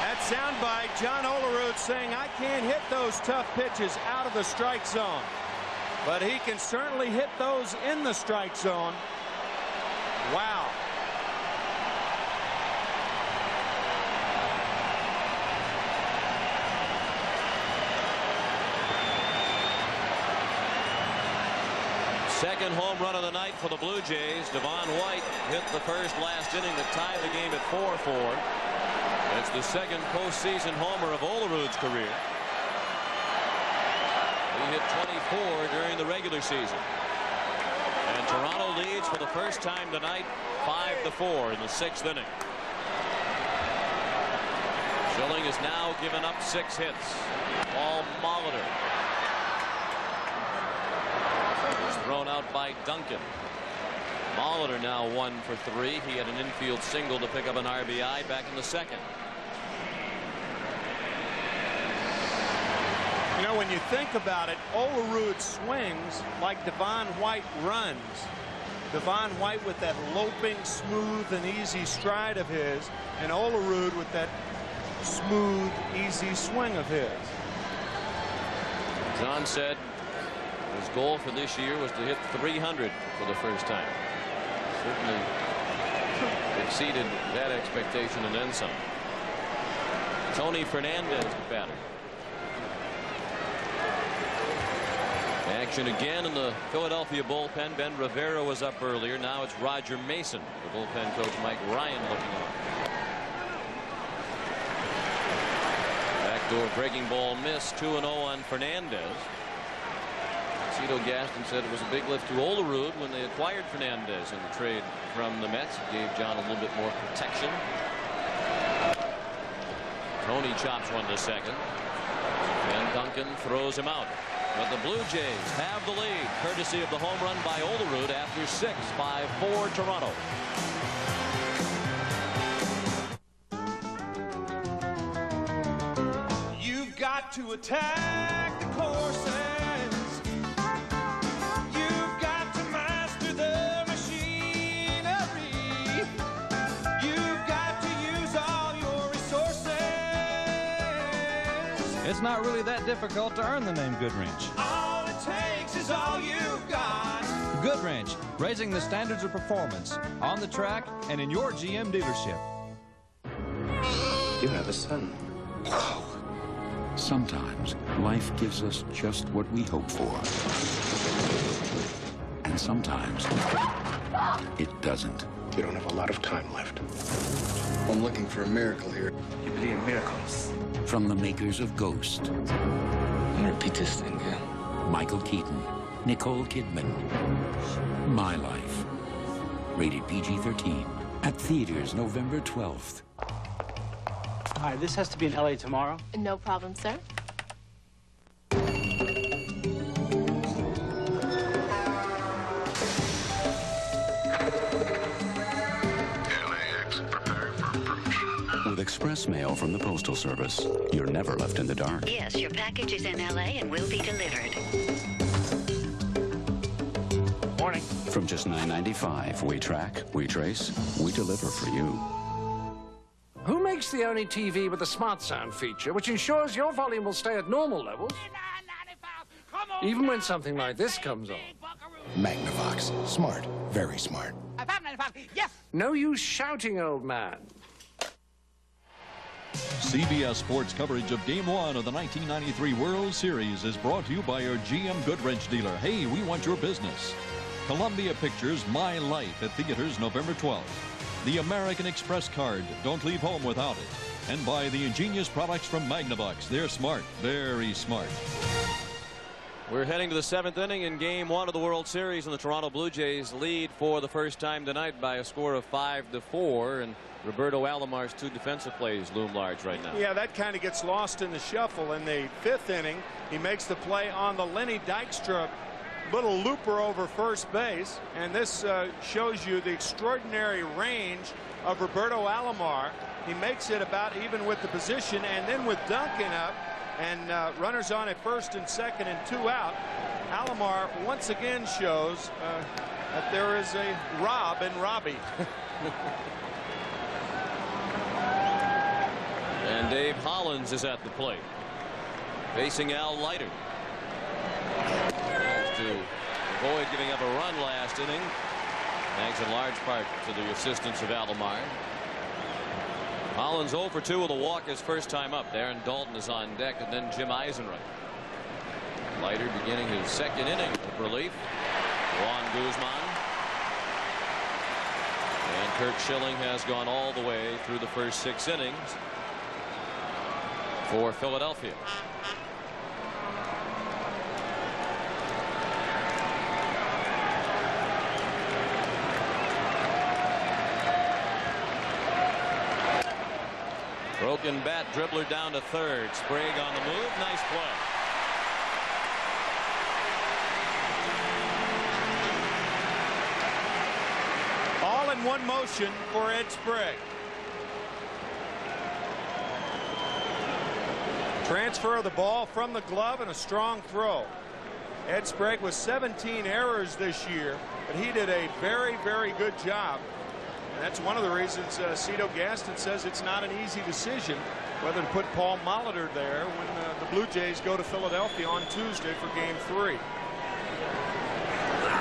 That sound by John Olerud saying, I can't hit those tough pitches out of the strike zone. But he can certainly hit those in the strike zone. Wow. Second home run of the night for the Blue Jays. Devon White hit the first last inning to tie the game at 4-4. It's the second postseason homer of Olerud's career. He hit 24 during the regular season. And Toronto leads for the first time tonight 5-4 in the 6th inning. Schilling has now given up 6 hits. Paul Molitor thrown out by Duncan. Molitor now 1 for 3. He had an infield single to pick up an RBI back in the second. You know, when you think about it, Olerud swings like Devon White runs. Devon White with that loping, smooth, and easy stride of his, and Olerud with that smooth, easy swing of his. John said his goal for this year was to hit 300 for the first time. Certainly exceeded that expectation and then some. Tony Fernandez, the batter. Action again in the Philadelphia bullpen. Ben Rivera was up earlier. Now it's Roger Mason. The bullpen coach Mike Ryan looking on. Backdoor breaking ball missed. 2-0 on Fernandez. Cito Gaston said it was a big lift to Olerud when they acquired Fernandez in the trade from the Mets. It gave John a little bit more protection. Tony chops one to second. And Duncan throws him out. But the Blue Jays have the lead, courtesy of the home run by Olerud after 6, 5-4 Toronto. You've got to attack the courses. You've got to master the machinery. You've got to use all your resources. It's not really that difficult to earn the name Goodwrench. All it takes is all you've got. Goodwrench, raising the standards of performance on the track and in your GM dealership. You have a son. Sometimes life gives us just what we hope for. And sometimes it doesn't. You don't have a lot of time left. I'm looking for a miracle here. You believe in miracles? From the makers of Ghost. I'm gonna repeat this thing, yeah? Michael Keaton, Nicole Kidman. My Life. Rated PG-13. At theaters November 12th. Hi, this has to be in LA tomorrow. No problem, sir. LAX, prepare for approach. With express mail from the Postal Service, you're never left in the dark. Yes, your package is in LA and will be delivered. Morning. From just $9.95, we track, we trace, we deliver for you. Who makes the only TV with a smart sound feature, which ensures your volume will stay at normal levels, even when something like this comes on? Magnavox. Smart. Very smart. Yes! No use shouting, old man. CBS Sports coverage of Game 1 of the 1993 World Series is brought to you by your GM Goodwrench dealer. Hey, we want your business. Columbia Pictures' My Life at theaters November 12th. The American Express card. Don't leave home without it. And by the ingenious products from Magnavox. They're smart. Very smart. We're heading to the 7th inning in Game 1 of the World Series, and the Toronto Blue Jays lead for the first time tonight by a score of 5-4. And Roberto Alomar's 2 defensive plays loom large right now. Yeah, that kind of gets lost in the shuffle. In the 5th inning, he makes the play on the Lenny Dykstra little looper over first base, and this shows you the extraordinary range of Roberto Alomar. He makes it about even with the position, and then with Duncan up and runners on at first and second and 2 out, Alomar once again shows that there is a Rob in Robbie. And Dave Hollins is at the plate, facing Al Leiter. To avoid giving up a run last inning, thanks in large part to the assistance of Alomar. Hollins 0 for 2 with a walk his first time up. Aaron Dalton is on deck, and then Jim Eisenreich. Leiter beginning his 2nd inning of relief. Juan Guzman. And Kurt Schilling has gone all the way through the first 6 innings for Philadelphia. Broken bat, dribbler down to third. Sprague on the move. Nice play. in motion for Ed Sprague. Transfer of the ball from the glove and a strong throw. Ed Sprague with 17 errors this year, but he did a very, very good job. And that's one of the reasons Cito Gaston says it's not an easy decision whether to put Paul Molitor there when the Blue Jays go to Philadelphia on Tuesday for Game 3.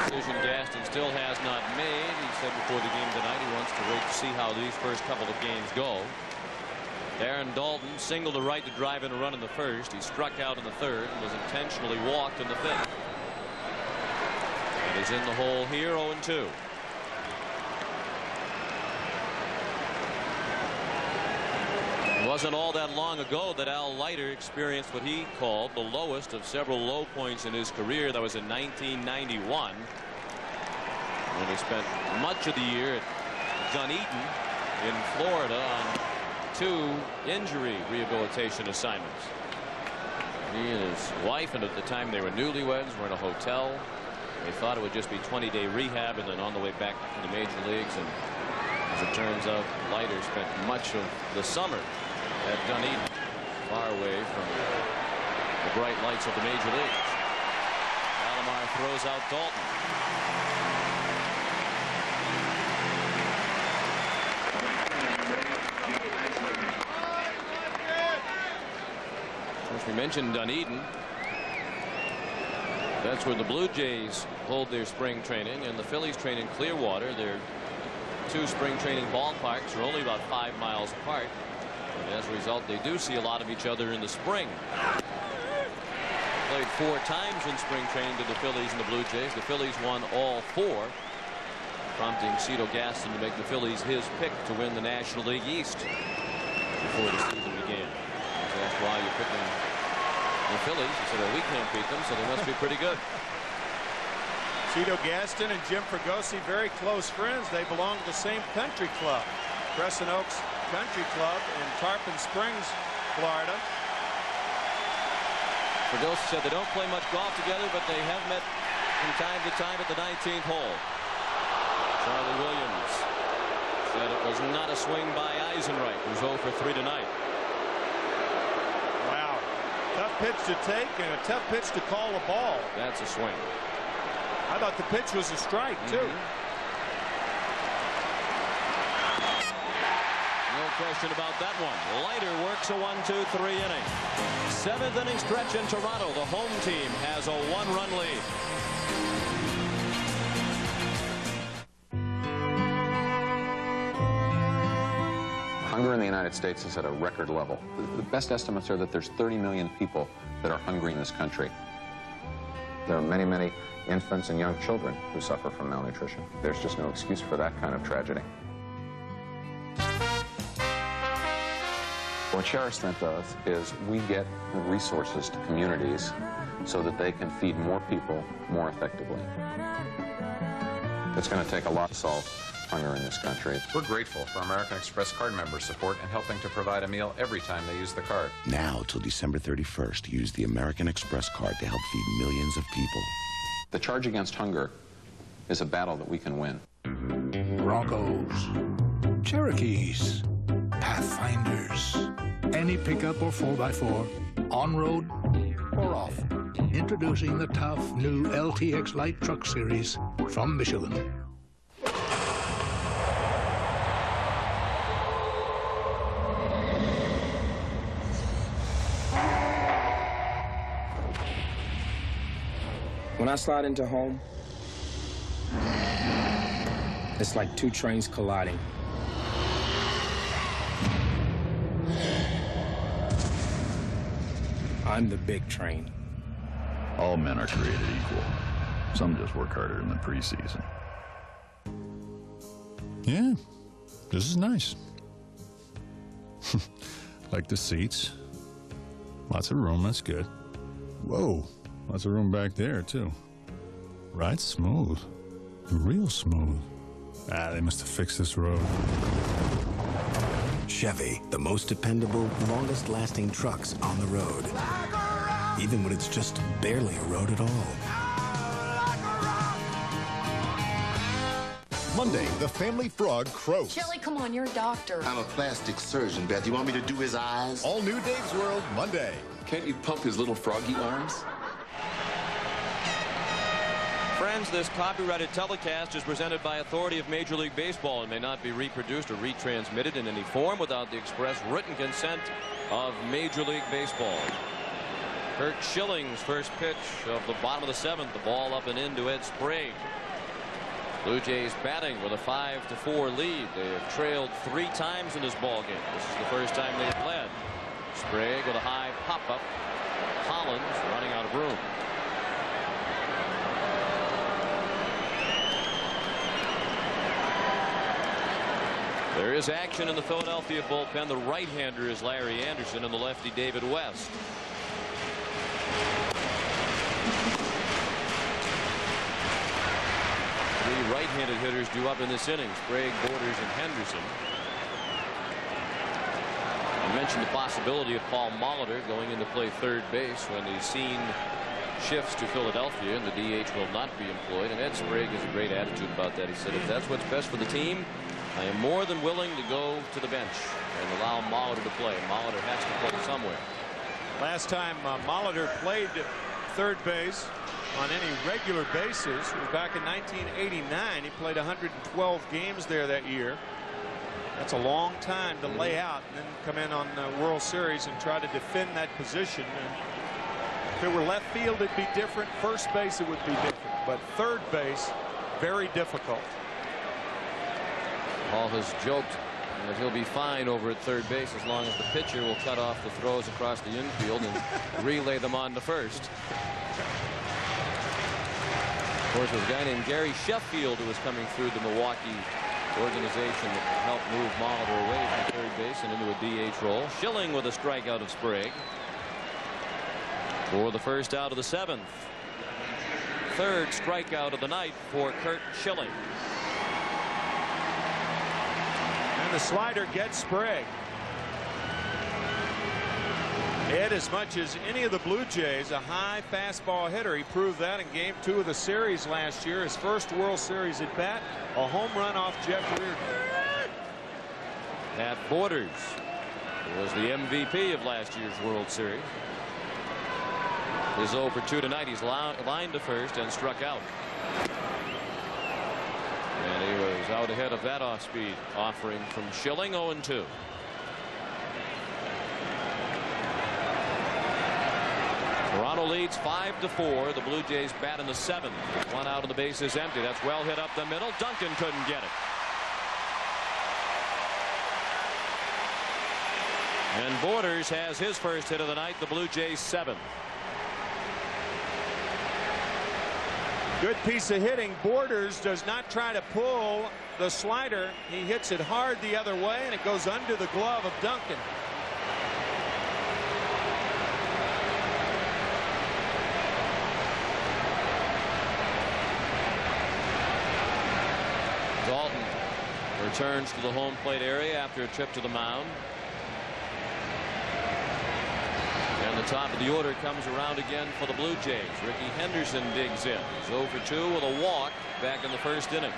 Decision Gaston still has not made. He said before the game tonight he wants to wait to see how these first couple of games go. Aaron Dalton singled to right to drive in a run in the first. He struck out in the third and was intentionally walked in the fifth. And he's in the hole here, 0-2. It wasn't all that long ago that Al Leiter experienced what he called the lowest of several low points in his career. That was in 1991 when he spent much of the year at Dunedin in Florida on 2 injury rehabilitation assignments. He and his wife, and at the time they were newlyweds, were in a hotel. They thought it would just be 20-day rehab and then on the way back to the major leagues. And as it turns out, Leiter spent much of the summer at Dunedin, far away from the bright lights of the major leagues. Alomar throws out Dalton. As we mentioned Dunedin, that's where the Blue Jays hold their spring training, and the Phillies train in Clearwater. Their 2 spring training ballparks are only about 5 miles apart. And as a result, they do see a lot of each other in the spring. Played 4 times in spring training to the Phillies and the Blue Jays. The Phillies won all 4, prompting Cito Gaston to make the Phillies his pick to win the National League East before the season began. So that's why you're picking the Phillies. He said, well, we can't beat them, so they must be pretty good. Cito Gaston and Jim Fregosi, very close friends. They belong to the same country club, Crescent Oaks Country Club in Tarpon Springs, Florida. Fregosi said they don't play much golf together, but they have met from time to time at the 19th hole. Charlie Williams said it was not a swing by Eisenreich, who's 0 for 3 tonight. Wow. Tough pitch to take and a tough pitch to call a ball. That's a swing. I thought the pitch was a strike, too. No question about that one. Leiter works a 1-2-3 inning. 7th inning stretch in Toronto. The home team has a 1-run lead. Hunger in the United States is at a record level. The best estimates are that there's 30 million people that are hungry in this country. There are many, many infants and young children who suffer from malnutrition. There's just no excuse for that kind of tragedy. What Share Our Strength does is we get the resources to communities so that they can feed more people more effectively. It's going to take a lot to solve hunger in this country. We're grateful for American Express card member support in helping to provide a meal every time they use the card. Now till December 31st, use the American Express card to help feed millions of people. The charge against hunger is a battle that we can win. Broncos, Cherokees, Pathfinders, any pickup or 4x4, on-road or off. Introducing the tough new LTX Light Truck Series from Michelin. When I slide into home, it's like 2 trains colliding. I'm the big train. All men are created equal. Some just work harder in the preseason. Yeah, this is nice. Like the seats. Lots of room, that's good. Whoa, lots of room back there, too. Right, smooth. Real smooth. Ah, they must have fixed this road. Chevy, the most dependable, longest-lasting trucks on the road. Even when it's just barely a road at all. Monday, the family frog croaks. Shelly, come on, you're a doctor. I'm a plastic surgeon, Beth. You want me to do his eyes? All new Dave's World, Monday. Can't you pump his little froggy arms? Friends, this copyrighted telecast is presented by authority of Major League Baseball and may not be reproduced or retransmitted in any form without the express written consent of Major League Baseball. Kurt Schilling's first pitch of the bottom of the 7th. The ball up and in to Ed Sprague. Blue Jays batting with a 5-4 lead. They have trailed 3 times in this ball game. This is the first time they've led. Sprague with a high pop-up. Collins running out of room. There is action in the Philadelphia bullpen. The right-hander is Larry Anderson and the lefty David West. Three right-handed hitters due up in this inning. Sprague, Borders, and Henderson. I mentioned the possibility of Paul Molitor going into play third base when the scene shifts to Philadelphia and the DH will not be employed. And Ed Sprague has a great attitude about that. He said, if that's what's best for the team, I am more than willing to go to the bench and allow Molitor to play. Molitor has to play somewhere. Last time Molitor played third base on any regular basis was back in 1989. He played 112 games there that year. That's a long time to lay out and then come in on the World Series and try to defend that position. And if it were left field, it'd be different. First base, it would be different. But third base, very difficult. Paul has joked that he'll be fine over at third base as long as the pitcher will cut off the throws across the infield and relay them on to first. Of course, there's a guy named Gary Sheffield who was coming through the Milwaukee organization that helped move Molitor away from third base and into a DH role. Schilling with a strikeout of Sprague for the first out of the 7th. Third strikeout of the night for Kurt Schilling. And the slider gets Sprague. Ed, as much as any of the Blue Jays, a high fastball hitter. He proved that in game 2 of the series last year. His first World Series at bat, a home run off Jeff Reardon. At Borders was the MVP of last year's World Series. His 0 for 2 tonight. He's lined to first and struck out. And he was out ahead of that off-speed offering from Schilling. 0-2. Toronto leads 5-4. The Blue Jays bat in the 7th. One out of the base is empty. That's well hit up the middle. Duncan couldn't get it. And Borders has his first hit of the night. The Blue Jays 7th. Good piece of hitting. Borders does not try to pull the slider. He hits it hard the other way, and it goes under the glove of Duncan. Dalton returns to the home plate area after a trip to the mound. And the top of the order comes around again for the Blue Jays. Ricky Henderson digs in. He's 0 for 2 with a walk back in the first inning.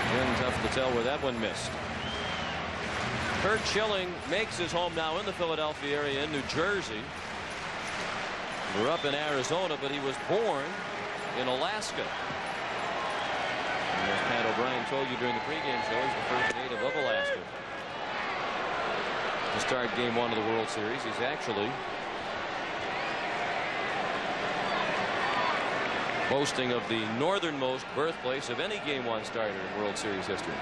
Again, tough to tell where that one missed. Kurt Schilling makes his home now in the Philadelphia area in New Jersey. We're up in Arizona, but he was born in Alaska. And as Pat O'Brien told you during the pregame show, he's the first native of Alaska to start game 1 of the World Series. He's actually boasting of the northernmost birthplace of any game 1 starter in World Series history.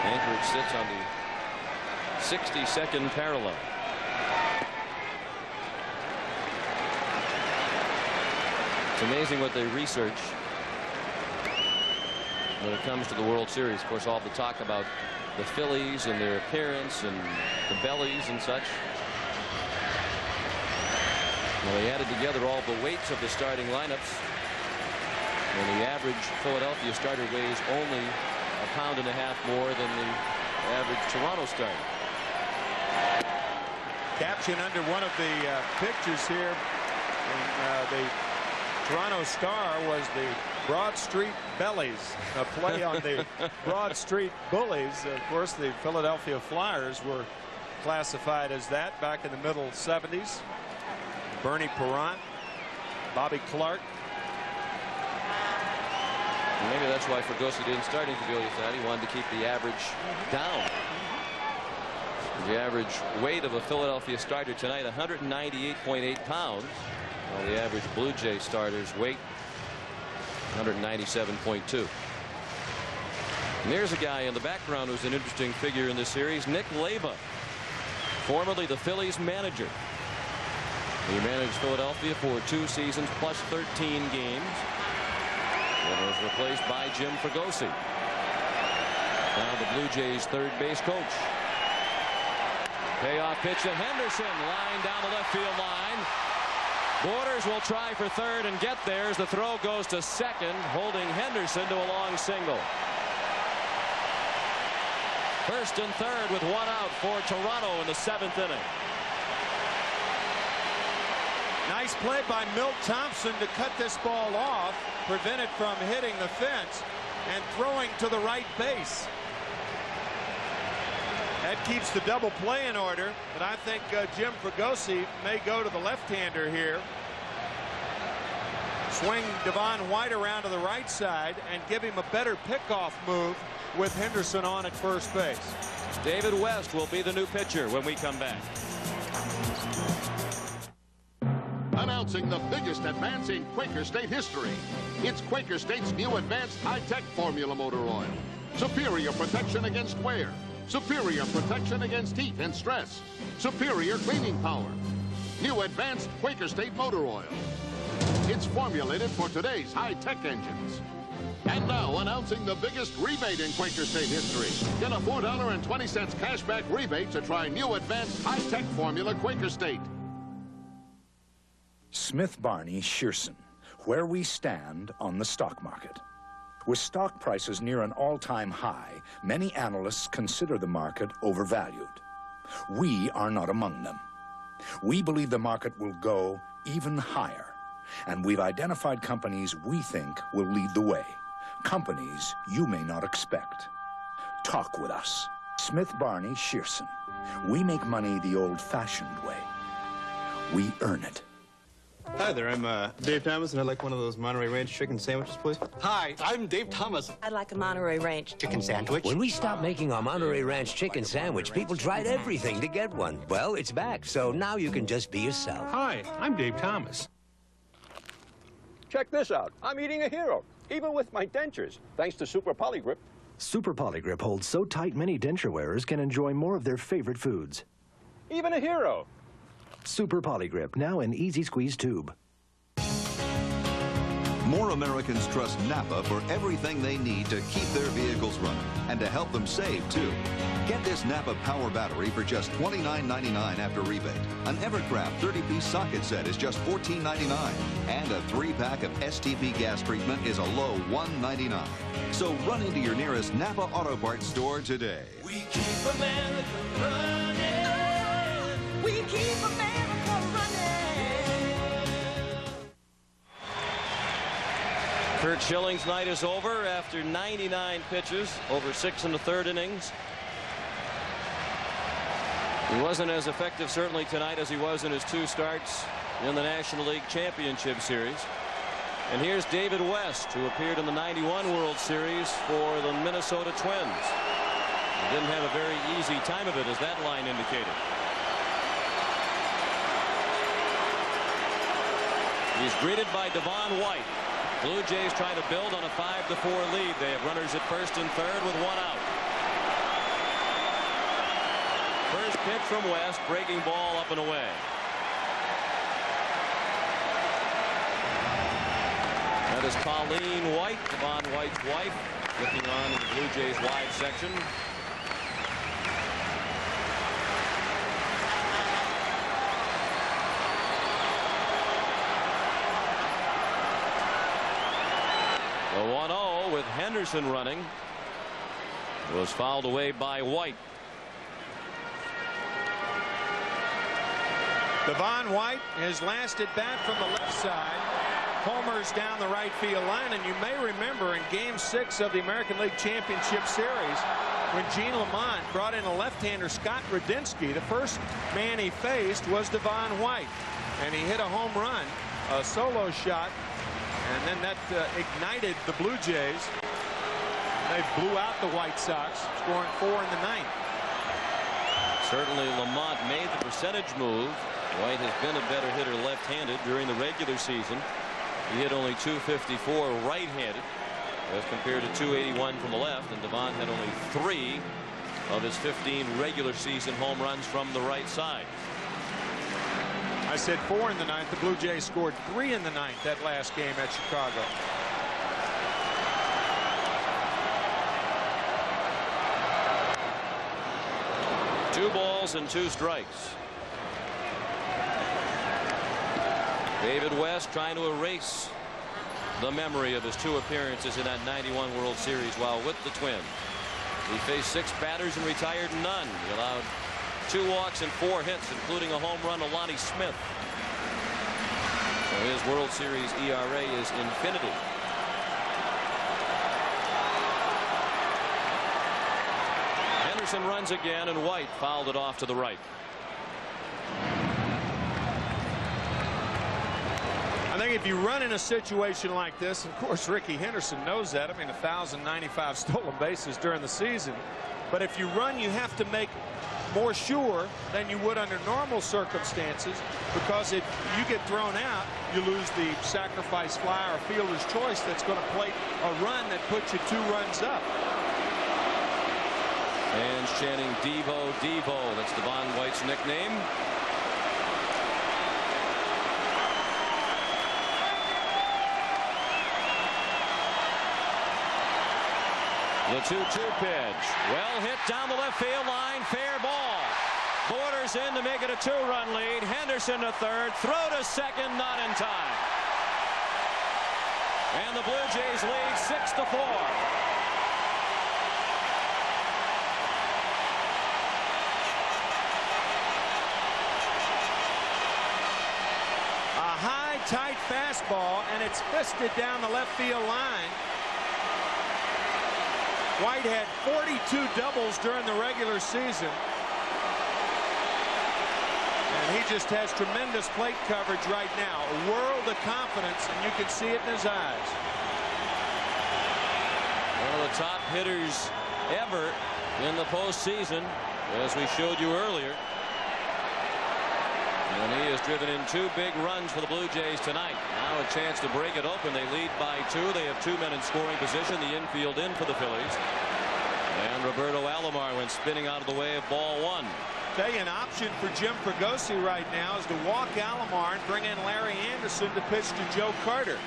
Anchorage sits on the 62nd parallel. It's amazing what they research when it comes to the World Series. Of course, all the talk about the Phillies and their appearance and the bellies and such. Well, they added together all the weights of the starting lineups. And the average Philadelphia starter weighs only 1.5 pounds more than the average Toronto starter. Caption under one of the pictures here in the Toronto Star was the Broad Street Bellies, a play on the Broad Street Bullies. Of course, the Philadelphia Flyers were classified as that back in the middle 70s. Bernie Perrant, Bobby Clark. Maybe that's why Fregosi didn't start in Cavalier tonight. He wanted to keep the average down. The average weight of a Philadelphia starter tonight, 198.8 pounds. While the average Blue Jay starter's weight, 197.2. And there's a guy in the background who's an interesting figure in this series, Nick Leyba, formerly the Phillies manager. He managed Philadelphia for 2 seasons plus 13 games. And was replaced by Jim Fregosi. Now the Blue Jays' third base coach. Payoff pitch to Henderson, line down the left field line. Borders will try for third and get there as the throw goes to second, holding Henderson to a long single. First and third with 1 out for Toronto in the 7th inning. Nice play by Milt Thompson to cut this ball off, prevent it from hitting the fence, and throwing to the right base. That keeps the double play in order, but I think Jim Fregosi may go to the left-hander here. Swing Devon White around to the right side and give him a better pickoff move with Henderson on at first base. David West will be the new pitcher when we come back. Announcing the biggest advance in Quaker State history. It's Quaker State's new advanced high-tech formula motor oil. Superior protection against wear. Superior protection against heat and stress. Superior cleaning power. New advanced Quaker State motor oil. It's formulated for today's high-tech engines. And now announcing the biggest rebate in Quaker State history. Get a $4.20 cashback rebate to try new advanced high-tech formula Quaker State. Smith Barney Shearson, where we stand on the stock market. With stock prices near an all-time high, many analysts consider the market overvalued. We are not among them. We believe the market will go even higher, and we've identified companies we think will lead the way. Companies you may not expect. Talk with us. Smith Barney Shearson. We make money the old-fashioned way. We earn it. Hi there, I'm Dave Thomas, and I'd like one of those Monterey Ranch chicken sandwiches, please. Hi, I'm Dave Thomas. I'd like a Monterey Ranch Chicken sandwich. When we stopped making our Monterey Ranch chicken sandwich, people tried everything to get one. Well, it's back, so now you can just be yourself. Hi, I'm Dave Thomas. Check this out. I'm eating a hero, even with my dentures, thanks to Super Polygrip. Super Polygrip holds so tight many denture wearers can enjoy more of their favorite foods. Even a hero. Super Polygrip, now in easy squeeze tube. More Americans trust Napa for everything they need to keep their vehicles running and to help them save, too. Get this Napa Power Battery for just $29.99 after rebate. An Evercraft 30-piece socket set is just $14.99. And a 3-pack of STP gas treatment is a low $1.99. So run into your nearest Napa Auto Parts store today. We keep America running. We keep America running. Kurt Schilling's night is over after 99 pitches over 6 1/3 innings. He wasn't as effective certainly tonight as he was in his 2 starts in the National League Championship Series. And here's David West, who appeared in the '91 World Series for the Minnesota Twins. He didn't have a very easy time of it, as that line indicated. He's greeted by Devon White. Blue Jays trying to build on a 5-4 lead. They have runners at first and third with 1 out. First pitch from West, breaking ball up and away. That is Colleen White, Devon White's wife, looking on in the Blue Jays live section. with Henderson running. Was fouled away by White. Devon White, his last at bat from the left side, homers down the right field line. And you may remember in Game 6 of the American League Championship Series, when Gene Lamont brought in a left-hander, Scott Radinsky, the first man he faced was Devon White, and he hit a home run, a solo shot, and then that ignited the Blue Jays. They blew out the White Sox, scoring 4 in the ninth. Certainly Lamont made the percentage move. White has been a better hitter left-handed during the regular season. He hit only .254 right-handed as compared to .281 from the left, and Devon had only 3 of his 15 regular season home runs from the right side. I said 4 in the ninth. The Blue Jays scored 3 in the ninth that last game at Chicago. Two balls and 2 strikes. David West trying to erase the memory of his 2 appearances in that '91 World Series while with the Twins. He faced 6 batters and retired none. He allowed 2 walks and 4 hits, including a home run to Lonnie Smith. So his World Series ERA is infinity. Henderson runs again, and White fouled it off to the right. I think if you run in a situation like this, of course Ricky Henderson knows that. I mean, 1,095 stolen bases during the season. But if you run, you have to make more sure than you would under normal circumstances, because if you get thrown out, you lose the sacrifice fly or fielder's choice that's going to plate a run that puts you 2 runs up. Fans chanting Devo, Devo. That's Devon White's nickname. The 2-2 pitch. Well hit down the left field line. Fair ball. Borders in to make it a 2-run lead. Henderson to third. Throw to second. Not in time. And the Blue Jays lead 6-4. A high, tight fastball, and it's fisted down the left field line. White had 42 doubles during the regular season. And he just has tremendous plate coverage right now. A world of confidence, and you can see it in his eyes. One of the top hitters ever in the postseason, as we showed you earlier. And he has driven in 2 big runs for the Blue Jays tonight. Now a chance to break it open. They lead by 2. They have 2 men in scoring position. The infield in for the Phillies. And Roberto Alomar went spinning out of the way of ball 1. Tell you, an option for Jim Fregosi right now is to walk Alomar and bring in Larry Anderson to pitch to Joe Carter.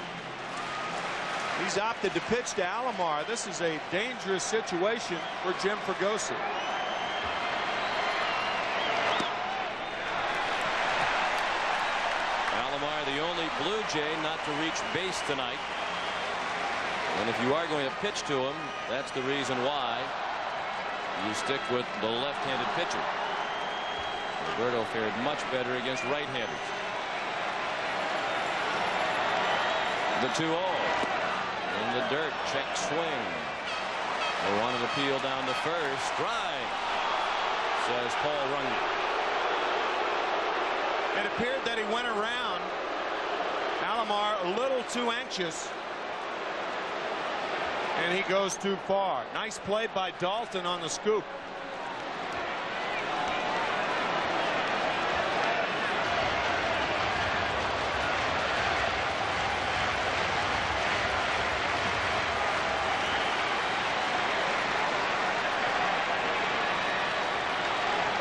He's opted to pitch to Alomar. This is a dangerous situation for Jim Fregosi. The only Blue Jay not to reach base tonight. And if you are going to pitch to him, that's the reason why you stick with the left-handed pitcher. Roberto fared much better against right-handers. The 2-0 in the dirt. Check swing. They wanted to peel down to first. Strike, says Paul Runge. It appeared that he went around Alomar a little too anxious, and he goes too far. Nice play by Dalton on the scoop.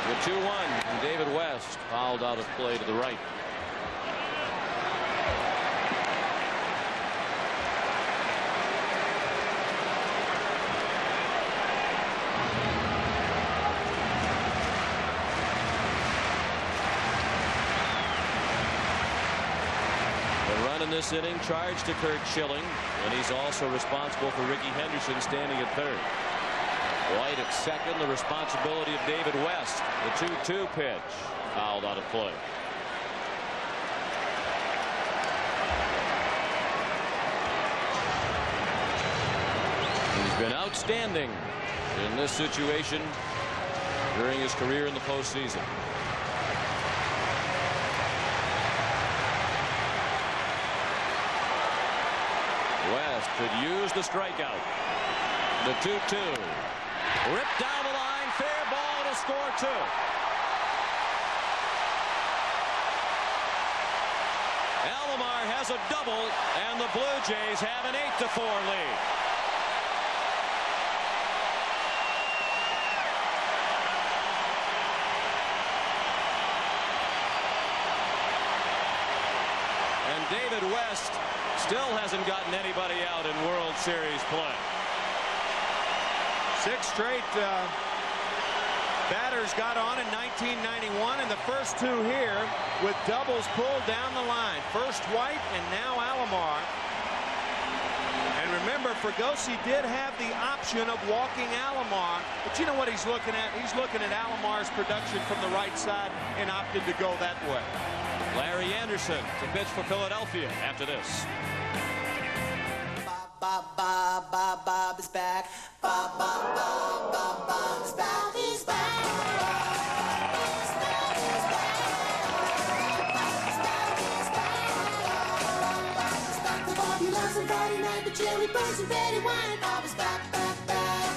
The 2-1, and David West fouled out of play to the right. in this inning charged to Kurt Schilling, and he's also responsible for Ricky Henderson standing at third. White at second, the responsibility of David West. The 2-2 pitch, fouled out of play. He's been outstanding in this situation during his career in the postseason. West could use the strikeout. The 2-2. Ripped down the line. Fair ball to score 2. Alomar has a double, and the Blue Jays have an 8-4 lead. And David West still hasn't gotten anybody out in World Series play. 6 straight batters got on in 1991, and the first 2 here with doubles pulled down the line. First White and now Alomar. And remember, Fregosi did have the option of walking Alomar, but you know what he's looking at? He's looking at Alomar's production from the right side and opted to go that way. Larry Anderson to pitch for Philadelphia after this. Bob is back. Bob is back. He's back. He loves on Friday night, but Jerry burns and Betty wine. Bob is back,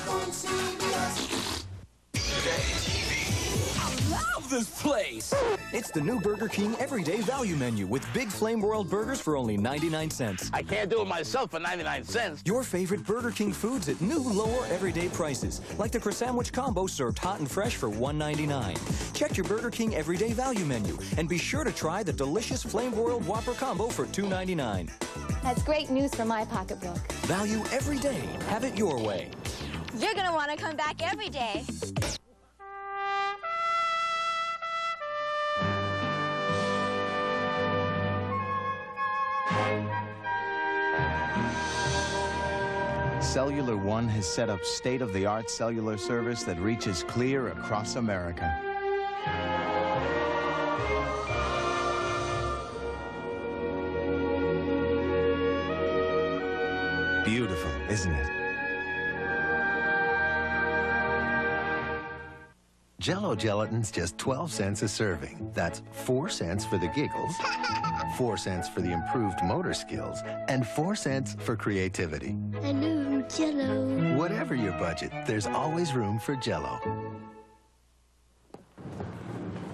going to see us. Today TV. I love this place. It's the new Burger King Everyday Value Menu with big Flame World burgers for only 99 cents. I can't do it myself for 99 cents. Your favorite Burger King foods at new, lower everyday prices, like the Croissant Combo served hot and fresh for $1.99. Check your Burger King Everyday Value Menu and be sure to try the delicious Flame World Whopper Combo for $2.99. That's great news for my pocketbook. Value every day. Have it your way. You're gonna want to come back every day. Cellular One has set up state-of-the-art cellular service that reaches clear across America. Beautiful, isn't it? Jell-O gelatin's just 12 cents a serving. That's 4 cents for the giggles, 4 cents for the improved motor skills, and 4 cents for creativity. Hello, Jell-O. Whatever your budget, there's always room for Jell-O.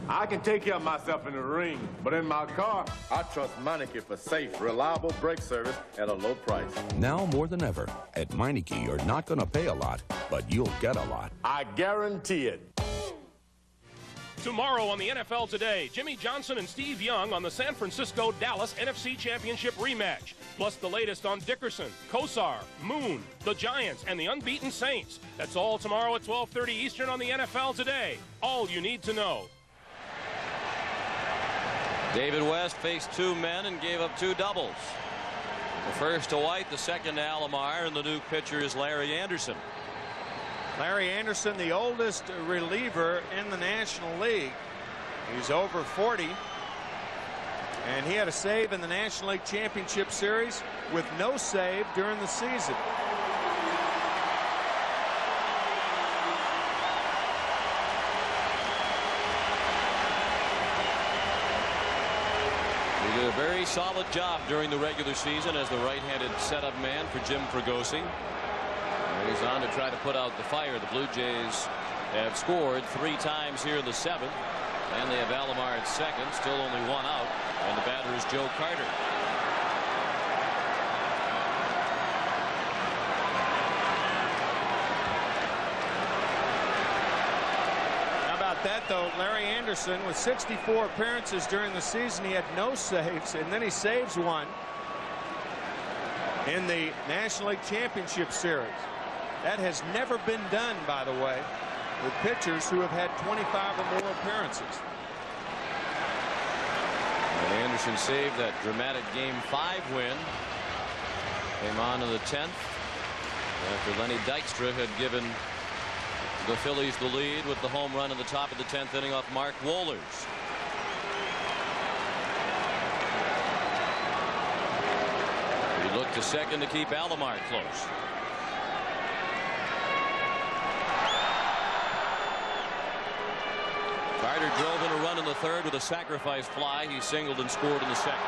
I can take care of myself in the ring, but in my car, I trust Meineke for safe, reliable brake service at a low price. Now more than ever, at Meineke, you're not going to pay a lot, but you'll get a lot. I guarantee it. Tomorrow on the NFL Today, Jimmy Johnson and Steve Young on the San Francisco-Dallas NFC Championship rematch. Plus the latest on Dickerson, Kosar, Moon, the Giants, and the unbeaten Saints. That's all tomorrow at 12:30 Eastern on the NFL Today. All you need to know. David West faced 2 men and gave up 2 doubles. The first to White, the second to Alomar, and the new pitcher is Larry Anderson. Larry Anderson, the oldest reliever in the National League. He's over 40. And he had a save in the National League Championship Series with no save during the season. He did a very solid job during the regular season as the right-handed setup man for Jim Fregosi. He's on to try to put out the fire. The Blue Jays have scored 3 times here in the 7th, and they have Alomar at second, still only 1 out, and the batter is Joe Carter. How about that, though? Larry Anderson, with 64 appearances during the season, he had no saves, and then he saves 1 in the National League Championship Series. That has never been done, by the way, with pitchers who have had 25 or more appearances. And Anderson saved that dramatic Game 5 win. Came on to the 10th after Lenny Dykstra had given the Phillies the lead with the home run in the top of the 10th inning off Mark Wohlers. He looked to second to keep Alomar close. Carter drove in a run in the third with a sacrifice fly. He singled and scored in the second.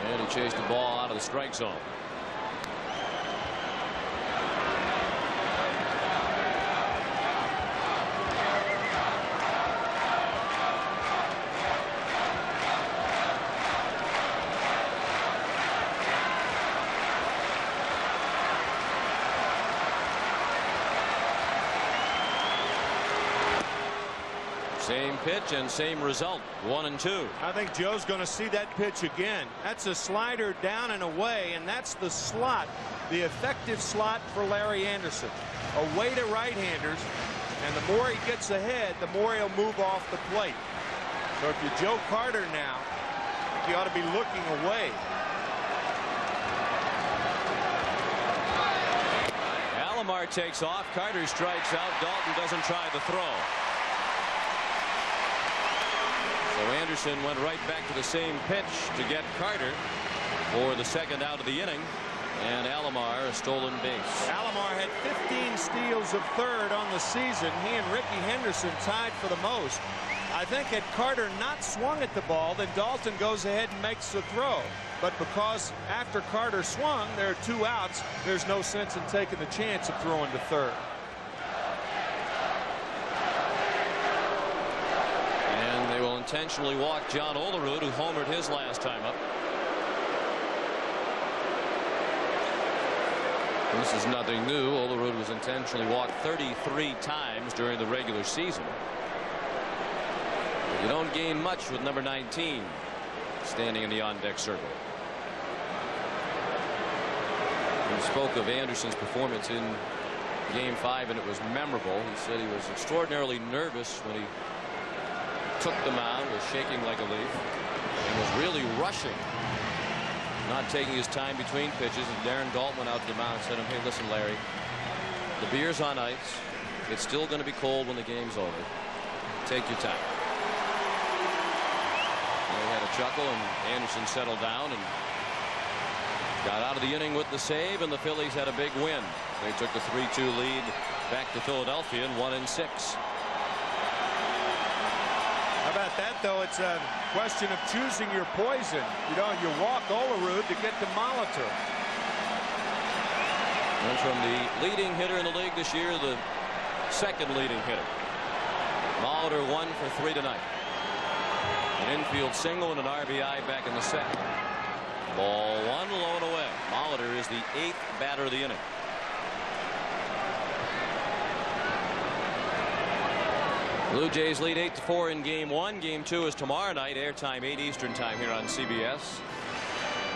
And he chased the ball out of the strike zone. Same pitch and same result, 1-2. I think Joe's going to see that pitch again. That's a slider down and away, and that's the slot, the effective slot for Larry Anderson. Away to right-handers, and the more he gets ahead, the more he'll move off the plate. So if you're Joe Carter now, you ought to be looking away. Alomar takes off. Carter strikes out. Dalton doesn't try the throw. So Anderson went right back to the same pitch to get Carter for the second out of the inning, and Alomar a stolen base. Alomar had 15 steals of third on the season. He and Ricky Henderson tied for the most. I think had Carter not swung at the ball, then Dalton goes ahead and makes the throw. But because after Carter swung, there are 2 outs, there's no sense in taking the chance of throwing to third. Intentionally walked John Olerud, who homered his last time up. This is nothing new. Olerud was intentionally walked 33 times during the regular season. But you don't gain much with number 19 standing in the on-deck circle. He spoke of Anderson's performance in Game 5, and it was memorable. He said he was extraordinarily nervous when he took the mound, was shaking like a leaf, and was really rushing, not taking his time between pitches. And Darren Dalton went out to the mound and said to him, "Hey, listen, Larry, the beer's on ice. It's still going to be cold when the game's over. Take your time." And they had a chuckle, and Anderson settled down and got out of the inning with the save, and the Phillies had a big win. They took the 3-2 lead back to Philadelphia in 1-6. How about that, though? It's a question of choosing your poison. You know, you walk Olerud to get to Molitor. And from the leading hitter in the league this year, the second leading hitter. Molitor 1 for 3 tonight. An infield single and an RBI back in the second. Ball 1, low and away. Molitor is the 8th batter of the inning. Blue Jays lead 8-4 in Game 1. Game 2 is tomorrow night, airtime 8 Eastern time here on CBS,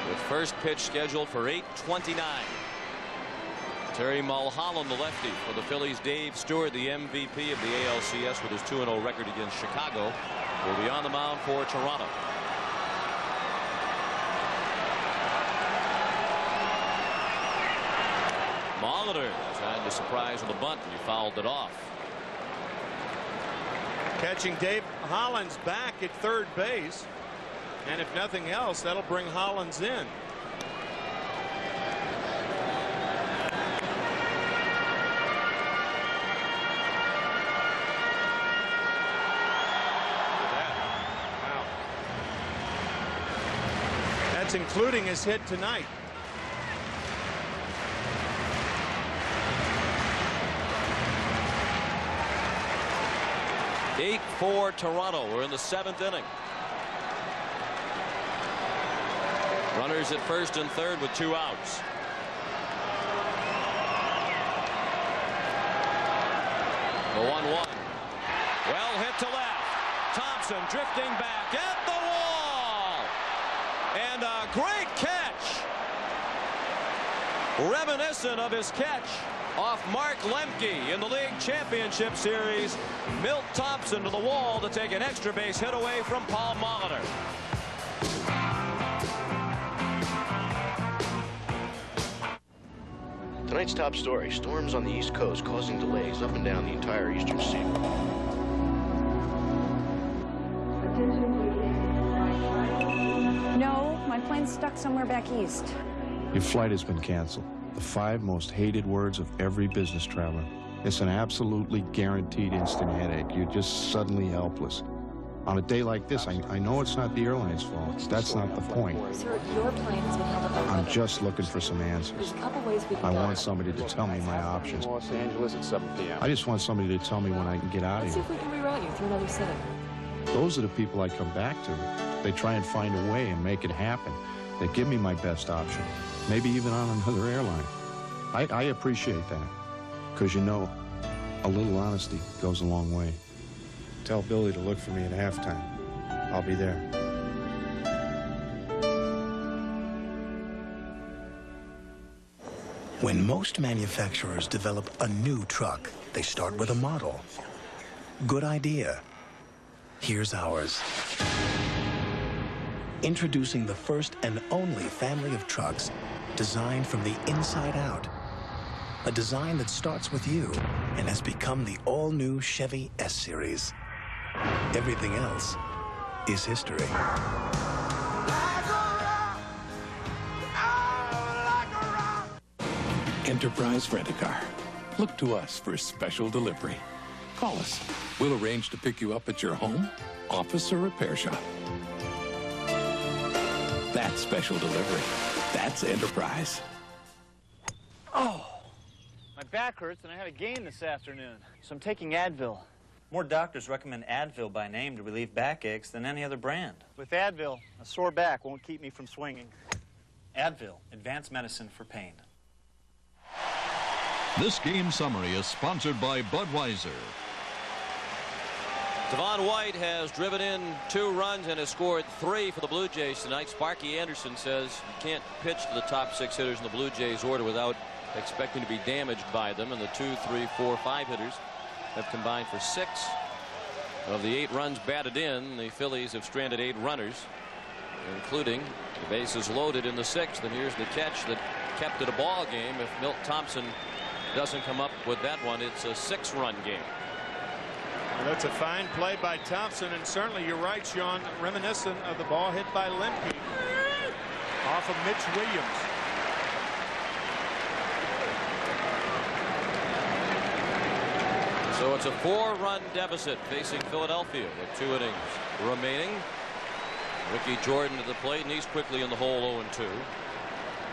with first pitch scheduled for 8:29. Terry Mulholland, the lefty for the Phillies. Dave Stewart, the MVP of the ALCS with his 2-0 record against Chicago, will be on the mound for Toronto. Molitor tried to surprise with a bunt, and he fouled it off. Catching Dave Hollins back at third base, and if nothing else, that'll bring Hollins in. Wow. That's including his hit tonight. Eight for Toronto. We're in the 7th inning. Runners at first and third with 2 outs. The 1-1. Well hit to left. Thompson drifting back at the wall. And a great catch Reminiscent of his catch off Mark Lemke in the League Championship Series. Milt Thompson to the wall to take an extra base hit away from Paul Molitor. Tonight's top story, storms on the East Coast causing delays up and down the entire eastern seaboard. No, my plane's stuck somewhere back east. Your flight has been canceled. The 5 most hated words of every business traveler. It's an absolutely guaranteed instant headache. You're just suddenly helpless. On a day like this, I know it's not the airline's fault. That's not the point. Sir, your plane has been held up by I'm weather. just looking for some answers. There's a couple ways we can I go. want somebody to tell me my options. Los Angeles at 7 p.m. I just want somebody to tell me when I can get out of Let's see here. if we can reroute you through another city. Those are the people I come back to. They try and find a way and make it happen. They give me my best option, maybe even on another airline. I appreciate that, because, you know, a little honesty goes a long way. Tell Billy to look for me at halftime. I'll be there. When most manufacturers develop a new truck, they start with a model. Good idea. Here's ours. Introducing the first and only family of trucks designed from the inside out. A design that starts with you and has become the all-new Chevy S-Series. Everything else is history. Enterprise Rent-A-Car. Look to us for special delivery. Call us. We'll arrange to pick you up at your home, office, or repair shop. That's special delivery. That's Enterprise. Oh, my back hurts and I had a game this afternoon, so I'm taking Advil. More doctors recommend Advil by name to relieve backaches than any other brand. With Advil, a sore back won't keep me from swinging. Advil, advanced medicine for pain. This game summary is sponsored by Budweiser. Devon White has driven in 2 runs and has scored 3 for the Blue Jays tonight. Sparky Anderson says you can't pitch to the top 6 hitters in the Blue Jays order without expecting to be damaged by them. And the 2, 3, 4, 5 hitters have combined for 6 of the 8 runs batted in. The Phillies have stranded 8 runners, including the bases loaded in the 6th. And here's the catch that kept it a ball game. If Milt Thompson doesn't come up with that one, it's a 6-run game. Well, that's a fine play by Thompson, and certainly you're right, Sean, reminiscent of the ball hit by Lemke off of Mitch Williams. So it's a 4-run deficit facing Philadelphia with 2 innings remaining. Ricky Jordan to the plate, and he's quickly in the hole 0-2.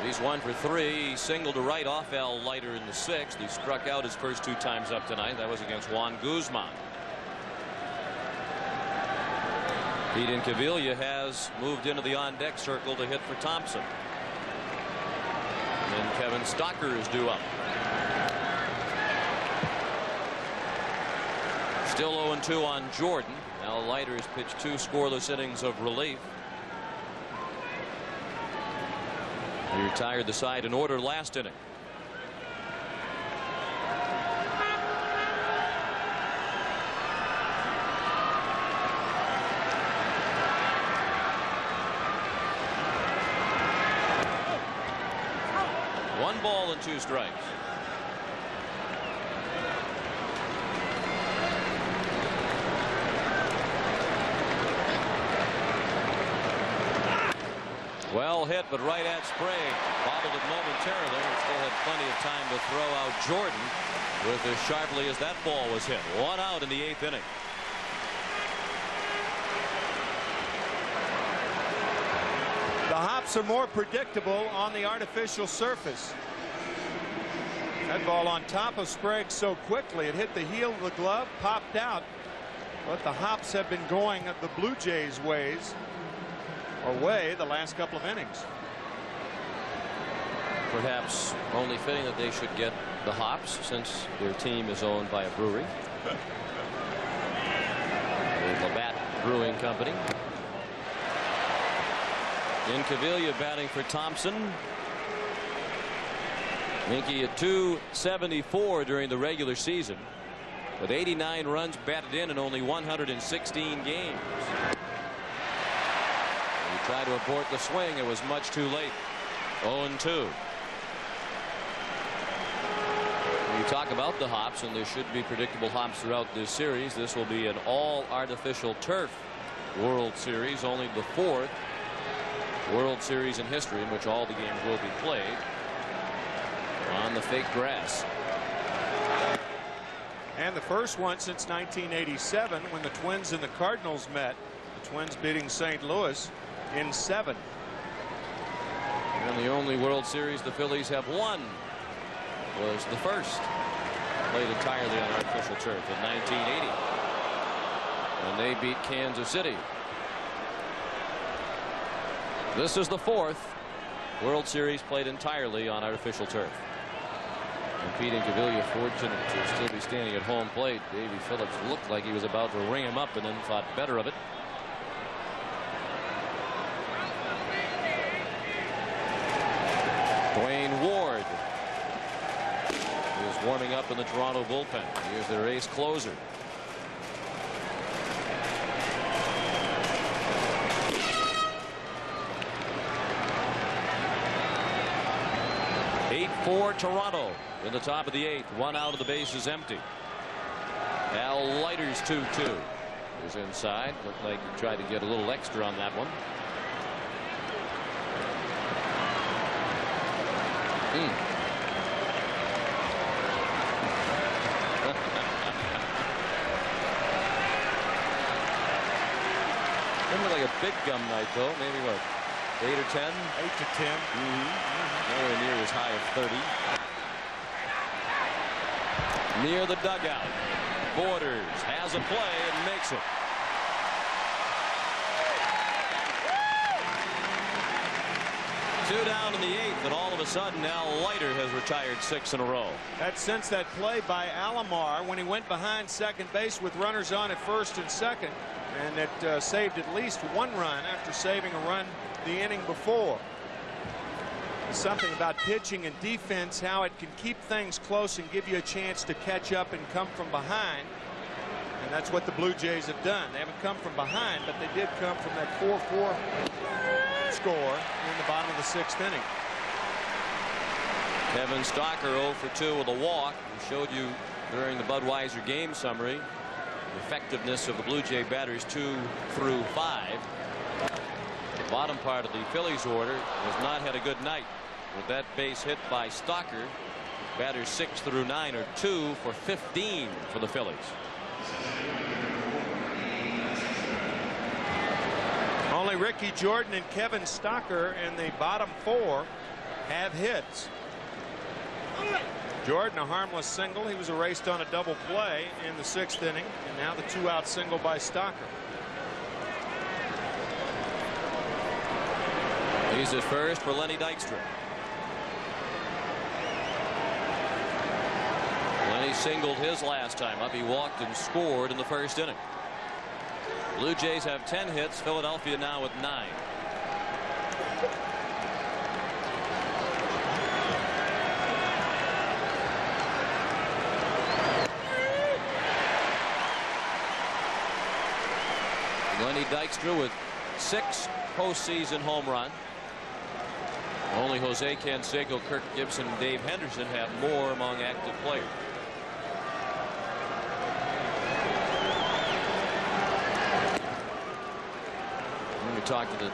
He's 1 for 3. He singled to right off Al Leiter in the 6th. He struck out his first 2 times up tonight. That was against Juan Guzman. Pete Incaviglia has moved into the on-deck circle to hit for Thompson. And then Kevin Stocker is due up. Still 0-2 on Jordan. Al Leiter has pitched 2 scoreless innings of relief. He retired the side in order last inning. One ball and 2 strikes. Well hit, but right at Sprague. Bobbled it momentarily. Still had plenty of time to throw out Jordan with as sharply as that ball was hit. 1 out in the 8th inning. The hops are more predictable on the artificial surface. That ball on top of Sprague so quickly, it hit the heel of the glove, popped out. But the hops have been going the Blue Jays way the last couple of innings. Perhaps only fitting that they should get the hops since their team is owned by a brewery. The Labatt Brewing Company. Incaviglia batting for Thompson. Minky at 274 during the regular season, with 89 runs batted in only 116 games. He tried to abort the swing. It was much too late. 0-2. You talk about the hops, and there should be predictable hops throughout this series. This will be an all artificial turf World Series, only the 4th World Series in history in which all the games will be played on the fake grass. And the first one since 1987, when the Twins and the Cardinals met. The Twins beating St. Louis in 7. And the only World Series the Phillies have won was the first, played entirely on artificial turf in 1980 when they beat Kansas City. This is the 4th World Series played entirely on artificial turf. And Pete Incaviglia fortunate to still be standing at home plate. Davey Phillips looked like he was about to ring him up and then thought better of it. Dwayne Ward is warming up in the Toronto bullpen. Here's their ace closer. For Toronto in the top of the 8th. 1 out of the base is empty. Al Leiter's 2-2 is inside. Looked like he tried to get a little extra on that one. Didn't look like a big gum night though. Maybe what, 8 or 10? 8 to 10. Nowhere near as high as 30. Near the dugout. Borders has a play and makes it. Two down in the 8th, and all of a sudden Al Leiter has retired 6 in a row. That's since that play by Alomar when he went behind second base with runners on at first and second, and it saved at least 1 run after saving a run the inning before. Something about pitching and defense, how it can keep things close and give you a chance to catch up and come from behind. And that's what the Blue Jays have done. They haven't come from behind, but they did come from that 4-4 score in the bottom of the 6th inning. Kevin Stocker 0 for 2 with a walk. We showed you during the Budweiser game summary the effectiveness of the Blue Jay batters 2 through 5. The bottom part of the Phillies order has not had a good night. With that base hit by Stocker, batters 6 through 9 are 2 for 15 for the Phillies. Only Ricky Jordan and Kevin Stocker in the bottom 4 have hits. Jordan a harmless single. He was erased on a double play in the 6th inning, and now the 2-out single by Stocker. He's at first for Lenny Dykstra. Lenny singled his last time up. He walked and scored in the 1st inning. Blue Jays have 10 hits. Philadelphia now with 9. Lenny Dykstra with 6 postseason home runs. Only Jose Canseco, Kirk Gibson, and Dave Henderson have more among active players. We talked at the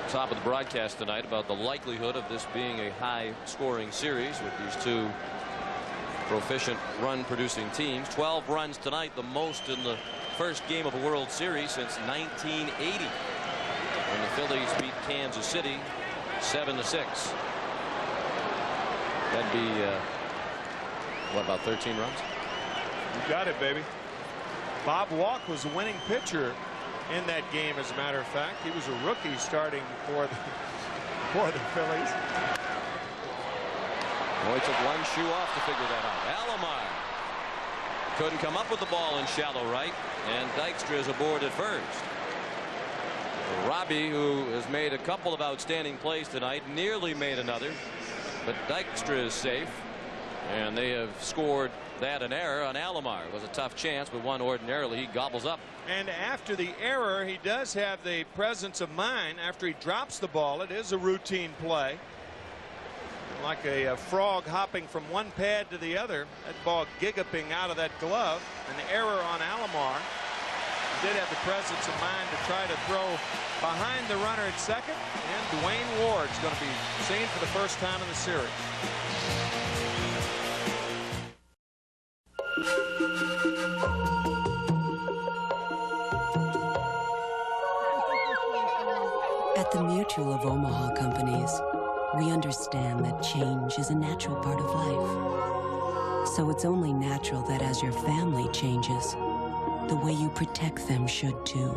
top of the broadcast tonight about the likelihood of this being a high-scoring series with these two proficient run-producing teams. 12 runs tonight, the most in the first game of a World Series since 1980, when the Phillies beat Kansas City 7-6. That'd be what, about 13 runs? You got it, baby. Bob Walk was the winning pitcher in that game, as a matter of fact. He was a rookie starting for the Phillies. Boy, took one shoe off to figure that out. Alomar couldn't come up with the ball in shallow right, and Dykstra is aboard at first. Robbie, who has made a couple of outstanding plays tonight, nearly made another, but Dykstra is safe. And they have scored that an error on Alomar. It was a tough chance, but one ordinarily he gobbles up. And after the error, he does have the presence of mind after he drops the ball. It is a routine play. Like a frog hopping from one pad to the other. That ball gigaping out of that glove. An error on Alomar. He did have the presence of mind to try to throw behind the runner at second. And Dwayne Ward's going to be seen for the first time in the series. At the Mutual of Omaha Companies, we understand that change is a natural part of life. So it's only natural that as your family changes, the way you protect them should too.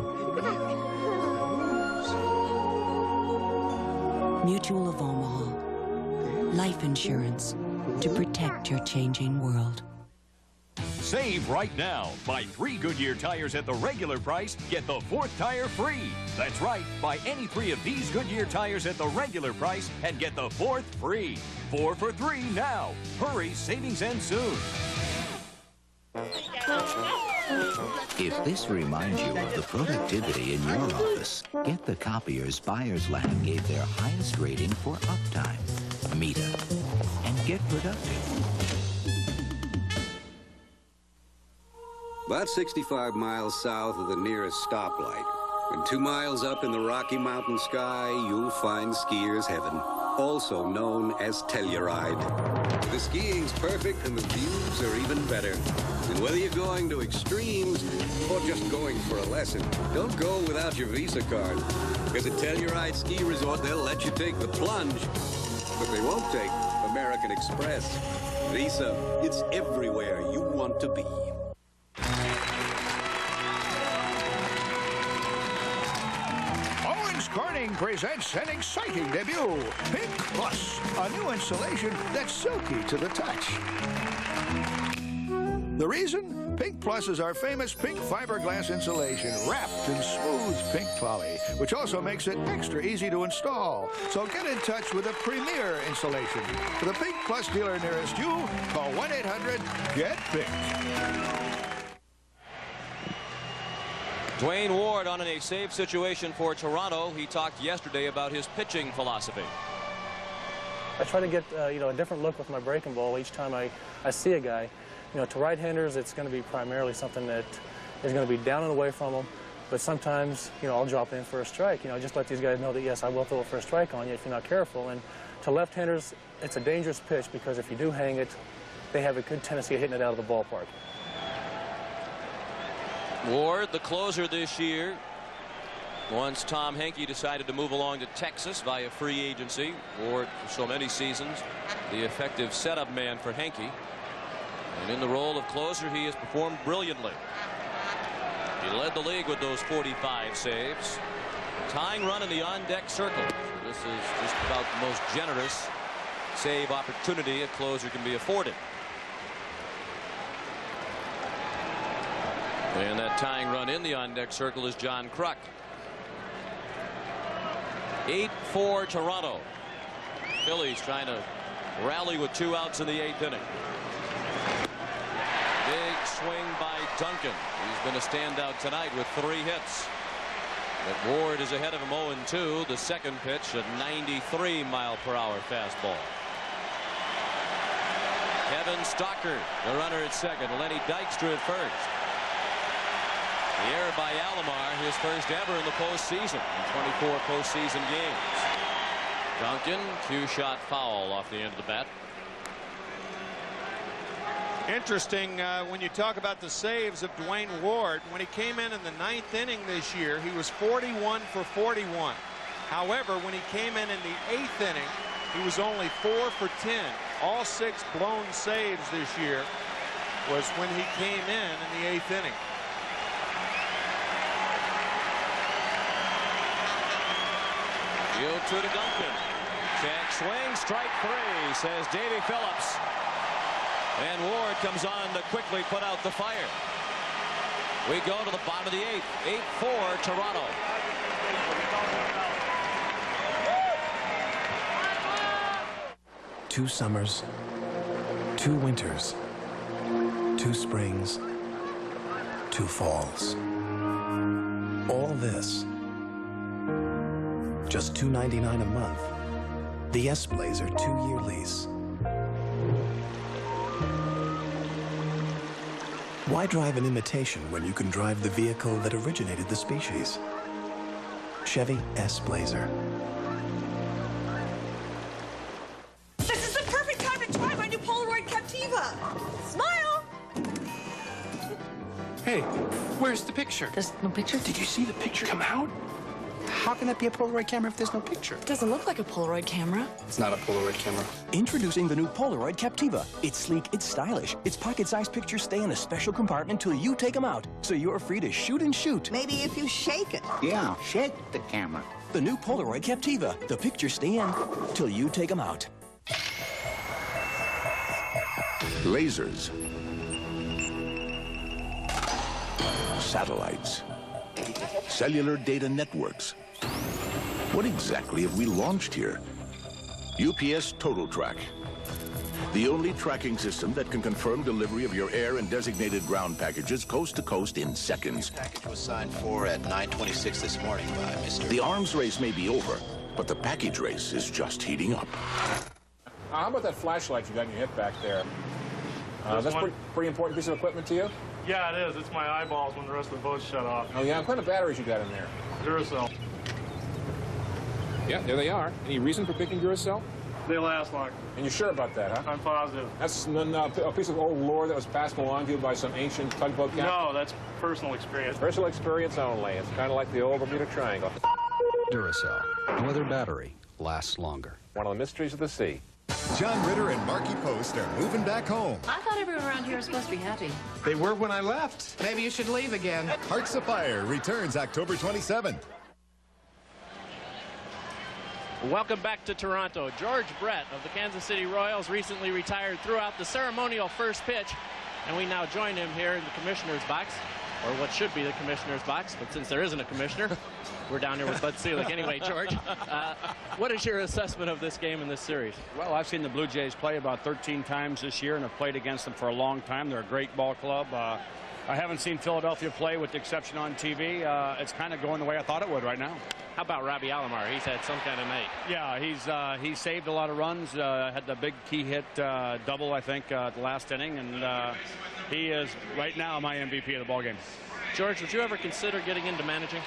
Mutual of Omaha. Life insurance to protect your changing world. Save right now. Buy 3 Goodyear tires at the regular price, get the 4th tire free. That's right. Buy any 3 of these Goodyear tires at the regular price and get the 4th free. 4 for 3 now. Hurry, savings end soon. If this reminds you of the productivity in your office, get the copiers Buyers Lab gave their highest rating for uptime. Meet up and get productive. About 65 miles south of the nearest stoplight, and 2 miles up in the Rocky Mountain sky, you'll find skiers' heaven, also known as Telluride. The skiing's perfect and the views are even better. And whether you're going to extremes or just going for a lesson, don't go without your Visa card. Because at Telluride Ski Resort, they'll let you take the plunge, but they won't take American Express. Visa, it's everywhere you want to be. Corning presents an exciting debut, Pink Plus, a new insulation that's silky to the touch. The reason? Pink Plus is our famous pink fiberglass insulation wrapped in smooth pink poly, which also makes it extra easy to install. So get in touch with a premier insulation. For the Pink Plus dealer nearest you, call 1-800-GET-PINK. Dwayne Ward on a save situation for Toronto. He talked yesterday about his pitching philosophy. I try to get a different look with my breaking ball each time I see a guy. To right-handers, it's going to be primarily something that is going to be down and away from them. But sometimes, I'll drop in for a strike. Just let these guys know that, yes, I will throw it for a strike on you if you're not careful. And to left-handers, it's a dangerous pitch because if you do hang it, they have a good tendency of hitting it out of the ballpark. Ward, the closer this year, once Tom Henke decided to move along to Texas via free agency. Ward, for so many seasons, the effective setup man for Henke. And in the role of closer, he has performed brilliantly. He led the league with those 45 saves. Tying run in the on-deck circle. So this is just about the most generous save opportunity a closer can be afforded. And that tying run in the on-deck circle is John Kruk. 8-4 Toronto. Phillies trying to rally with 2 outs in the 8th inning. Big swing by Duncan. He's been a standout tonight with 3 hits. But Ward is ahead of him 0-2. The second pitch, a 93-mile-per-hour fastball. Kevin Stocker, the runner at second. Lenny Dykstra at first. The error by Alomar, his first ever in the postseason, in 24 postseason games. Duncan, 2-shot foul off the end of the bat. Interesting when you talk about the saves of Dwayne Ward. When he came in the 9th inning this year, he was 41 for 41. However, when he came in the 8th inning, he was only 4 for 10. All 6 blown saves this year was when he came in the 8th inning. To Duncan. Check swing, strike 3, says Davy Phillips. And Ward comes on to quickly put out the fire. We go to the bottom of the 8th. 8-4 Toronto. Two summers, 2 winters, 2 springs, 2 falls. All this, just $2.99 a month. The S-Blazer 2-year lease. Why drive an imitation when you can drive the vehicle that originated the species? Chevy S-Blazer. This is the perfect time to try my new Polaroid Captiva. Smile! Hey, where's the picture? There's no picture? Did you see the picture come out? How can that be a Polaroid camera if there's no picture? It doesn't look like a Polaroid camera. It's not a Polaroid camera. Introducing the new Polaroid Captiva. It's sleek, it's stylish. Its pocket-sized pictures stay in a special compartment till you take them out, so you're free to shoot and shoot. Maybe if you shake it. Yeah, shake the camera. The new Polaroid Captiva. The pictures stay in till you take them out. Lasers. Satellites. Cellular data networks. What exactly have we launched here? UPS Total Track. The only tracking system that can confirm delivery of your air and designated ground packages coast to coast in seconds. Package was signed for at 9:26 this morning by Mr. The arms race may be over, but the package race is just heating up. How about that flashlight you got in your hip back there? That's a pretty important piece of equipment to you? Yeah, it is. It's my eyeballs when the rest of the boat's shut off. Oh, yeah? What kind of batteries you got in there? Duracell. Yeah, there they are. Any reason for picking Duracell? They last long. And you're sure about that, huh? I'm positive. That's a piece of old lore that was passed along to you by some ancient tugboat captain? No, that's personal experience. Personal experience only. It's kind of like the old Bermuda Triangle. Duracell. No other battery lasts longer. One of the mysteries of the sea. John Ritter and Marky Post are moving back home. I thought everyone around here was supposed to be happy. They were when I left. Maybe you should leave again. Hearts of Fire returns October 27th. Welcome back to Toronto. George Brett of the Kansas City Royals recently retired throughout the ceremonial first pitch, and we now join him here in the commissioner's box, or what should be the commissioner's box, but since there isn't a commissioner, we're down here with Bud Selig. Anyway, George, what is your assessment of this game in this series? Well, I've seen the Blue Jays play about 13 times this year, and have played against them for a long time. They're a great ball club. I haven't seen Philadelphia play, with the exception on TV. It's kind of going the way I thought it would right now. How about Robbie Alomar? He's had some kind of night. Yeah, he's saved a lot of runs. Had the big key hit double, I think, the last inning, and he is right now my MVP of the ballgame. George, would you ever consider getting into managing?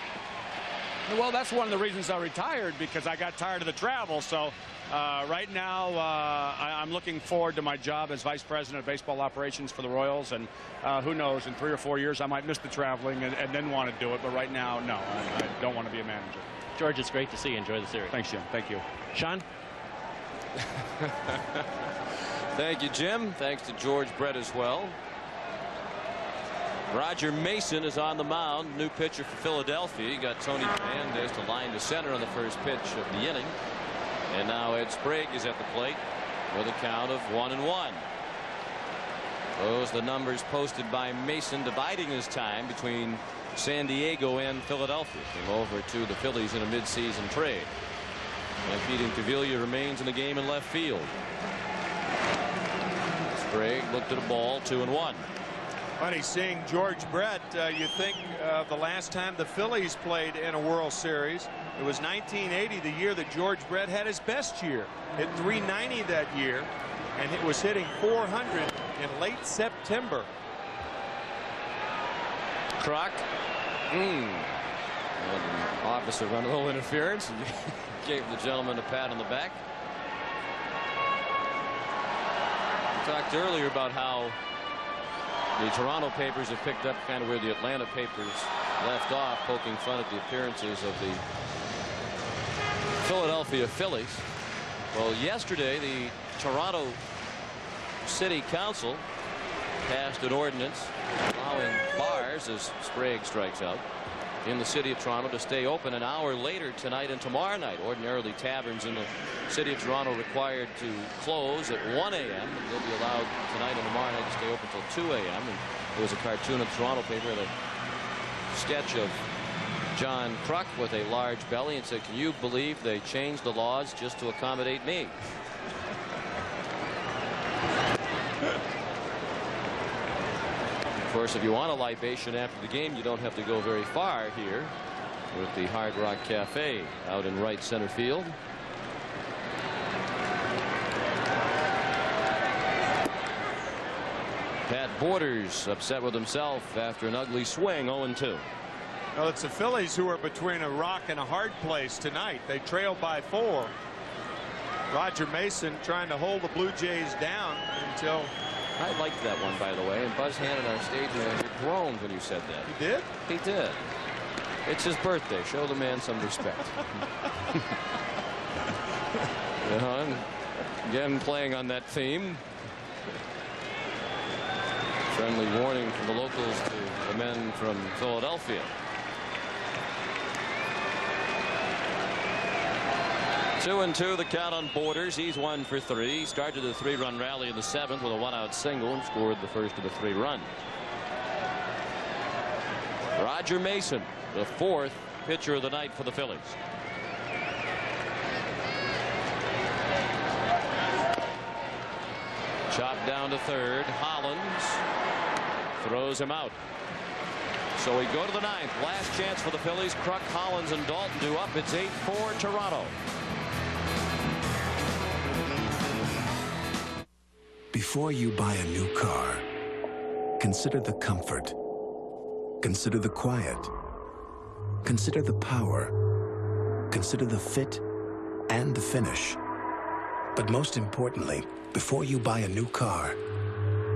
Well, that's one of the reasons I retired, because I got tired of the travel. So right now I'm looking forward to my job as Vice President of Baseball Operations for the Royals, and who knows, in 3 or 4 years I might miss the traveling and then want to do it. But right now, no, I don't want to be a manager. George, it's great to see you. Enjoy the series. Thanks, Jim. Thank you. Sean? Thank you, Jim. Thanks to George Brett as well. Roger Mason is on the mound, new pitcher for Philadelphia. You got Tony Fernandez to line to center on the first pitch of the inning. And now Ed Sprague is at the plate with a count of 1-1. Those the numbers posted by Mason, dividing his time between San Diego and Philadelphia. Came over to the Phillies in a midseason trade. And Pete Incaviglia remains in the game in left field. Sprague looked at a ball, 2-1. Funny seeing George Brett. You think the last time the Phillies played in a World Series, it was 1980, the year that George Brett had his best year. Hit .390 that year, and it was hitting .400 in late September. Croc. Officer run a little interference. Gave the gentleman a pat on the back. We talked earlier about how the Toronto papers have picked up kind of where the Atlanta papers left off, poking fun at the appearances of the Philadelphia Phillies. Well, yesterday the Toronto City Council passed an ordinance allowing bars, as Sprague strikes out, in the city of Toronto to stay open an hour later tonight and tomorrow night. Ordinarily, taverns in the city of Toronto required to close at 1 a.m. and they'll be allowed tonight and tomorrow night to stay open until 2 a.m. And there was a cartoon in the Toronto paper, a sketch of John Kruk with a large belly, and said, "Can you believe they changed the laws just to accommodate me?" Of course, if you want a libation after the game, you don't have to go very far here with the Hard Rock Cafe out in right center field. Pat Borders upset with himself after an ugly swing, 0-2. Well, it's the Phillies who are between a rock and a hard place tonight. They trail by 4. Roger Mason trying to hold the Blue Jays down until... I liked that one, by the way, and Buzz Hannon, our stage manager, groaned when you said that. He did? He did. It's his birthday. Show the man some respect. And again, playing on that theme. Friendly warning from the locals to the men from Philadelphia. 2-2 the count on Borders. He's 1 for 3. Started a 3-run rally in the 7th with a 1-out single and scored the first of the 3 runs. Roger Mason, the 4th pitcher of the night for the Phillies. Chopped down to third. Hollins throws him out. So we go to the 9th. Last chance for the Phillies. Kruk, Hollins, and Dalton do up. It's 8-4 Toronto. Before you buy a new car, consider the comfort. Consider the quiet. Consider the power. Consider the fit and the finish. But most importantly, before you buy a new car,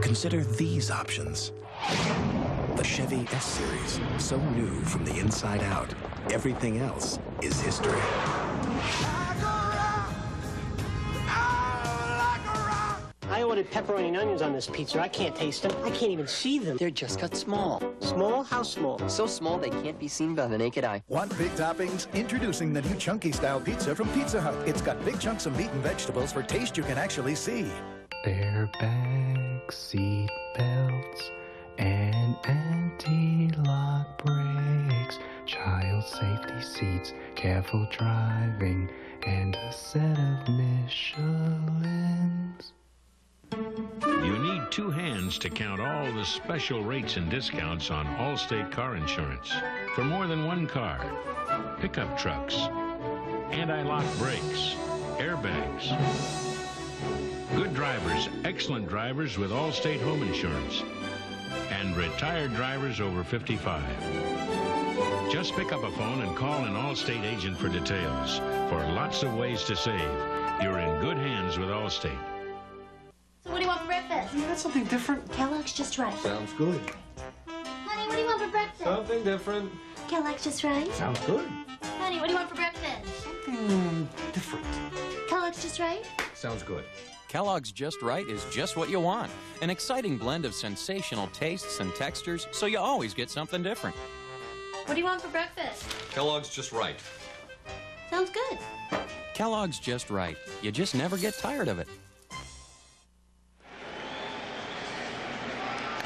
consider these options. The Chevy S-Series, so new from the inside out, everything else is history. I ordered pepperoni and onions on this pizza. I can't taste them. I can't even see them. They're just cut small. Small? How small? So small they can't be seen by the naked eye. Want big toppings? Introducing the new Chunky-style pizza from Pizza Hut. It's got big chunks of meat and vegetables for taste you can actually see. Airbags, seat belts, and anti-lock brakes, child safety seats, careful driving, and a set of Michelins. You need 2 hands to count all the special rates and discounts on Allstate car insurance. For more than one car, pickup trucks, anti-lock brakes, airbags. Good drivers, excellent drivers with Allstate home insurance. And retired drivers over 55. Just pick up a phone and call an Allstate agent for details. For lots of ways to save, you're in good hands with Allstate. So what do you want for breakfast? You got something different? Kellogg's Just Right. Sounds good. Honey, what do you want for breakfast? Something different. Kellogg's Just Right. Sounds good. Honey, what do you want for breakfast? Something different. Kellogg's Just Right. Sounds good. Kellogg's Just Right is just what you want. An exciting blend of sensational tastes and textures, so you always get something different. What do you want for breakfast? Kellogg's Just Right. Sounds good. Kellogg's Just Right. You just never get tired of it.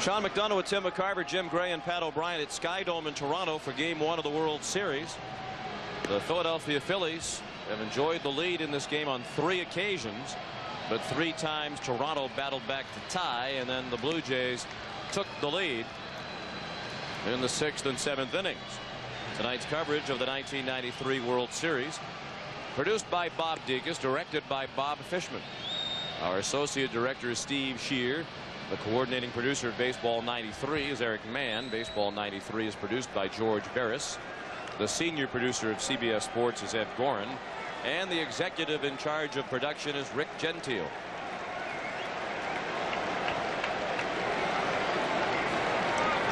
Sean McDonough with Tim McCarver, Jim Gray, and Pat O'Brien at Sky Dome in Toronto for Game 1 of the World Series. The Philadelphia Phillies have enjoyed the lead in this game on 3 occasions, but 3 times Toronto battled back to tie, and then the Blue Jays took the lead in the 6th and 7th innings. Tonight's coverage of the 1993 World Series, produced by Bob Degas, directed by Bob Fishman. Our associate director is Steve Shear. The coordinating producer of Baseball 93 is Eric Mann. Baseball 93 is produced by George Barris. The senior producer of CBS Sports is Ed Gorin. And the executive in charge of production is Rick Gentile.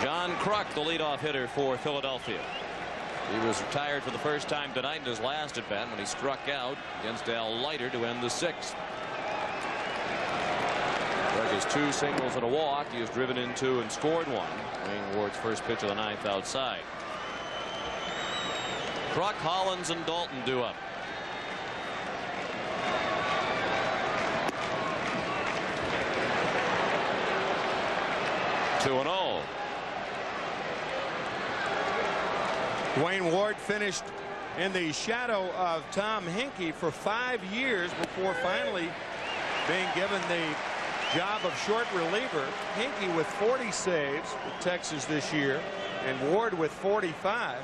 John Kruk, the leadoff hitter for Philadelphia. He was retired for the first time tonight in his last at bat when he struck out against Al Leiter to end the 6th. Kruk has 2 singles and a walk. He has driven in 2 and scored 1. Wayne Ward's first pitch of the 9th outside. Kruk, Hollins, and Dalton do up. Two and 0. Wayne Ward finished in the shadow of Tom Hinkie for 5 years before finally being given the job of short reliever. Hinkie with 40 saves with Texas this year, and Ward with 45.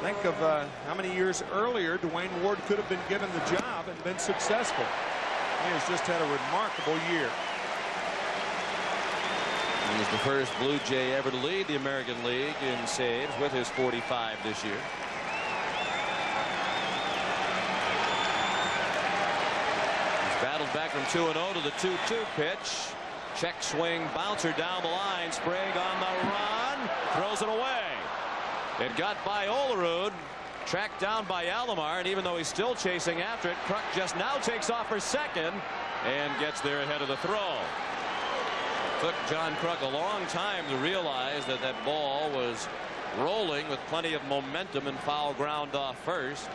Think of how many years earlier Dwayne Ward could have been given the job and been successful. He has just had a remarkable year. He was the first Blue Jay ever to lead the American League in saves with his 45 this year. He's battled back from 2-0 to the 2-2 pitch. Check swing, bouncer down the line. Sprague on the run, throws it away. It got by Olerud, tracked down by Alomar, and even though he's still chasing after it, Kruk just now takes off for second and gets there ahead of the throw. Took John Kruk a long time to realize that that ball was rolling with plenty of momentum and foul ground off first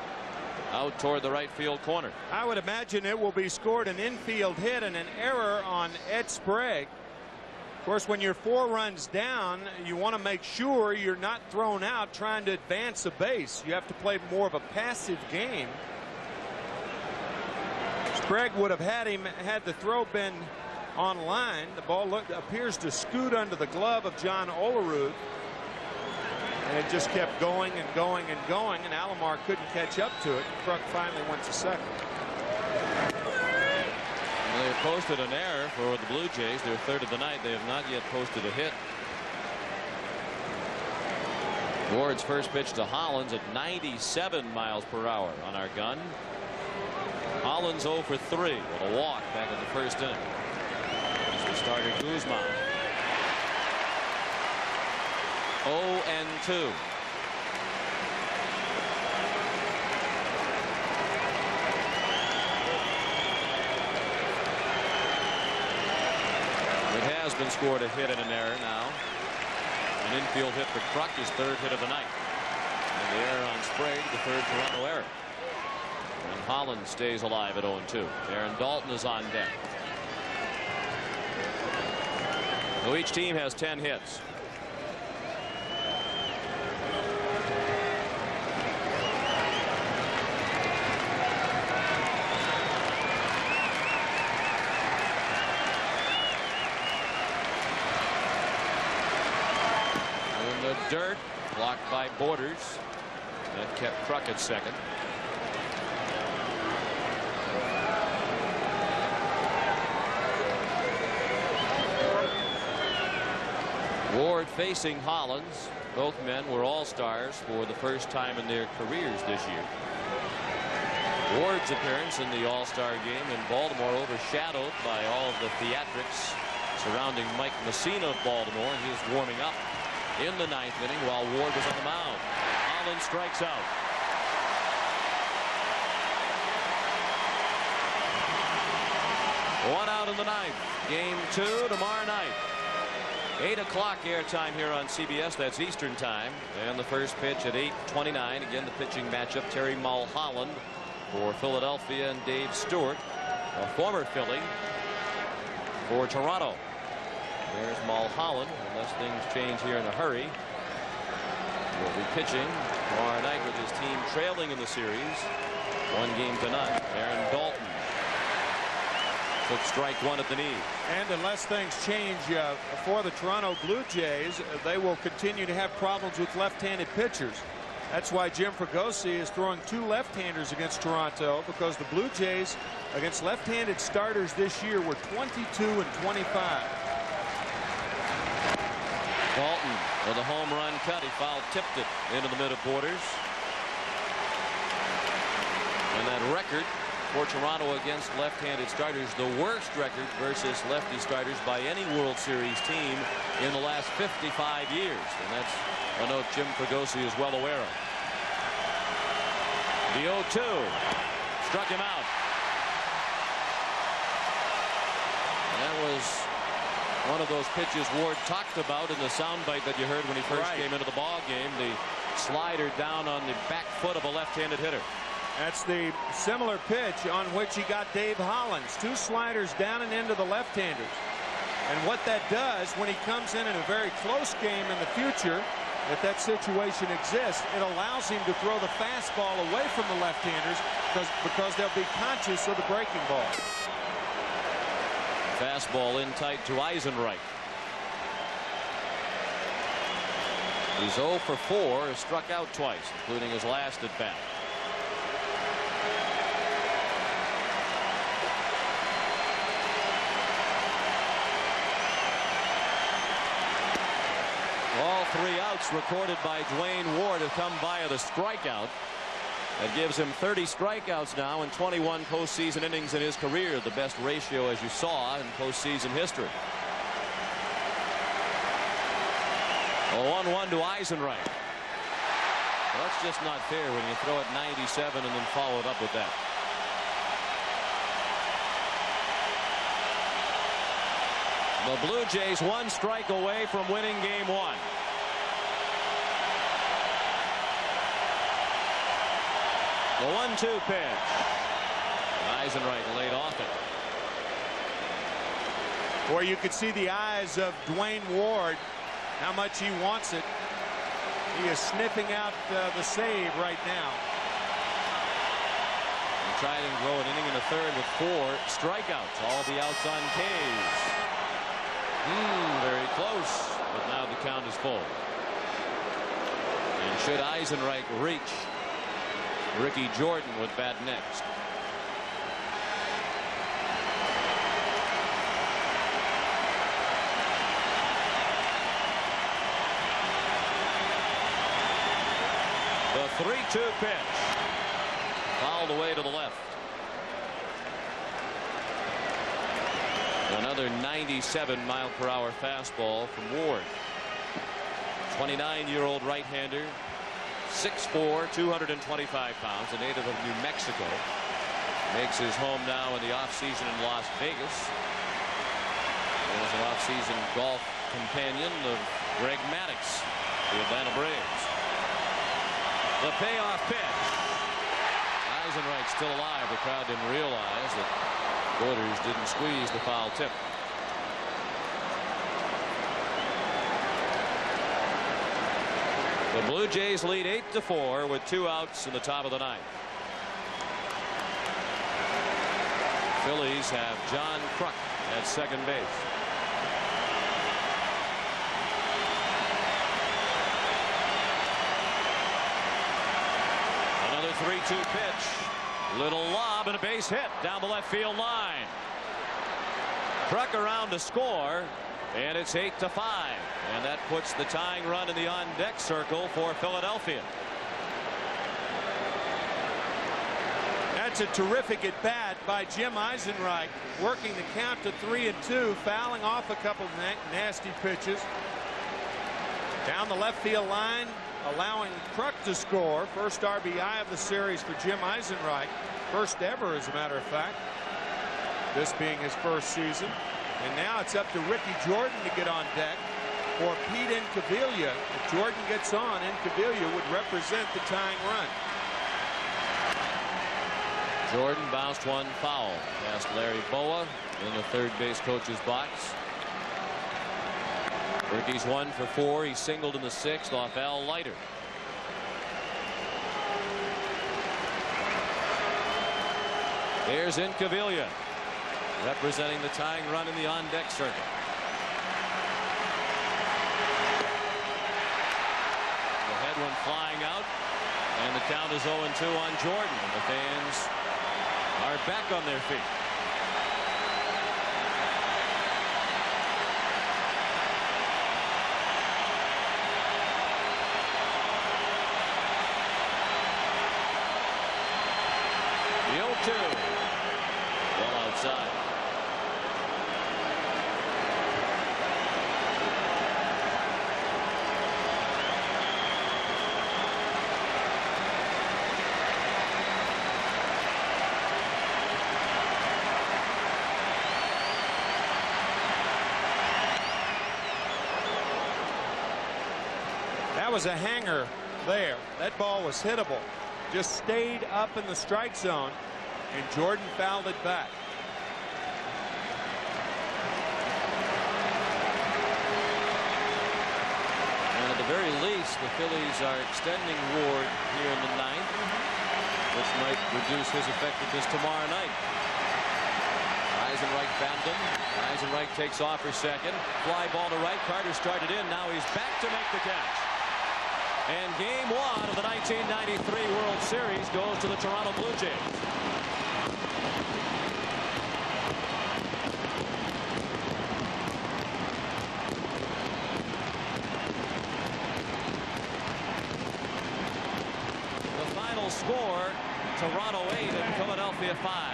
out toward the right field corner. I would imagine it will be scored an infield hit and an error on Ed Sprague. Of course, when you're 4 runs down, you want to make sure you're not thrown out trying to advance a base. You have to play more of a passive game. Sprague would have had the throw been on line. The ball appears to scoot under the glove of John Olerud. And it just kept going and going and going, and Alomar couldn't catch up to it. Kruk finally went to second. They have posted an error for the Blue Jays, their third of the night. They have not yet posted a hit. Ward's first pitch to Hollins at 97 miles per hour on our gun. Hollins 0 for 3 with a walk back in the first inning. This is starter Guzman. 0-2. Has been scored a hit and an error now. An infield hit for Kruk, his third hit of the night. And the error on Sprague, the third Toronto error. And Holland stays alive at 0-2. Aaron Dalton is on deck. So each team has 10 hits. Dirt blocked by Borders. That kept Kruk at second. Ward facing Hollins. Both men were all-stars for the first time in their careers this year. Ward's appearance in the all-star game in Baltimore overshadowed by all of the theatrics surrounding Mike Messina of Baltimore. He was warming up in the ninth inning while Ward was on the mound. Hollins strikes out. One out in the ninth. Game 2 tomorrow night. 8 o'clock airtime here on CBS. That's Eastern time. And the first pitch at 8:29. Again, the pitching matchup. Terry Mulholland for Philadelphia and Dave Stewart, a former Philly, for Toronto. There's Mulholland, unless things change here in a hurry. Will be pitching tomorrow night with his team trailing in the series 1-0. Aaron Dalton took strike 1 at the knee. And unless things change for the Toronto Blue Jays, they will continue to have problems with left-handed pitchers. That's why Jim Fregosi is throwing 2 left-handers against Toronto, because the Blue Jays against left-handed starters this year were 22 and 25. Dalton with a home run cut. He foul-tipped it into the mid of Borders. And that record for Toronto against left-handed starters, the worst record versus lefty starters by any World Series team in the last 55 years. And that's a note Jim Fregosi is well aware of. The 0-2 struck him out. And that was one of those pitches Ward talked about in the soundbite that you heard when he first came into the ball game. The slider down on the back foot of a left-handed hitter. That's the similar pitch on which he got Dave Hollins. 2 sliders down and into the left-handers. And what that does when he comes in a very close game in the future, if that situation exists, it allows him to throw the fastball away from the left-handers because they'll be conscious of the breaking ball. Fastball in tight to Eisenreich. He's 0 for 4, has struck out twice, including his last at bat. All 3 outs recorded by Dwayne Ward have come via the strikeout. That gives him 30 strikeouts now in 21 postseason innings in his career, the best ratio, as you saw, in postseason history. A 1-1 to Eisenreich. Well, that's just not fair when you throw it 97 and then follow it up with that. The Blue Jays 1 strike away from winning game 1. The 1-2 pitch. Eisenreich laid off it. Where you could see the eyes of Dwayne Ward, how much he wants it. He is sniffing out the save right now. He tried and go an inning and a third with 4 strikeouts. All the outs on K's. Very close, but now the count is full. And should Eisenreich reach, Ricky Jordan would bat next. The 3-2 pitch. Fouled away to the left. Another 97-mile-per-hour fastball from Ward. 29-year-old right-hander, 6'4", 225 pounds, a native of New Mexico. Makes his home now in the offseason in Las Vegas. He was an offseason golf companion of Greg Maddux, the Atlanta Braves. The payoff pitch. Eisenreich still alive. The crowd didn't realize that Borders didn't squeeze the foul tip. The Blue Jays lead 8-4 with 2 outs in the top of the 9th. Phillies have John Kruk at second base. Another 3-2 pitch. Little lob and a base hit down the left field line. Kruk around to score, and it's 8-5, and that puts the tying run in the on-deck circle for Philadelphia. That's a terrific at bat by Jim Eisenreich, working the count to 3-2, fouling off a couple of nasty pitches down the left field line, allowing Kruk to score. First RBI of the series for Jim Eisenreich, first ever, as a matter of fact, this being his first season. And now it's up to Ricky Jordan to get on deck for Pete Incaviglia. If Jordan gets on, Incaviglia would represent the tying run. Jordan bounced one foul past Larry Boa in the third base coach's box. Ricky's 1 for 4. He singled in the 6th off Al Leiter. There's Incaviglia representing the tying run in the on-deck circle. The head one flying out, and the count is 0-2 on Jordan. The fans are back on their feet. The 0-2. Well outside. That was a hanger there. That ball was hittable. Just stayed up in the strike zone, and Jordan fouled it back. And at the very least, the Phillies are extending Ward here in the 9th, which might reduce his effectiveness tomorrow night. Eisenreich found him. Eisenreich takes off for second. Fly ball to right. Carter started in. Now he's back to make the catch. And game one of the 1993 World Series goes to the Toronto Blue Jays. The final score, Toronto 8 and Philadelphia 5.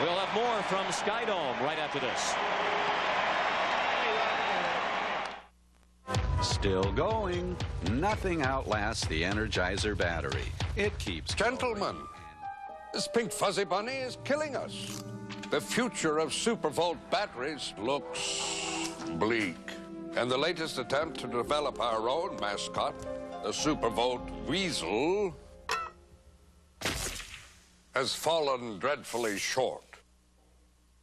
We'll have more from Skydome right after this. Still going. Nothing outlasts the Energizer battery. It keeps Gentlemen, this pink fuzzy bunny is killing us. The future of Supervolt batteries looks bleak. And the latest attempt to develop our own mascot, the Supervolt Weasel, has fallen dreadfully short.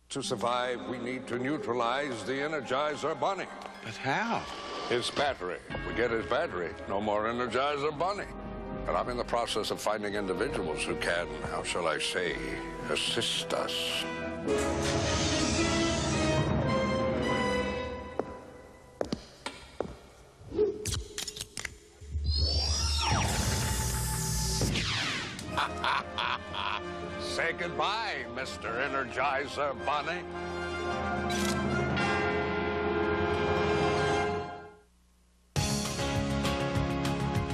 To survive, we need to neutralize the Energizer bunny. But how? His battery. If we get his battery, no more Energizer bunny. And I'm in the process of finding individuals who can, how shall I say, assist us. Say goodbye, Mr. Energizer Bunny.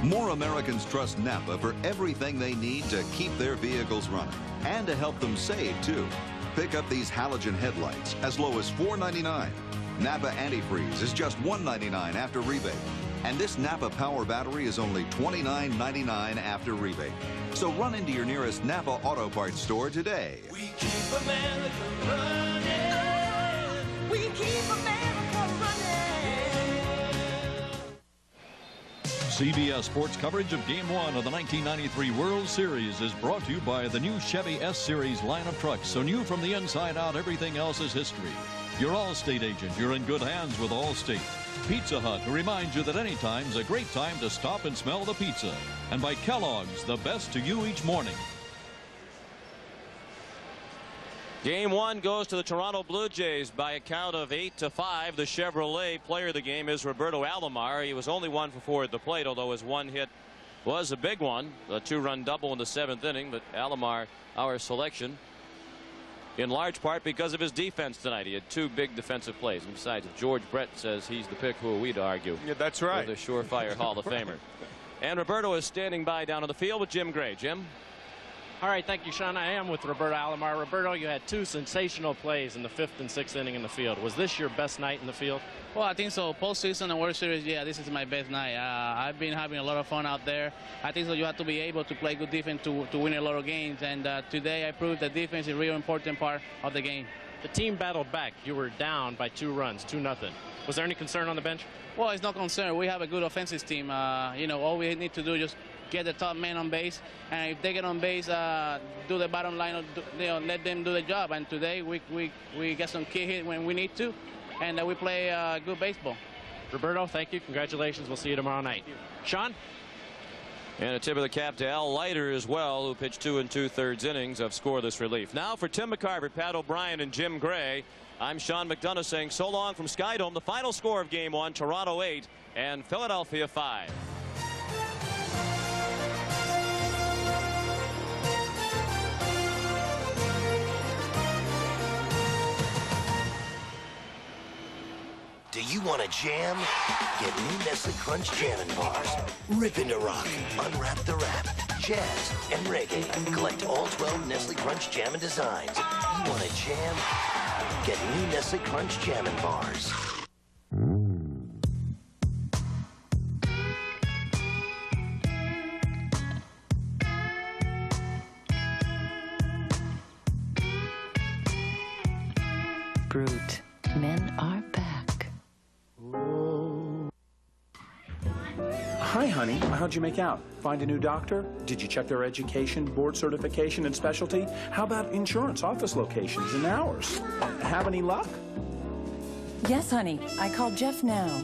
More Americans trust Napa for everything they need to keep their vehicles running and to help them save, too. Pick up these halogen headlights as low as $4.99. Napa antifreeze is just $1.99 after rebate. And this Napa power battery is only $29.99 after rebate. So run into your nearest Napa Auto Parts store today. We keep America running. We keep America running. CBS Sports coverage of Game 1 of the 1993 World Series is brought to you by the new Chevy S-Series line of trucks. So new from the inside out, everything else is history. Your Allstate agent, you're in good hands with Allstate. Pizza Hut, who reminds you that any time's a great time to stop and smell the pizza. And by Kellogg's, the best to you each morning. Game one goes to the Toronto Blue Jays by a count of 8-5. The Chevrolet player of the game is Roberto Alomar. He was only 1 for 4 at the plate, although his one hit was a big one, a 2-run double in the 7th inning. But Alomar, our selection, in large part because of his defense tonight. He had 2 big defensive plays. And besides, if George Brett says he's the pick, who are we to argue? Yeah, that's right. With a surefire Hall of Famer. And Roberto is standing by down on the field with Jim Gray. Jim? All right, thank you, Sean. I am with Roberto Alomar. Roberto, you had 2 sensational plays in the 5th and 6th inning in the field. Was this your best night in the field? Well, I think so. Postseason and World Series, yeah, this is my best night. I've been having a lot of fun out there. I think so. You have to be able to play good defense to win a lot of games. And today I proved that defense is a real important part of the game. The team battled back. You were down by 2 runs, 2-0. Was there any concern on the bench? Well, it's no concern. We have a good offensive team. You know, all we need to do is just get the top man on base, and if they get on base, do the bottom line, let them do the job. And today we get some key hit when we need to, and we play good baseball. Roberto, thank you. Congratulations. We'll see you tomorrow night. Sean? And a tip of the cap to Al Leiter as well, who pitched 2 2/3 innings of scoreless relief. Now for Tim McCarver, Pat O'Brien, and Jim Gray, I'm Sean McDonough saying so long from Skydome. The final score of Game 1, Toronto 8 and Philadelphia 5. Do you want a jam? Get new Nestle Crunch Jammin' Bars. Rip into rock, unwrap the rap, jazz, and reggae. Collect all 12 Nestle Crunch Jammin' designs. You want a jam? Get new Nestle Crunch Jammin' Bars. Brute, men are back. Hi, honey. How'd you make out? Find a new doctor? Did you check their education, board certification, and specialty? How about insurance, office locations, and hours? Have any luck? Yes, honey. I called Jeff now.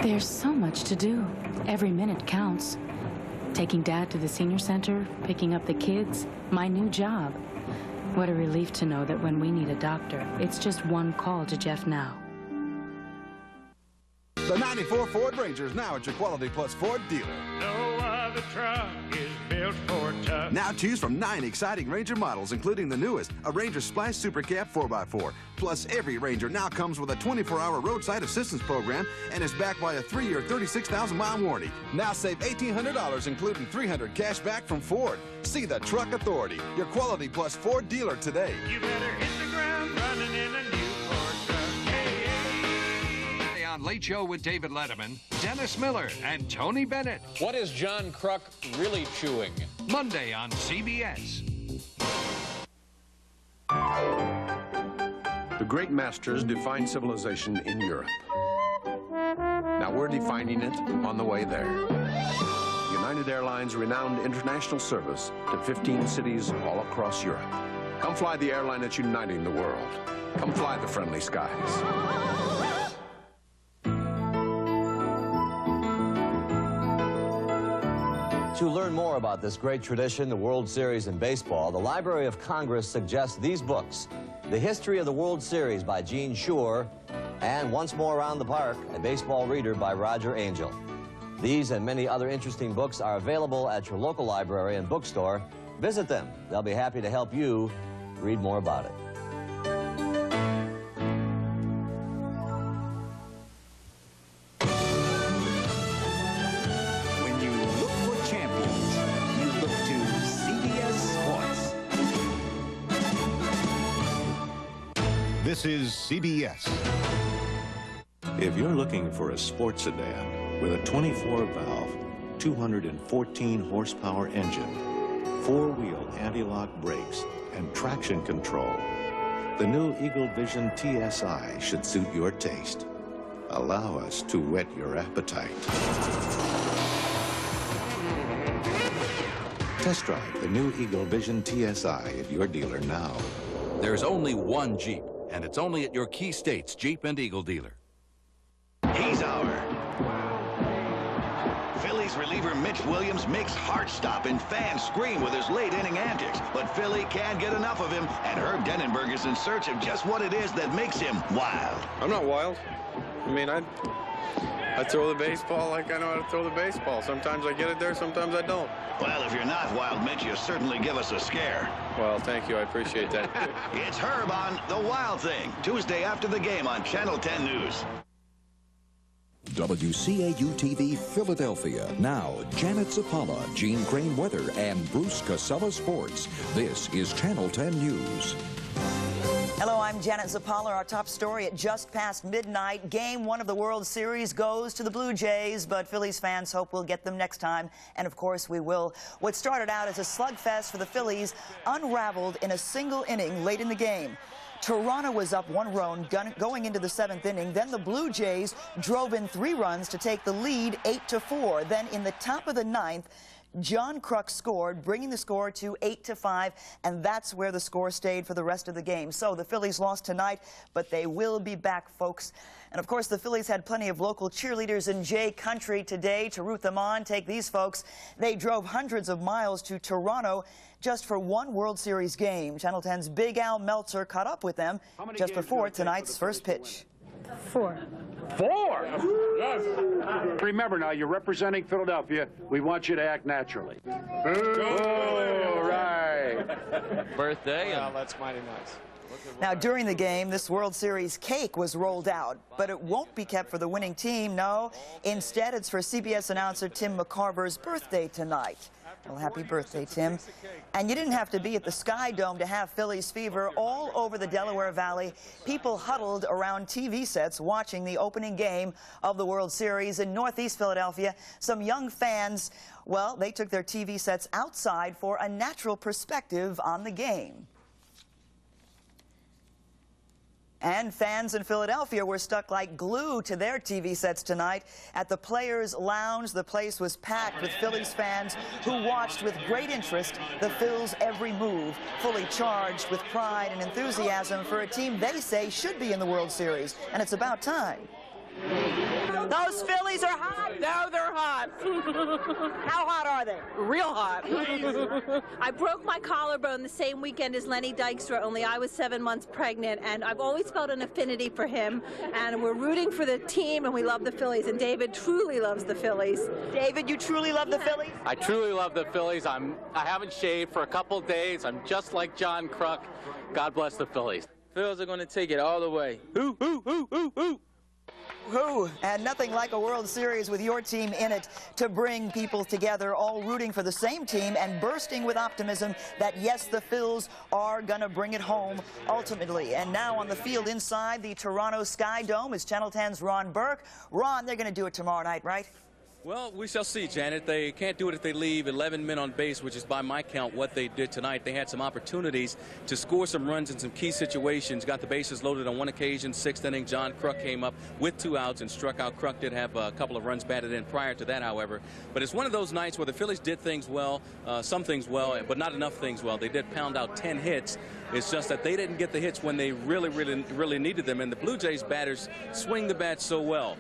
There's so much to do. Every minute counts. Taking Dad to the senior center, picking up the kids, my new job. What a relief to know that when we need a doctor, it's just one call to Jeff Now. The 94 Ford Ranger is now at your Quality Plus Ford dealer. No other truck is built for tough. Now choose from 9 exciting Ranger models, including the newest, a Ranger Splash Super Cab 4x4. Plus, every Ranger now comes with a 24-hour roadside assistance program and is backed by a 3-year, 36,000-mile warranty. Now save $1,800, including $300 cash back from Ford. See the Truck Authority, your Quality Plus Ford dealer today. You better hit the ground running in a new Ford truck. Hey, hey. On Late Show with David Letterman, Dennis Miller, and Tony Bennett. What is John Kruk really chewing? Monday on CBS. The great masters defined civilization in Europe. Now we're defining it on the way there. United Airlines' renowned international service to 15 cities all across Europe. Come fly the airline that's uniting the world. Come fly the friendly skies. To learn more about this great tradition, the World Series in baseball, the Library of Congress suggests these books: The History of the World Series by Gene Shore, and Once More Around the Park, a baseball reader by Roger Angel. These and many other interesting books are available at your local library and bookstore. Visit them. They'll be happy to help you read more about it. This is CBS. If you're looking for a sports sedan with a 24-valve, 214-horsepower engine, 4-wheel anti-lock brakes, and traction control, the new Eagle Vision TSI should suit your taste. Allow us to whet your appetite. Test drive the new Eagle Vision TSI at your dealer now. There's only one Jeep, and it's only at your Key States Jeep and Eagle dealer. He's our Phillies reliever Mitch Williams makes hearts stop and fans scream with his late-inning antics. But Philly can't get enough of him, and Herb Denenberg is in search of just what it is that makes him wild. I'm not wild. I mean, I throw the baseball like I know how to throw the baseball. Sometimes I get it there, sometimes I don't. Well, if you're not wild, Mitch, you certainly give us a scare. Well, thank you. I appreciate that. It's Herb on The Wild Thing, Tuesday after the game on Channel 10 News. WCAU-TV Philadelphia. Now, Janet Zapala, Gene Crane Weather, and Bruce Casella Sports. This is Channel 10 News. Hello, I'm Janet Zapala. Our top story at just past midnight. Game 1 of the World Series goes to the Blue Jays, but Phillies fans hope we'll get them next time. And, of course, we will. What started out as a slugfest for the Phillies unraveled in a single inning late in the game. Toronto was up 1 run going into the 7th inning. Then the Blue Jays drove in 3 runs to take the lead 8-4. Then in the top of the 9th, John Kruk scored, bringing the score to 8-5, and that's where the score stayed for the rest of the game. So the Phillies lost tonight, but they will be back, folks. And, of course, the Phillies had plenty of local cheerleaders in Jay Country today to root them on. Take these folks. They drove hundreds of miles to Toronto just for 1 World Series game. Channel 10's Big Al Meltzer caught up with them just before tonight's first pitch. 4. 4? Yes. Remember now, you're representing Philadelphia. We want you to act naturally. Oh, right. Birthday. Well, that's mighty nice. Now, during the game, this World Series cake was rolled out, but it won't be kept for the winning team, no. Instead, it's for CBS announcer Tim McCarver's birthday tonight. Well, happy birthday, Tim. And you didn't have to be at the Sky Dome to have Phillies fever. All over the Delaware Valley, people huddled around TV sets watching the opening game of the World Series. In Northeast Philadelphia, some young fans, well, they took their TV sets outside for a natural perspective on the game. And fans in Philadelphia were stuck like glue to their TV sets tonight. At the Players' Lounge, the place was packed with Phillies fans who watched with great interest the Phils' every move, fully charged with pride and enthusiasm for a team they say should be in the World Series. And it's about time. Those Phillies are hot. No, they're hot. How hot are they? Real hot. I broke my collarbone the same weekend as Lenny Dykstra, only I was 7 months pregnant, and I've always felt an affinity for him, and we're rooting for the team, and we love the Phillies, and David truly loves the Phillies. David, you truly love the Phillies? I truly love the Phillies. I haven't shaved for a couple days. I'm just like John Kruk. God bless the Phillies. Phillies are going to take it all the way. Hoo, hoo, hoo, hoo, hoo. Who? And nothing like a World Series with your team in it to bring people together, all rooting for the same team and bursting with optimism that, yes, the Phils are going to bring it home ultimately. And now on the field inside the Toronto Sky Dome is Channel 10's Ron Burke. Ron, they're going to do it tomorrow night, right? Well, we shall see, Janet. They can't do it if they leave 11 men on base, which is by my count what they did tonight. They had some opportunities to score some runs in some key situations. Got the bases loaded on one occasion. 6th inning, John Kruk came up with 2 outs and struck out. Kruk did have a couple of runs batted in prior to that, however. But it's one of those nights where the Phillies did things well, some things well, but not enough things well. They did pound out 10 hits. It's just that they didn't get the hits when they really needed them. And the Blue Jays batters swing the bat so well.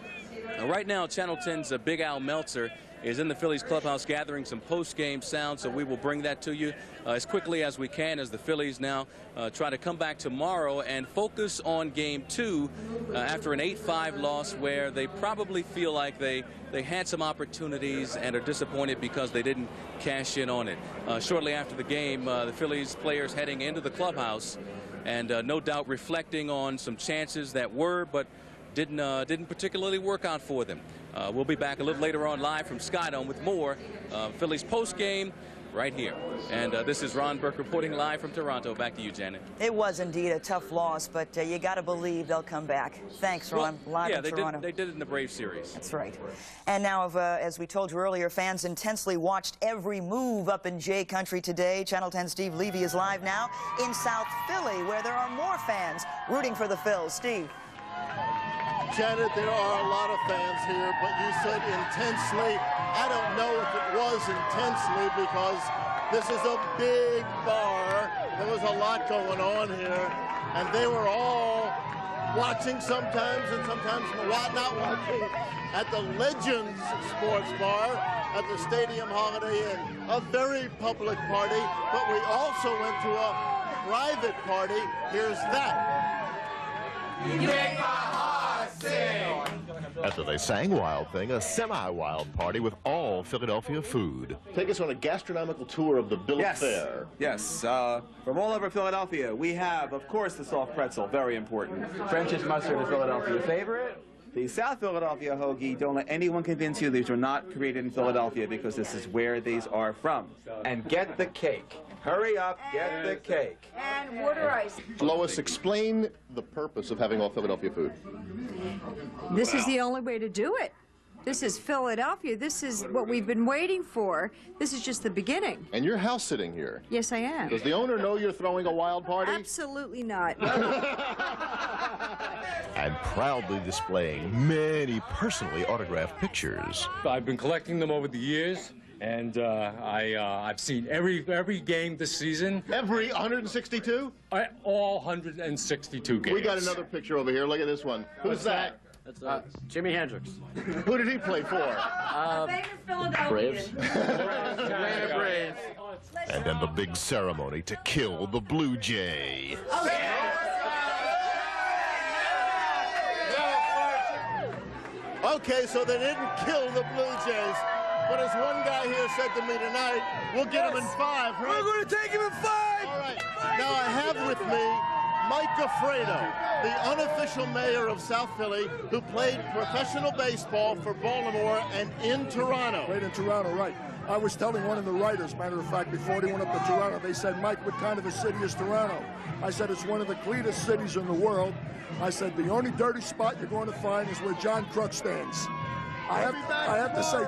Now, right now, Channel 10's Big Al Meltzer is in the Phillies clubhouse gathering some post-game sound, so we will bring that to you as quickly as we can as the Phillies now try to come back tomorrow and focus on Game 2 after an 8-5 loss where they probably feel like they had some opportunities and are disappointed because they didn't cash in on it. Shortly after the game, the Phillies players heading into the clubhouse and no doubt reflecting on some chances that were, but didn't particularly work out for them. We'll be back a little later on live from Skydome with more Phillies post-game right here. And this is Ron Burke reporting live from Toronto. Back to you, Janet. It was indeed a tough loss, but you got to believe they'll come back. Thanks, Ron. Live in Toronto. They did it in the Brave series. That's right. And now, as we told you earlier, fans intensely watched every move up in Jay Country today. Channel 10 Steve Levy is live now in South Philly, where there are more fans rooting for the Phils. Steve. Janet, there are a lot of fans here, but you said intensely. I don't know if it was intensely because this is a big bar. There was a lot going on here, and they were all watching sometimes and sometimes not watching at the Legends Sports Bar at the Stadium Holiday Inn. A very public party, but we also went to a private party. Here's that. You make my heart sing. After they sang Wild Thing, a semi-wild party with all Philadelphia food. Take us on a gastronomical tour of the bill of fare. Yes, from all over Philadelphia, we have, of course, the soft pretzel, very important. French's mustard, a Philadelphia favorite. The South Philadelphia hoagie, don't let anyone convince you these were not created in Philadelphia because this is where these are from. And get the cake. Hurry up, get the cake. And water ice. Lois, explain the purpose of having all Philadelphia food. This is the only way to do it. This is Philadelphia. This is what we've been waiting for. This is just the beginning. And you're house sitting here. Yes, I am. Does the owner know you're throwing a wild party? Absolutely not. And proudly displaying many personally autographed pictures. I've been collecting them over the years. And I've seen every game this season. Every 162? All 162 games. We got another picture over here. Look at this one. Who's that? That's Jimi Hendrix. Who did he play for? Braves. Braves. And then the big ceremony to kill the Blue Jay. Okay, so they didn't kill the Blue Jays. But as one guy here said to me tonight, we'll get him in 5, right? We're going to take him in 5! All right. Now I have with me Mike Gaffredo, the unofficial mayor of South Philly, who played professional baseball for Baltimore and in Toronto. Played in Toronto, right. I was telling one of the writers, matter of fact, before they went up to Toronto, they said, Mike, what kind of a city is Toronto? I said, it's one of the cleanest cities in the world. I said, the only dirty spot you're going to find is where John Kruk stands. I have to say,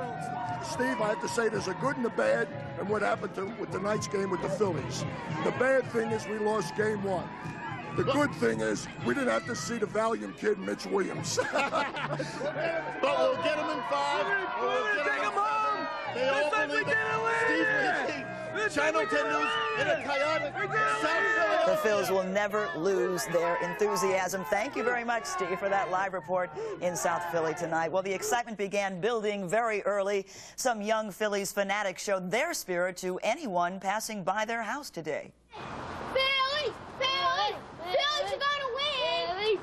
Steve, I have to say there's a good and a bad and what happened with tonight's game with the Phillies. The bad thing is we lost Game 1. The good thing is we didn't have to see the Valiant kid, Mitch Williams. But we'll get him in 5. We're going to take him home. They all we believe get a Steve Levy Channel 10 News in a chaotic South Philadelphia. The Phils will never lose their enthusiasm. Thank you very much, Steve, for that live report in South Philly tonight. Well, the excitement began building very early. Some young Phillies fanatics showed their spirit to anyone passing by their house today. Phillies! Phillies! Phillies are gonna win!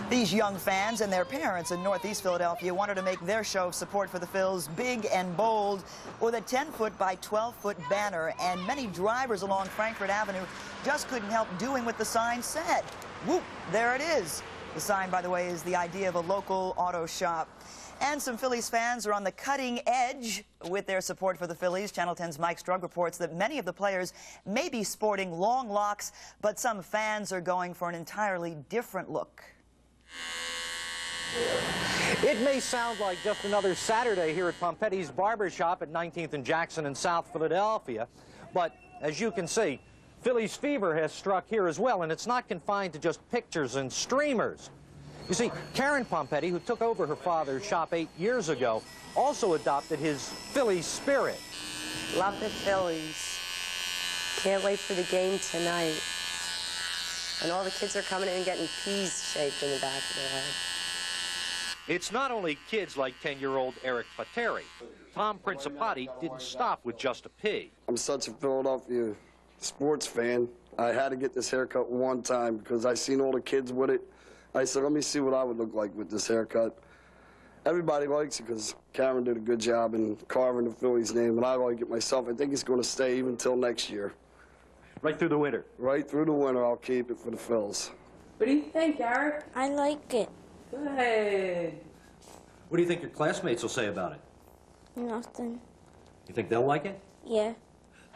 These young fans and their parents in Northeast Philadelphia wanted to make their show of support for the Phils big and bold with a 10-foot by 12-foot banner, and many drivers along Frankfort Avenue just couldn't help doing what the sign said. Whoop, there it is. The sign, by the way, is the idea of a local auto shop. And some Phillies fans are on the cutting edge with their support for the Phillies. Channel 10's Mike Strug reports that many of the players may be sporting long locks, but some fans are going for an entirely different look. It may sound like just another Saturday here at Pompetti's Barber Shop at 19th and Jackson in South Philadelphia, but as you can see, Phillies fever has struck here as well, and it's not confined to just pictures and streamers. You see, Karen Pompetti, who took over her father's shop 8 years ago, also adopted his Phillies spirit. Love the Phillies. Can't wait for the game tonight. And all the kids are coming in and getting peas shaped in the back of their head. It's not only kids like 10-year-old Eric Pateri. Tom Principati didn't stop with just a pea. I'm such a Philadelphia sports fan. I had to get this haircut one time because I seen all the kids with it. I said, let me see what I would look like with this haircut. Everybody likes it because Cameron did a good job in carving the Phillies name, and I like it myself. I think it's going to stay even until next year. Right through the winter? Right through the winter, I'll keep it for the Phils. What do you think, Eric? I like it. Good. What do you think your classmates will say about it? Nothing. You think they'll like it? Yeah.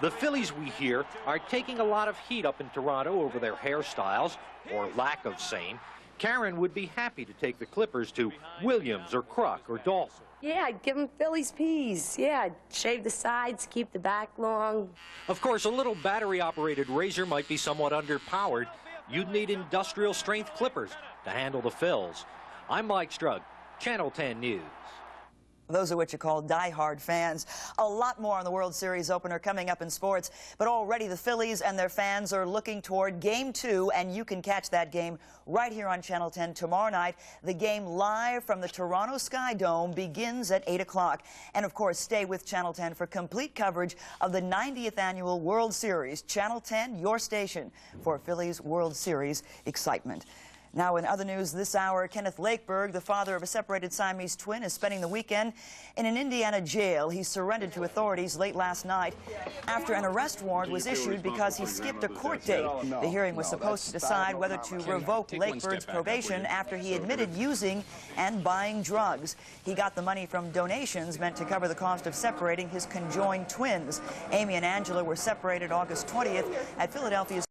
The Phillies, we hear, are taking a lot of heat up in Toronto over their hairstyles, or lack of same. Karen would be happy to take the Clippers to Williams or Kruk or Dalton. Yeah, I'd give them Phillies peas. Yeah, I'd shave the sides, keep the back long. Of course, a little battery-operated razor might be somewhat underpowered. You'd need industrial-strength clippers to handle the Phils. I'm Mike Strug, Channel 10 News. Those are what you call die-hard fans. A lot more on the World Series opener coming up in sports, but already the Phillies and their fans are looking toward Game 2, and you can catch that game right here on Channel 10 tomorrow night. The game live from the Toronto Sky Dome begins at 8 o'clock. And, of course, stay with Channel 10 for complete coverage of the 90th Annual World Series. Channel 10, your station for Phillies World Series excitement. Now, in other news this hour, Kenneth Lakeberg, the father of a separated Siamese twin, is spending the weekend in an Indiana jail. He surrendered to authorities late last night after an arrest warrant was issued because he skipped a court date. The hearing was supposed to decide whether to revoke Lakeberg's probation after he admitted using and buying drugs. He got the money from donations meant to cover the cost of separating his conjoined twins. Amy and Angela were separated August 20th at Philadelphia's